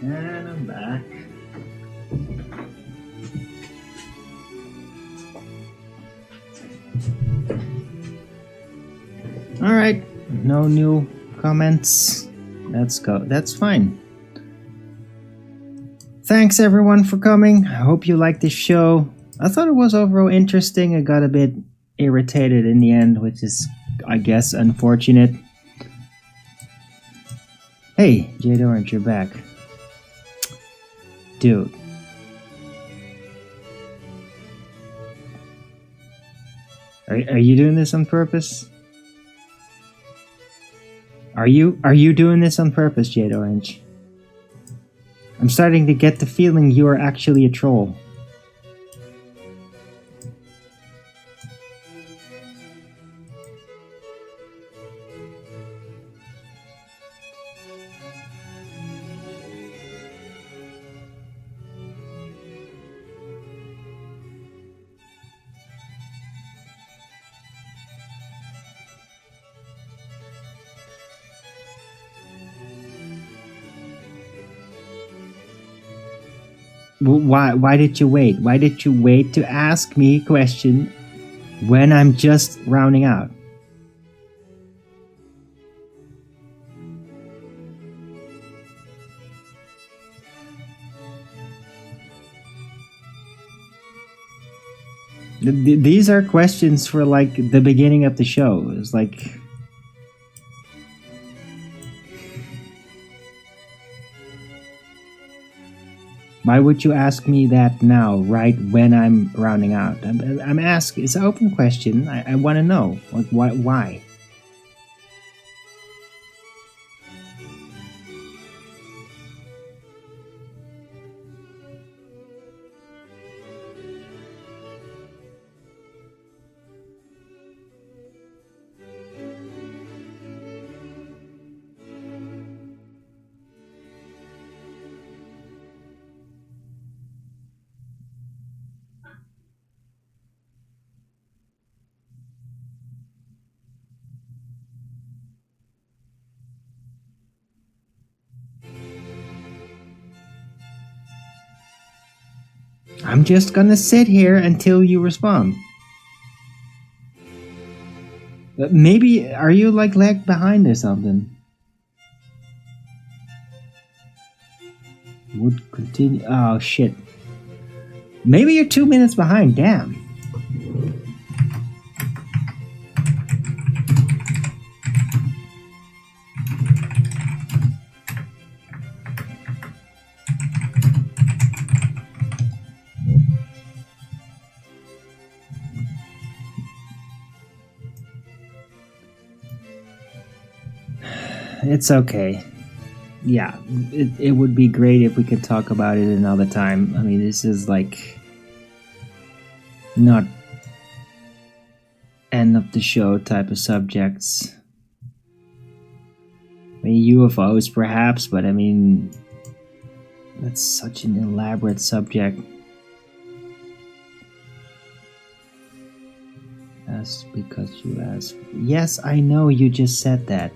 And I'm back. Alright, no new comments. Let's go. That's fine. Thanks everyone for coming. I hope you liked this show. I thought it was overall interesting. I got a bit irritated in the end, which is, I guess, unfortunate. Hey, Jade Orange, you're back. Dude. Are you doing this on purpose? Are you doing this on purpose, Jade Orange? I'm starting to get the feeling you are actually a troll. Why did you wait? Why did you wait to ask me a question when I'm just rounding out? These are questions for like the beginning of the show. It's like, why would you ask me that now, right when I'm rounding out? I'm asking. It's an open question. I want to know, like, why? I'm just gonna sit here until you respond. Maybe, are you like lagged behind or something? Would continue. Oh shit. Maybe you're 2 minutes behind. Damn. It's okay. Yeah, it would be great if we could talk about it another time. I mean, this is like not end of the show type of subjects. I mean, UFOs perhaps, but I mean, that's such an elaborate subject. Ask because you asked. Yes, I know you just said that.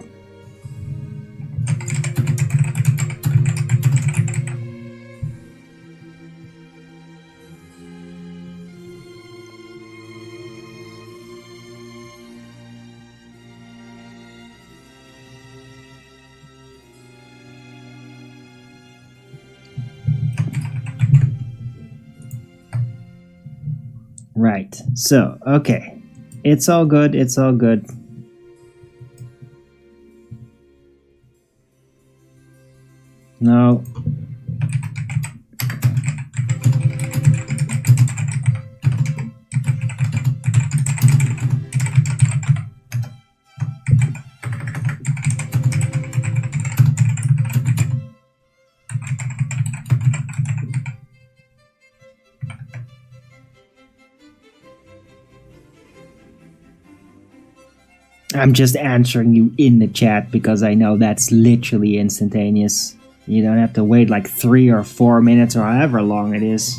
Right. So, okay. It's all good. It's all good. No. I'm just answering you in the chat because I know that's literally instantaneous. You don't have to wait like 3 or 4 minutes or however long it is.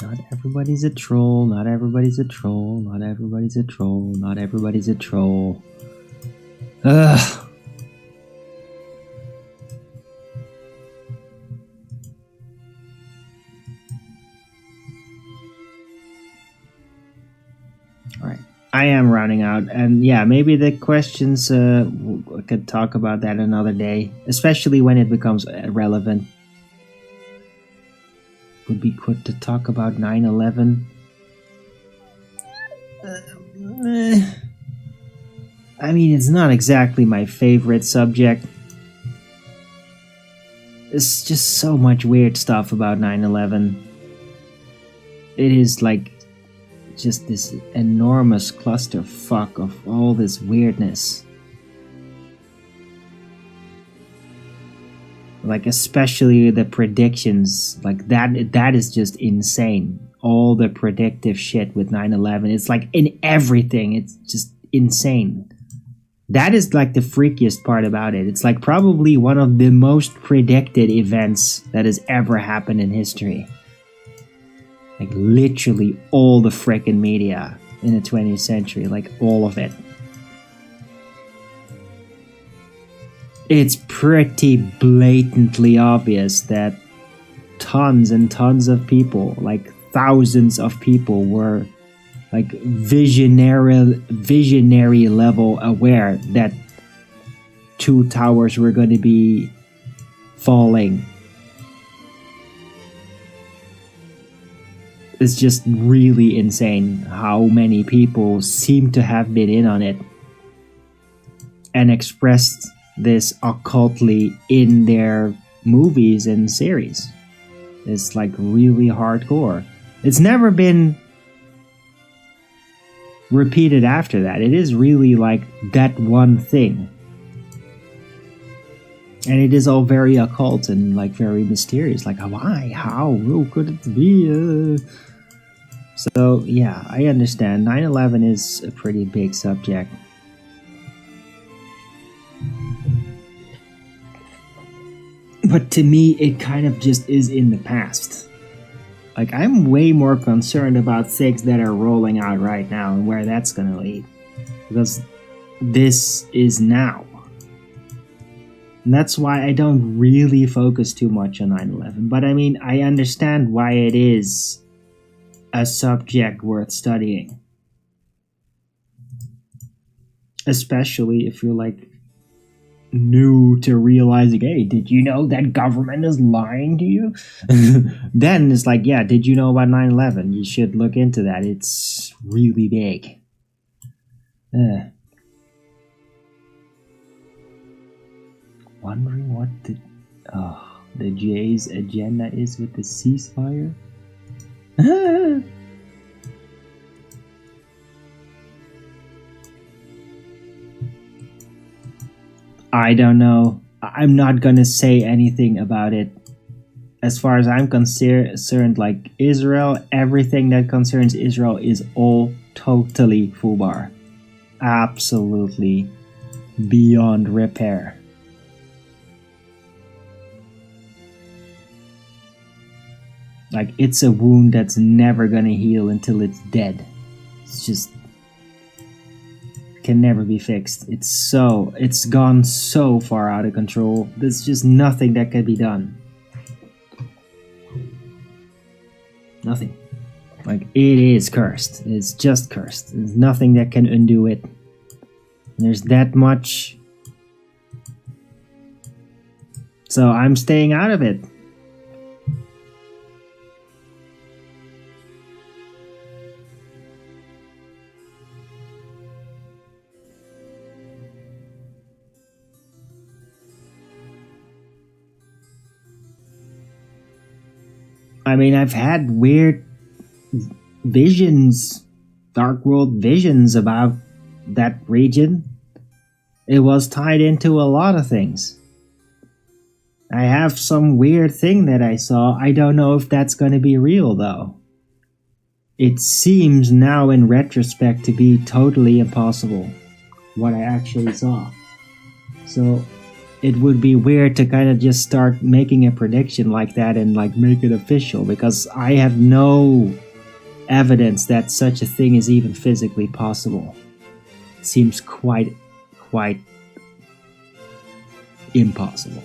Not everybody's a troll, not everybody's a troll, not everybody's a troll, not everybody's a troll. Ugh. Alright, I am rounding out, and yeah, maybe the questions, we could talk about that another day, especially when it becomes relevant. Would be good to talk about 9/11. I mean, it's not exactly my favorite subject. There's just so much weird stuff about 9/11. It is like just this enormous clusterfuck of all this weirdness. Like, especially the predictions, like that is just insane. All the predictive shit with 9/11, it's like in everything, it's just insane. That is like the freakiest part about it. It's like probably one of the most predicted events that has ever happened in history. Like literally all the frickin' media in the 20th century, like all of it. It's pretty blatantly obvious that tons and tons of people, like thousands of people, were like visionary level aware that two towers were going to be falling. It's just really insane how many people seem to have been in on it and expressed this occultly in their movies and series. It's like really hardcore. It's never been repeated after that. It is really like that one thing. And it is all very occult and like very mysterious. Like, why? How? Who could it be? So, yeah, I understand. 9/11 is a pretty big subject. But to me, it kind of just is in the past. Like, I'm way more concerned about things that are rolling out right now and where that's gonna lead. Because this is now. And that's why I don't really focus too much on 9/11. But I mean, I understand why it is a subject worth studying. Especially if you're like new to realizing, hey, did you know that government is lying to you? Then it's like, yeah, did you know about 9/11? You should look into that. It's really big. Wondering what the J's agenda is with the ceasefire? I don't know. I'm not gonna say anything about it. As far as I'm concerned, like Israel, everything that concerns Israel is all totally FUBAR. Absolutely beyond repair. Like, it's a wound that's never gonna heal until it's dead. It's just can never be fixed. It's gone so far out of control. There's just nothing that can be done. Nothing. Like, it is cursed. It's just cursed. There's nothing that can undo it. There's that much. So I'm staying out of it. I mean, I've had weird visions, dark world visions about that region. It was tied into a lot of things. I have some weird thing that I saw. I don't know if that's going to be real, though. It seems now in retrospect to be totally impossible, what I actually saw. So it would be weird to kind of just start making a prediction like that and like make it official, because I have no evidence that such a thing is even physically possible. It seems quite impossible.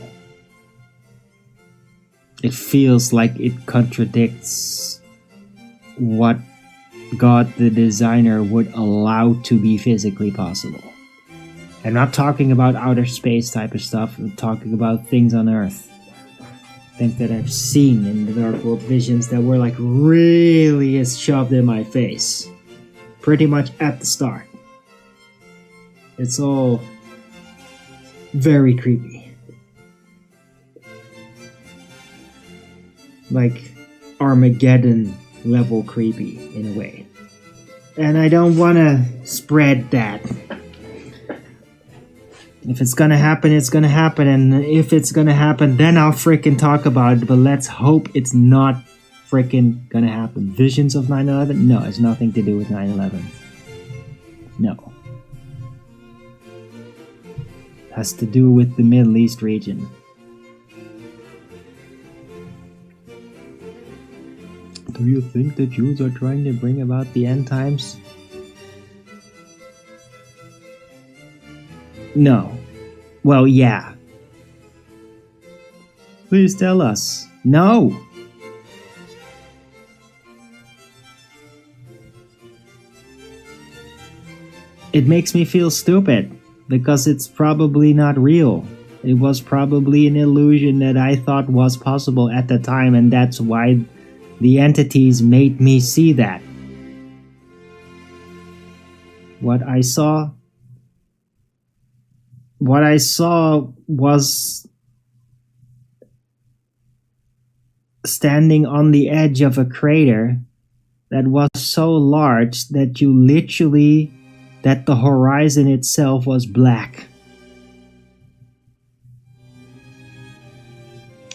It feels like it contradicts what God the designer would allow to be physically possible. I'm not talking about outer space type of stuff. I'm talking about things on Earth. Things that I've seen in the dark world visions that were like really shoved in my face. Pretty much at the start. It's all very creepy. Like Armageddon level creepy in a way. And I don't want to spread that. If it's gonna happen, it's gonna happen, and if it's gonna happen, then I'll freaking talk about it, but let's hope it's not freaking gonna happen. Visions of 9/11? No, it's nothing to do with 9/11. No. It has to do with the Middle East region. Do you think the Jews are trying to bring about the end times? No. Well, yeah. Please tell us. No! It makes me feel stupid, because it's probably not real. It was probably an illusion that I thought was possible at the time, and that's why the entities made me see that. What I saw was standing on the edge of a crater that was so large that that the horizon itself was black.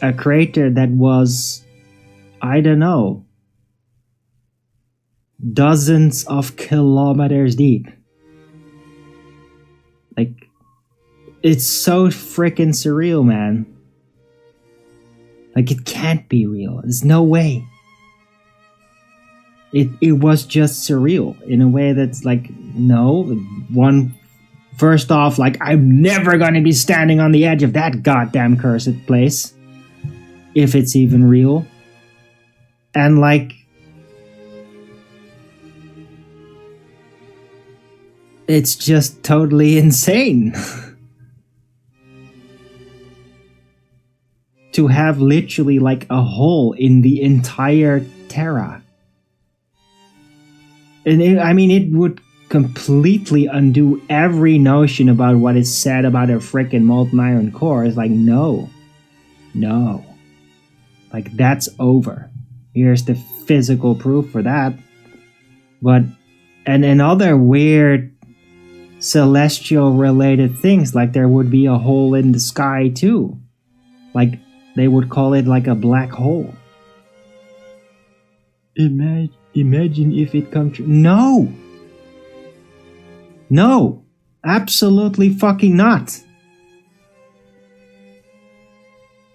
A crater that was, I don't know, dozens of kilometers deep. Like, it's so freaking surreal, man. Like, it can't be real. There's no way. It was just surreal in a way that's like, no, first off, like, I'm never gonna be standing on the edge of that goddamn cursed place, if it's even real. And like, it's just totally insane. To have literally like a hole in the entire Terra. And it would completely undo every notion about what is said about a freaking molten iron core. It's like, no. Like, that's over. Here's the physical proof for that. But, and other weird celestial related things, like there would be a hole in the sky too. Like, they would call it like a black hole. Imagine if it comes true. No, absolutely fucking not.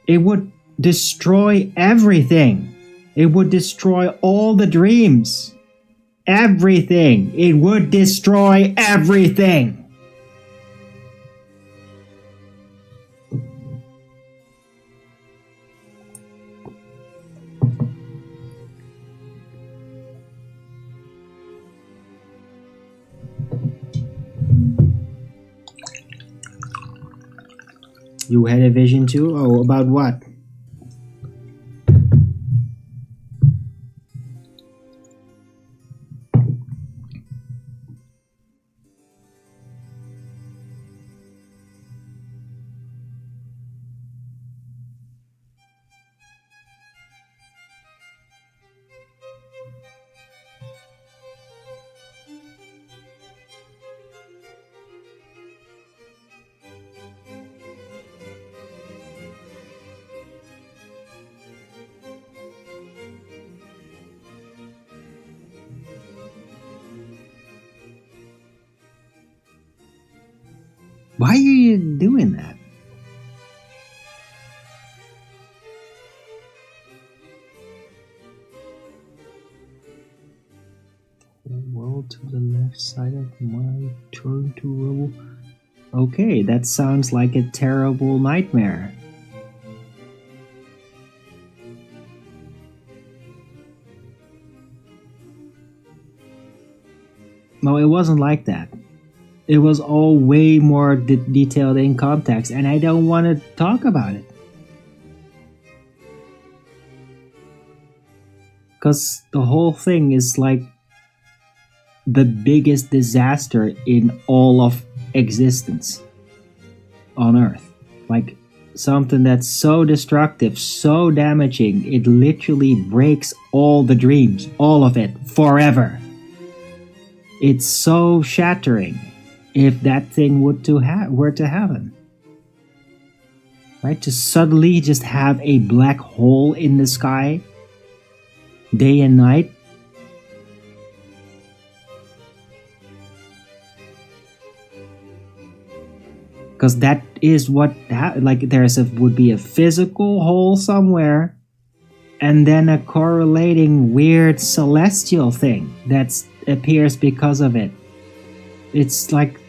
It would destroy everything. It would destroy all the dreams. Everything. It would destroy everything. You had a vision too? Oh, about what? Why are you doing that? World to the left side of my turn to rule. Okay, that sounds like a terrible nightmare. No, it wasn't like that. It was all way more detailed in context, and I don't want to talk about it. Because the whole thing is like the biggest disaster in all of existence on Earth. Like, something that's so destructive, so damaging, it literally breaks all the dreams, all of it, forever. It's so shattering. If that thing were to happen, right? To suddenly just have a black hole in the sky, day and night. Because that is what, like, would be a physical hole somewhere, and then a correlating weird celestial thing that appears because of it. It's like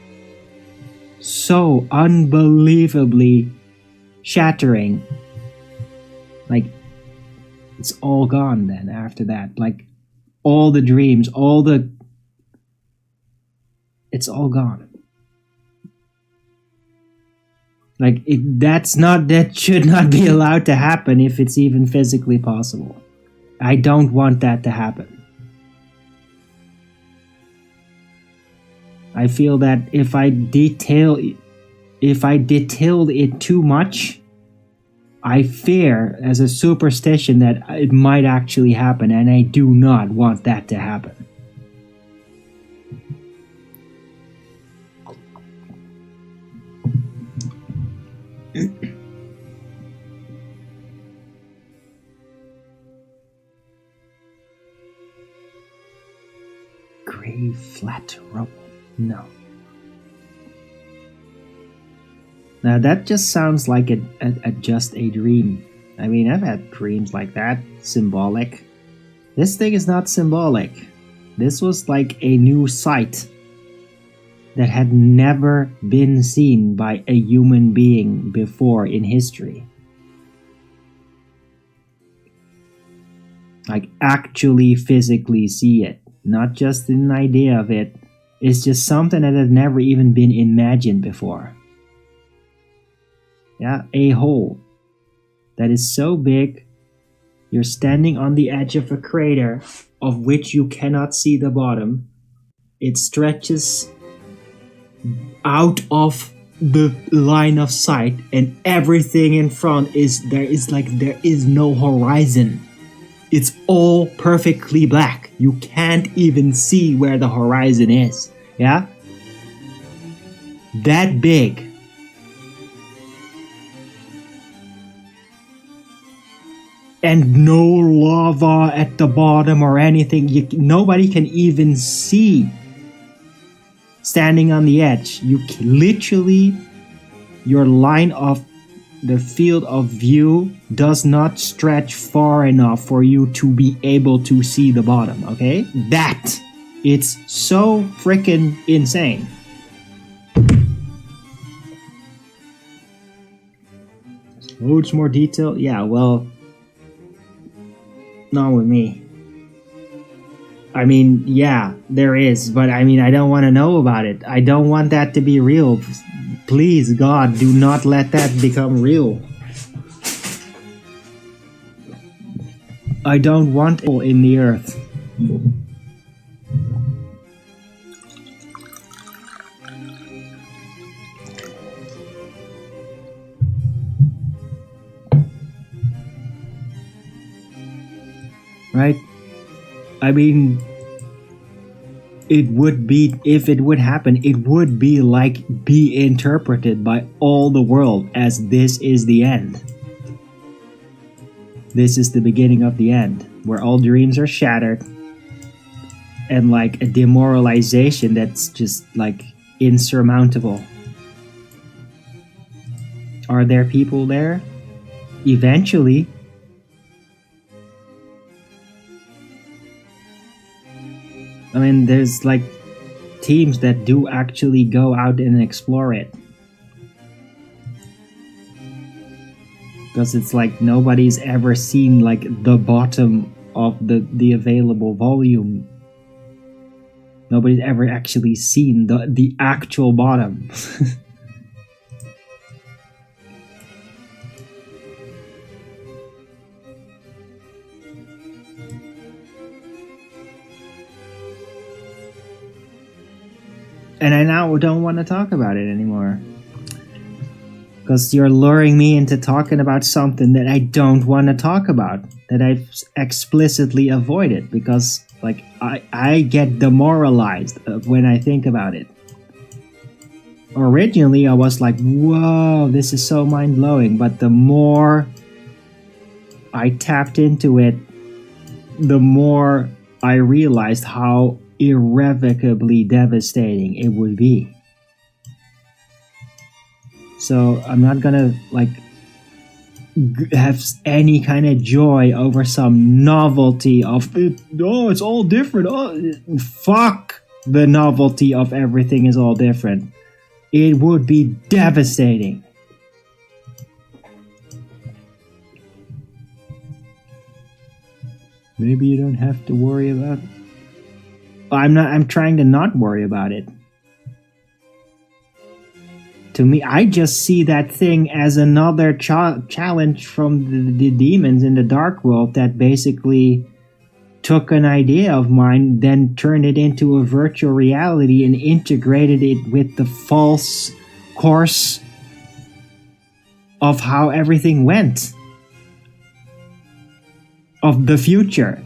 so unbelievably shattering. Like, it's all gone then after that. Like, all the dreams, it's all gone. Like, that should not be allowed to happen if it's even physically possible. I don't want that to happen. I feel that if I detailed it too much, I fear as a superstition that it might actually happen, and I do not want that to happen. Gray flat rubble. No. Now that just sounds like just a dream. I mean, I've had dreams like that. Symbolic. This thing is not symbolic. This was like a new sight that had never been seen by a human being before in history. Like, actually physically see it. Not just an idea of it. It's just something that had never even been imagined before. Yeah, a hole that is so big, you're standing on the edge of a crater of which you cannot see the bottom. It stretches out of the line of sight, and everything in front there is no horizon. It's all perfectly black. You can't even see where the horizon is. Yeah? That big. And no lava at the bottom or anything. Nobody can even see. Standing on the edge, your line of the field of view does not stretch far enough for you to be able to see the bottom, okay? It's so freaking insane. Loads more detail? Yeah, well, not with me. I mean, yeah, there is, but I mean, I don't want to know about it. I don't want that to be real. Please, God, do not let that become real. I don't want it in the earth. Right? I mean, it would be, if it would happen, it would be interpreted by all the world as this is the end. This is the beginning of the end, where all dreams are shattered, and like a demoralization that's just like insurmountable. Are there people there? Eventually. I mean, there's like teams that do actually go out and explore it. Because it's like nobody's ever seen like the bottom of the available volume. Nobody's ever actually seen the actual bottom. And I now don't want to talk about it anymore. Because you're luring me into talking about something that I don't want to talk about. That I've explicitly avoided. Because like I get demoralized when I think about it. Originally I was like, whoa, this is so mind-blowing. But the more I tapped into it, the more I realized how irrevocably devastating it would be. So I'm not gonna like have any kind of joy over some novelty of it. Oh, it's all different. Oh, fuck the novelty of everything is all different. It would be devastating. Maybe you don't have to worry about it. I'm trying to not worry about it. To me, I just see that thing as another challenge from the demons in the dark world that basically took an idea of mine, then turned it into a virtual reality and integrated it with the false course of how everything went. Of the future.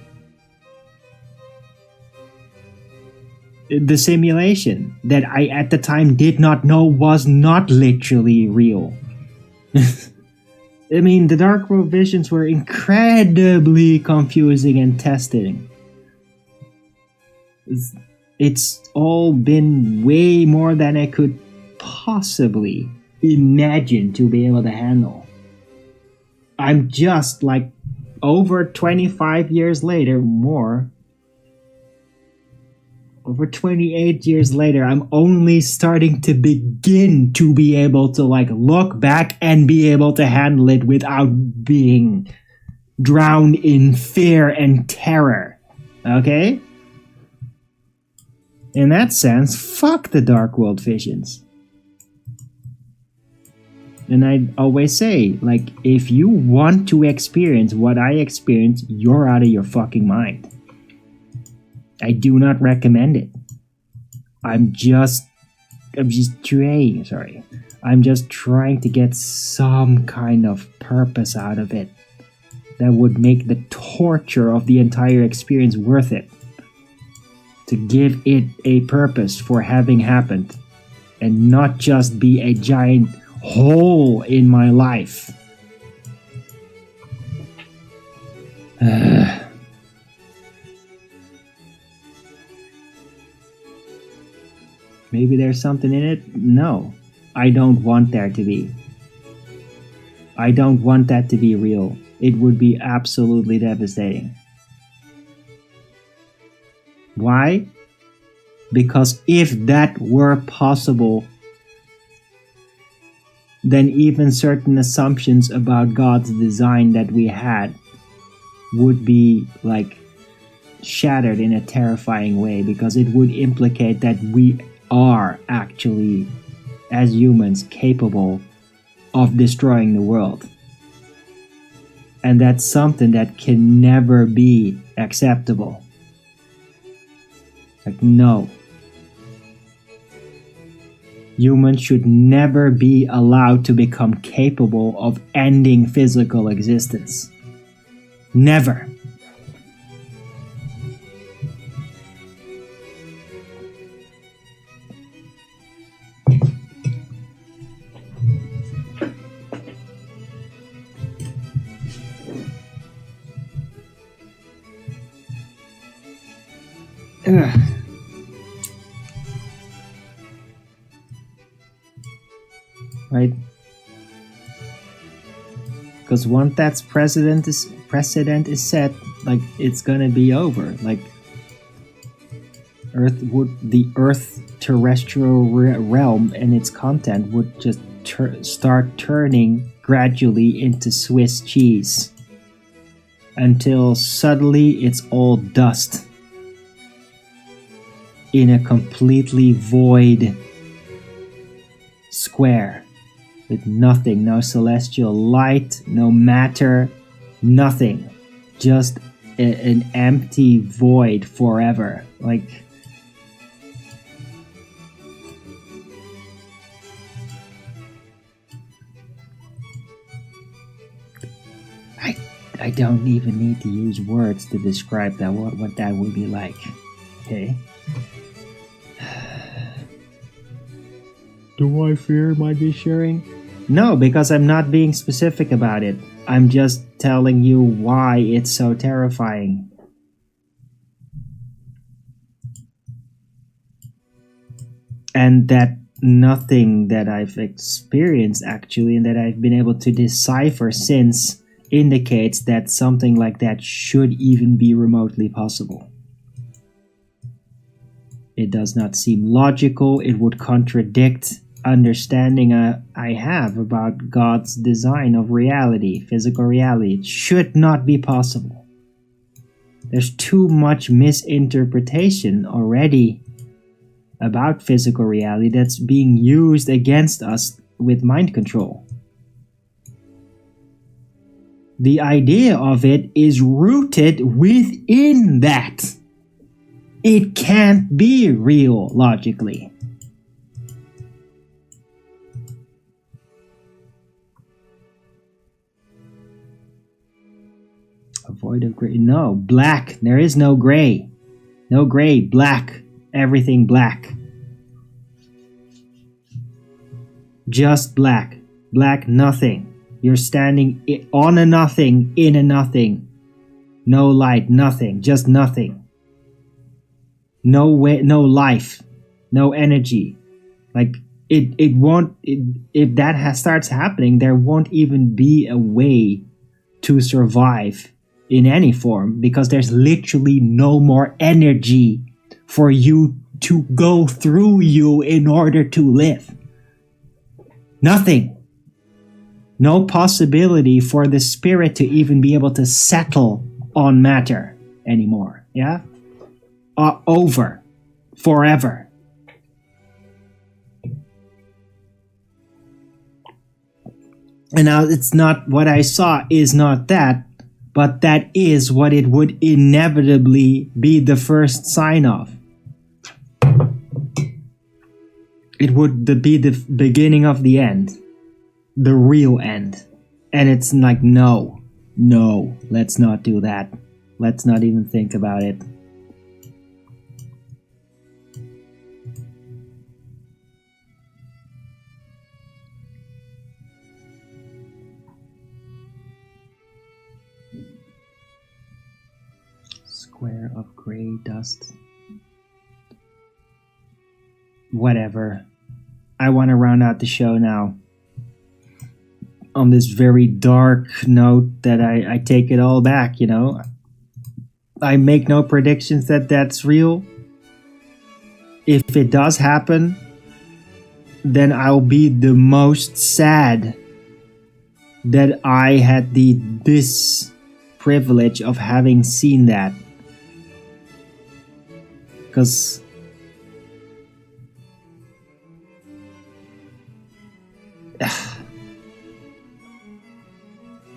The simulation that I at the time did not know was not literally real. I mean, the dark world visions were incredibly confusing and testing. It's all been way more than I could possibly imagine to be able to handle. I'm just like over 25 years later, more. Over 28 years later, I'm only starting to begin to be able to like look back and be able to handle it without being drowned in fear and terror. Okay? In that sense, fuck the dark world visions. And I always say, like, if you want to experience what I experienced, you're out of your fucking mind. I do not recommend it. I'm just trying to get some kind of purpose out of it that would make the torture of the entire experience worth it. To give it a purpose for having happened and not just be a giant hole in my life. Maybe there's something in it? No. I don't want there to be. I don't want that to be real. It would be absolutely devastating. Why? Because if that were possible, then even certain assumptions about God's design that we had would be like shattered in a terrifying way, because it would implicate that we are actually, as humans, capable of destroying the world. And that's something that can never be acceptable. Like, no. Humans should never be allowed to become capable of ending physical existence. Never. Ugh. Right? Because once that precedent is set, like, it's gonna be over. Like, the Earth terrestrial realm and its content would just start turning gradually into Swiss cheese until suddenly it's all dust in a completely void square with nothing, no celestial light, no matter, nothing, just an empty void forever. Like, I don't even need to use words to describe that, what that would be like. Okay? Do I fear might be sharing? No, because I'm not being specific about it. I'm just telling you why it's so terrifying. And that nothing that I've experienced actually and that I've been able to decipher since indicates that something like that should even be remotely possible. It does not seem logical. It would contradict understanding I have about God's design of reality, physical reality. It should not be possible. There's too much misinterpretation already about physical reality that's being used against us with mind control. The idea of it is rooted within that. It can't be real logically. Avoid of gray. No, black. There is no gray. No gray, black. Everything black. Just black. Black, nothing. You're standing on a nothing, in a nothing. No light, nothing. Just nothing. No way, no life, no energy. Like it won't. If that starts happening, there won't even be a way to survive in any form because there's literally no more energy for you to go through you in order to live. Nothing. No possibility for the spirit to even be able to settle on matter anymore. Yeah. Over forever. And now it's not what I saw is not that, but that is what it would inevitably be the first sign of. It would be the beginning of the end, the real end. And it's like, no, let's not do that. Let's not even think about it. Square of gray dust. Whatever. I want to round out the show now on this very dark note that I take it all back, you know. I make no predictions that that's real. If it does happen, then I'll be the most sad that I had this privilege of having seen that. Because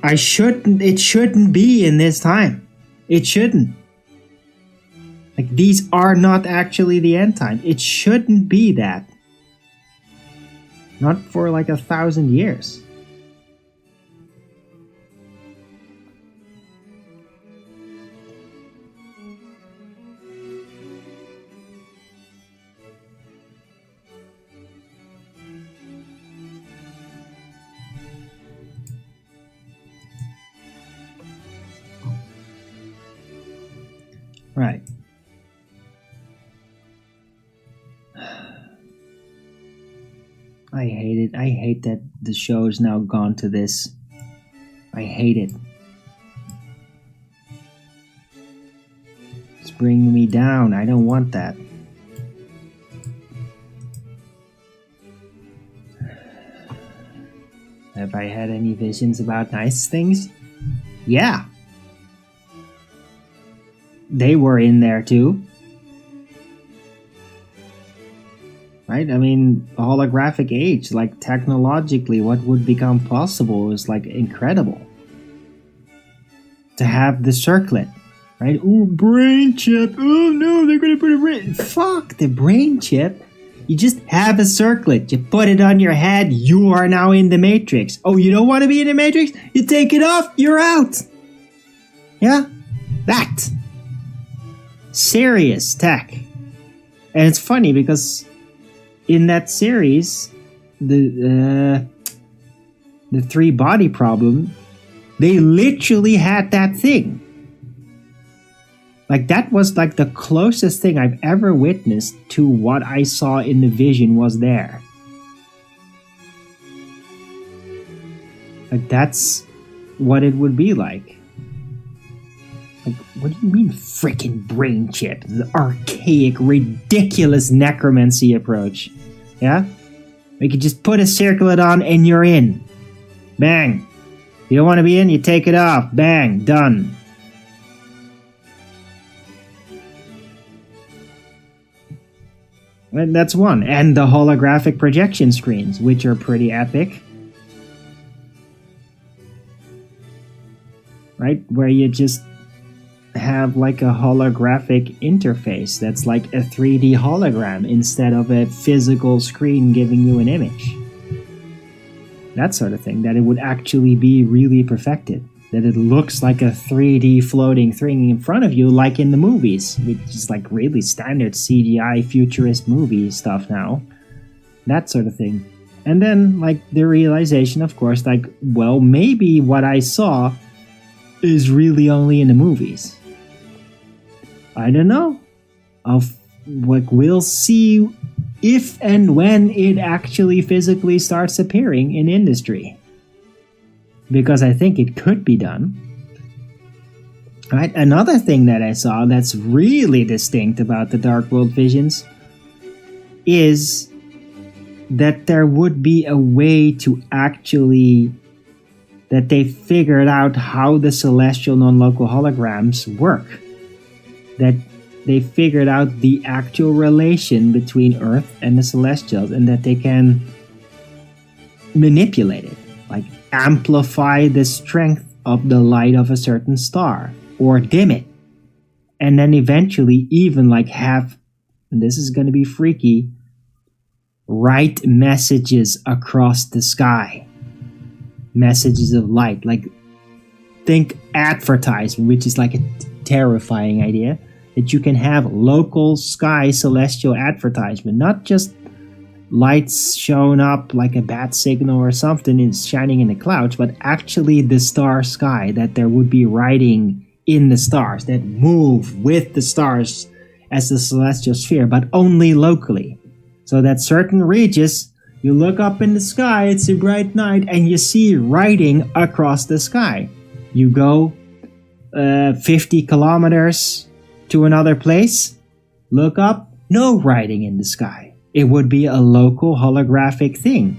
it shouldn't be in this time. It shouldn't. Like, these are not actually the end time. It shouldn't be that. Not for like 1,000 years. Right. I hate it. I hate that the show is now gone to this. I hate it. It's bringing me down. I don't want that. Have I had any visions about nice things? Yeah. They were in there too. Right? I mean, a holographic age, like technologically, what would become possible is like incredible. To have the circlet, right? Ooh, brain chip. Oh no, they're gonna put a brain. Fuck the brain chip. You just have a circlet. You put it on your head. You are now in the Matrix. Oh, you don't want to be in the Matrix? You take it off. You're out. Yeah? That. Serious tech. And it's funny because in that series, the three body problem, they literally had that thing. Like, that was like the closest thing I've ever witnessed to what I saw in the vision was there. Like, that's what it would be like. Like, what do you mean frickin' brain chip? The archaic, ridiculous necromancy approach. Yeah? We could just put a circlet on and you're in. Bang. You don't want to be in, you take it off. Bang. Done. And that's one. And the holographic projection screens, which are pretty epic. Right? Where you just have like a holographic interface that's like a 3D hologram instead of a physical screen giving you an image. That sort of thing. That it would actually be really perfected. That it looks like a 3D floating thing in front of you, like in the movies, which is like really standard CGI futurist movie stuff now. That sort of thing. And then, like, the realization, of course, like, well, maybe what I saw is really only in the movies. I don't know. We'll see if and when it actually physically starts appearing in industry. Because I think it could be done. Right? Another thing that I saw that's really distinct about the Dark World visions is that there would be a way to actually... that they figured out how the celestial non-local holograms work. That they figured out the actual relation between Earth and the celestials, and that they can manipulate it. Like, amplify the strength of the light of a certain star, or dim it. And then eventually even like have, and this is going to be freaky, write messages across the sky. Messages of light. Like, think advertisement, which is like a terrifying idea. That you can have local sky celestial advertisement, not just lights showing up like a bat signal or something is shining in the clouds, but actually the star sky, that there would be writing in the stars that move with the stars as the celestial sphere, but only locally. So that certain regions, you look up in the sky, it's a bright night, and you see writing across the sky. You go 50 kilometers to another place, look up, no writing in the sky. It would be a local holographic thing,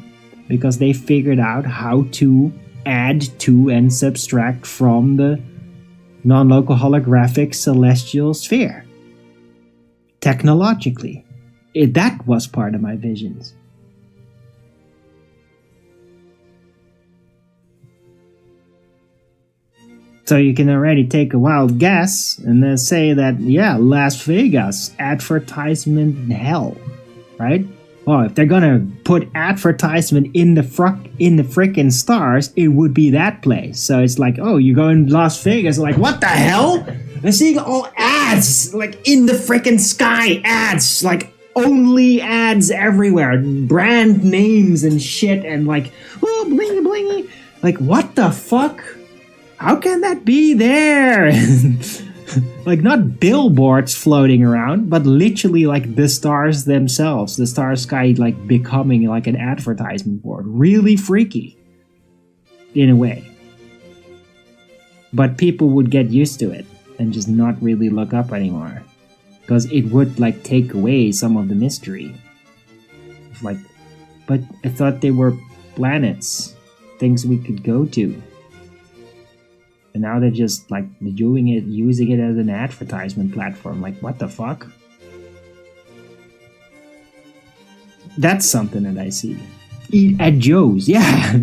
because they figured out how to add to and subtract from the non-local holographic celestial sphere. Technologically. That was part of my visions. So you can already take a wild guess and then say that, yeah, Las Vegas, advertisement hell, right? Well, if they're gonna put advertisement in the frickin' stars, it would be that place. So it's like, oh, you go in Las Vegas, like, what the hell? I'm seeing all ads, like, in the frickin' sky, ads, like, only ads everywhere, brand names and shit, and like, oh, blingy blingy. Like, what the fuck? How can that be there? Like, not billboards floating around, but literally like the stars themselves, the star sky, like becoming like an advertisement board. Really freaky, in a way. But people would get used to it and just not really look up anymore, because it would like take away some of the mystery. Like, but I thought they were planets, things we could go to. And now they're just like doing it, using it as an advertisement platform. Like, what the fuck? That's something that I see. Eat at Joe's, yeah.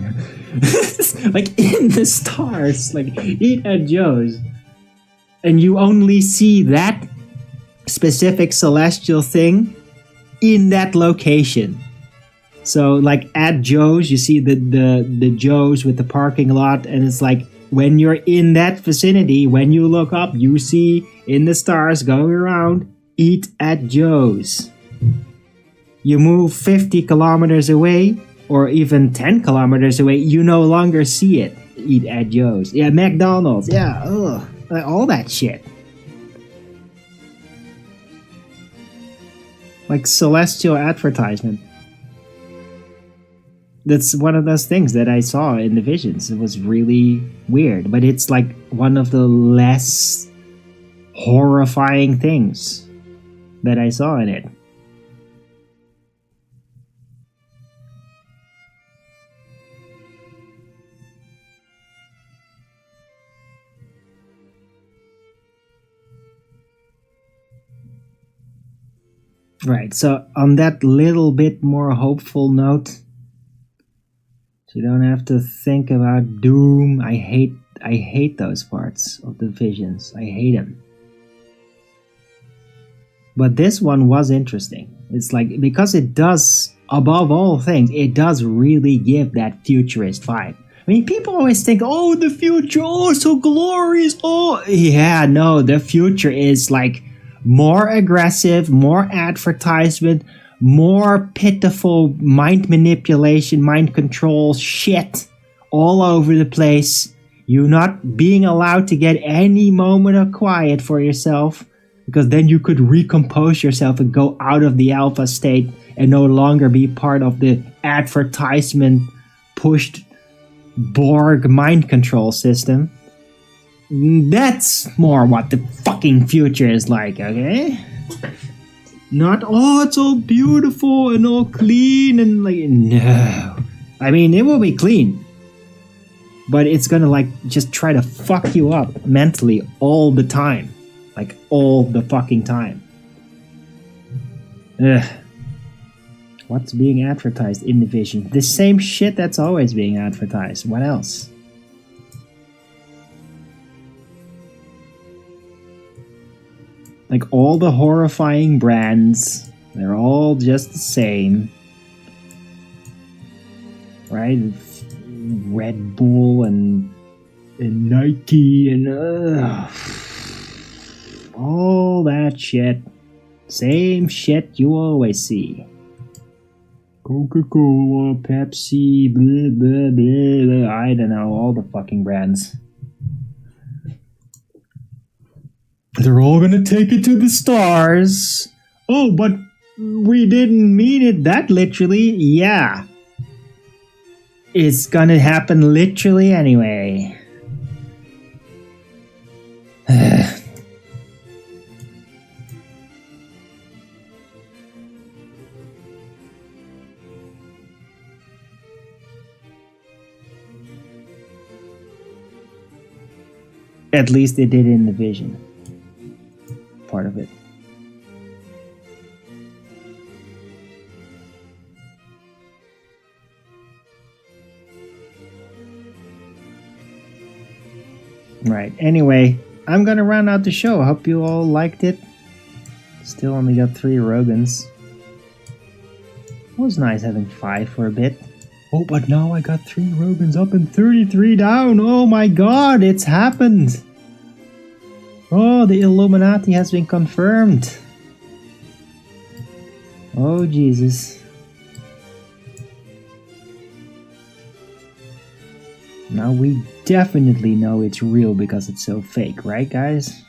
Like in the stars, like eat at Joe's. And you only see that specific celestial thing in that location. So like at Joe's, you see the Joe's with the parking lot, and it's like, when you're in that vicinity, when you look up, you see in the stars going around, eat at Joe's. You move 50 kilometers away, or even 10 kilometers away, you no longer see it. Eat at Joe's. Yeah, McDonald's. Yeah, ugh. All that shit. Like celestial advertisement. that's one of those things that I saw in the visions. It was really weird, but it's like one of the less horrifying things that I saw in it. Right, so on that little bit more hopeful note, so you don't have to think about doom. I hate those parts of the visions. I hate them. But this one was interesting. It's like, because it does, above all things, it does really give that futurist vibe. I mean, people always think, oh, the future, oh, so glorious, oh. Yeah, no, the future is like more aggressive, more advertisement, more pitiful mind manipulation, mind control shit all over the place. You're not being allowed to get any moment of quiet for yourself, because then you could recompose yourself and go out of the alpha state and no longer be part of the advertisement pushed Borg mind control system. That's more what the fucking future is like, okay? Not, oh, it's all beautiful and all clean and like, no. I mean, it will be clean, but it's gonna like just try to fuck you up mentally all the time. Like all the fucking time. Ugh. What's being advertised in the vision? The same shit that's always being advertised. What else? Like all the horrifying brands, they're all just the same. Right? Red Bull and Nike and all that shit. Same shit you always see. Coca-Cola, Pepsi, blah, blah, blah, blah. I don't know, all the fucking brands. They're all gonna take it to the stars. Oh, but we didn't mean it that literally. Yeah. It's gonna happen literally anyway. At least it did in the vision. Part of it. Right. Anyway, I'm gonna round out the show. I hope you all liked it. Still only got 3 Rogans. It was nice having 5 for a bit. Oh, but now I got 3 Rogans up and 33 down. Oh my god, it's happened. Oh, the Illuminati has been confirmed. Oh, Jesus. Now we definitely know it's real because it's so fake, right, guys?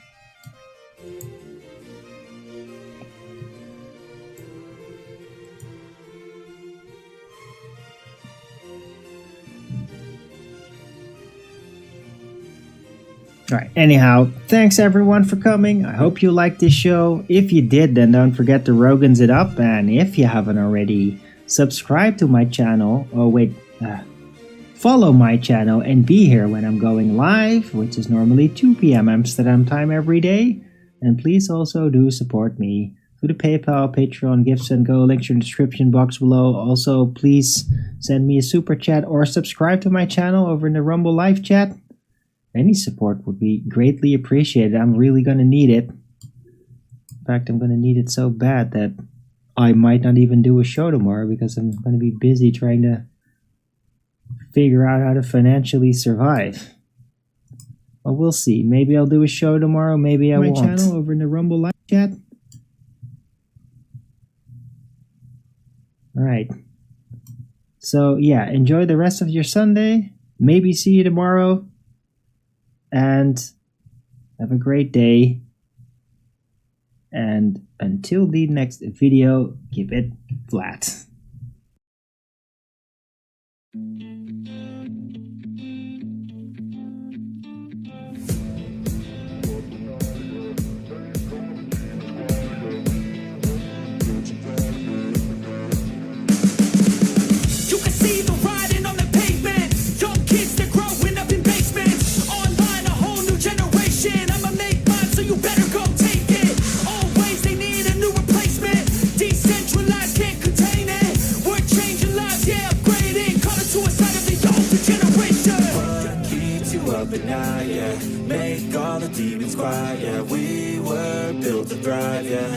Alright, anyhow, thanks everyone for coming. I hope you liked this show. If you did, then don't forget to Rogans it up. And if you haven't already, subscribe to my channel. Oh wait, follow my channel and be here when I'm going live, which is normally 2 p.m. Amsterdam time every day. And please also do support me through the PayPal, Patreon, Gifts and Go. Links are in the description box below. Also, please send me a super chat or subscribe to my channel over in the Rumble live chat. Any support would be greatly appreciated. I'm really going to need it. In fact, I'm going to need it so bad that I might not even do a show tomorrow because I'm going to be busy trying to figure out how to financially survive. Well, we'll see. Maybe I'll do a show tomorrow. Maybe I won't. My channel over in the Rumble live chat. Alright. So, yeah, enjoy the rest of your Sunday. Maybe see you tomorrow. And have a great day. And until the next video, keep it flat. You can see the writing on the pavement. Young kids, they're growing up in basements. Online, a whole new generation. I'ma make mine, so you better go take it. Always, they need a new replacement. Decentralized, can't contain it. We're changing lives, yeah, upgrading. Call it suicide of the older generation. What keeps you up at night, yeah? Make all the demons quiet, yeah. We were built to thrive, yeah.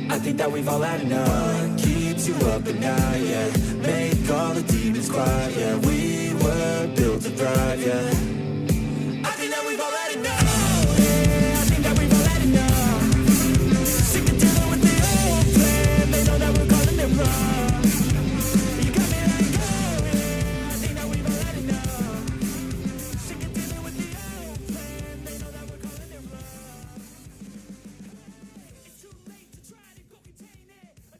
I think that we've all had enough. What keeps you up at night, yeah? Make all the demons quiet, yeah. We were built to thrive, yeah.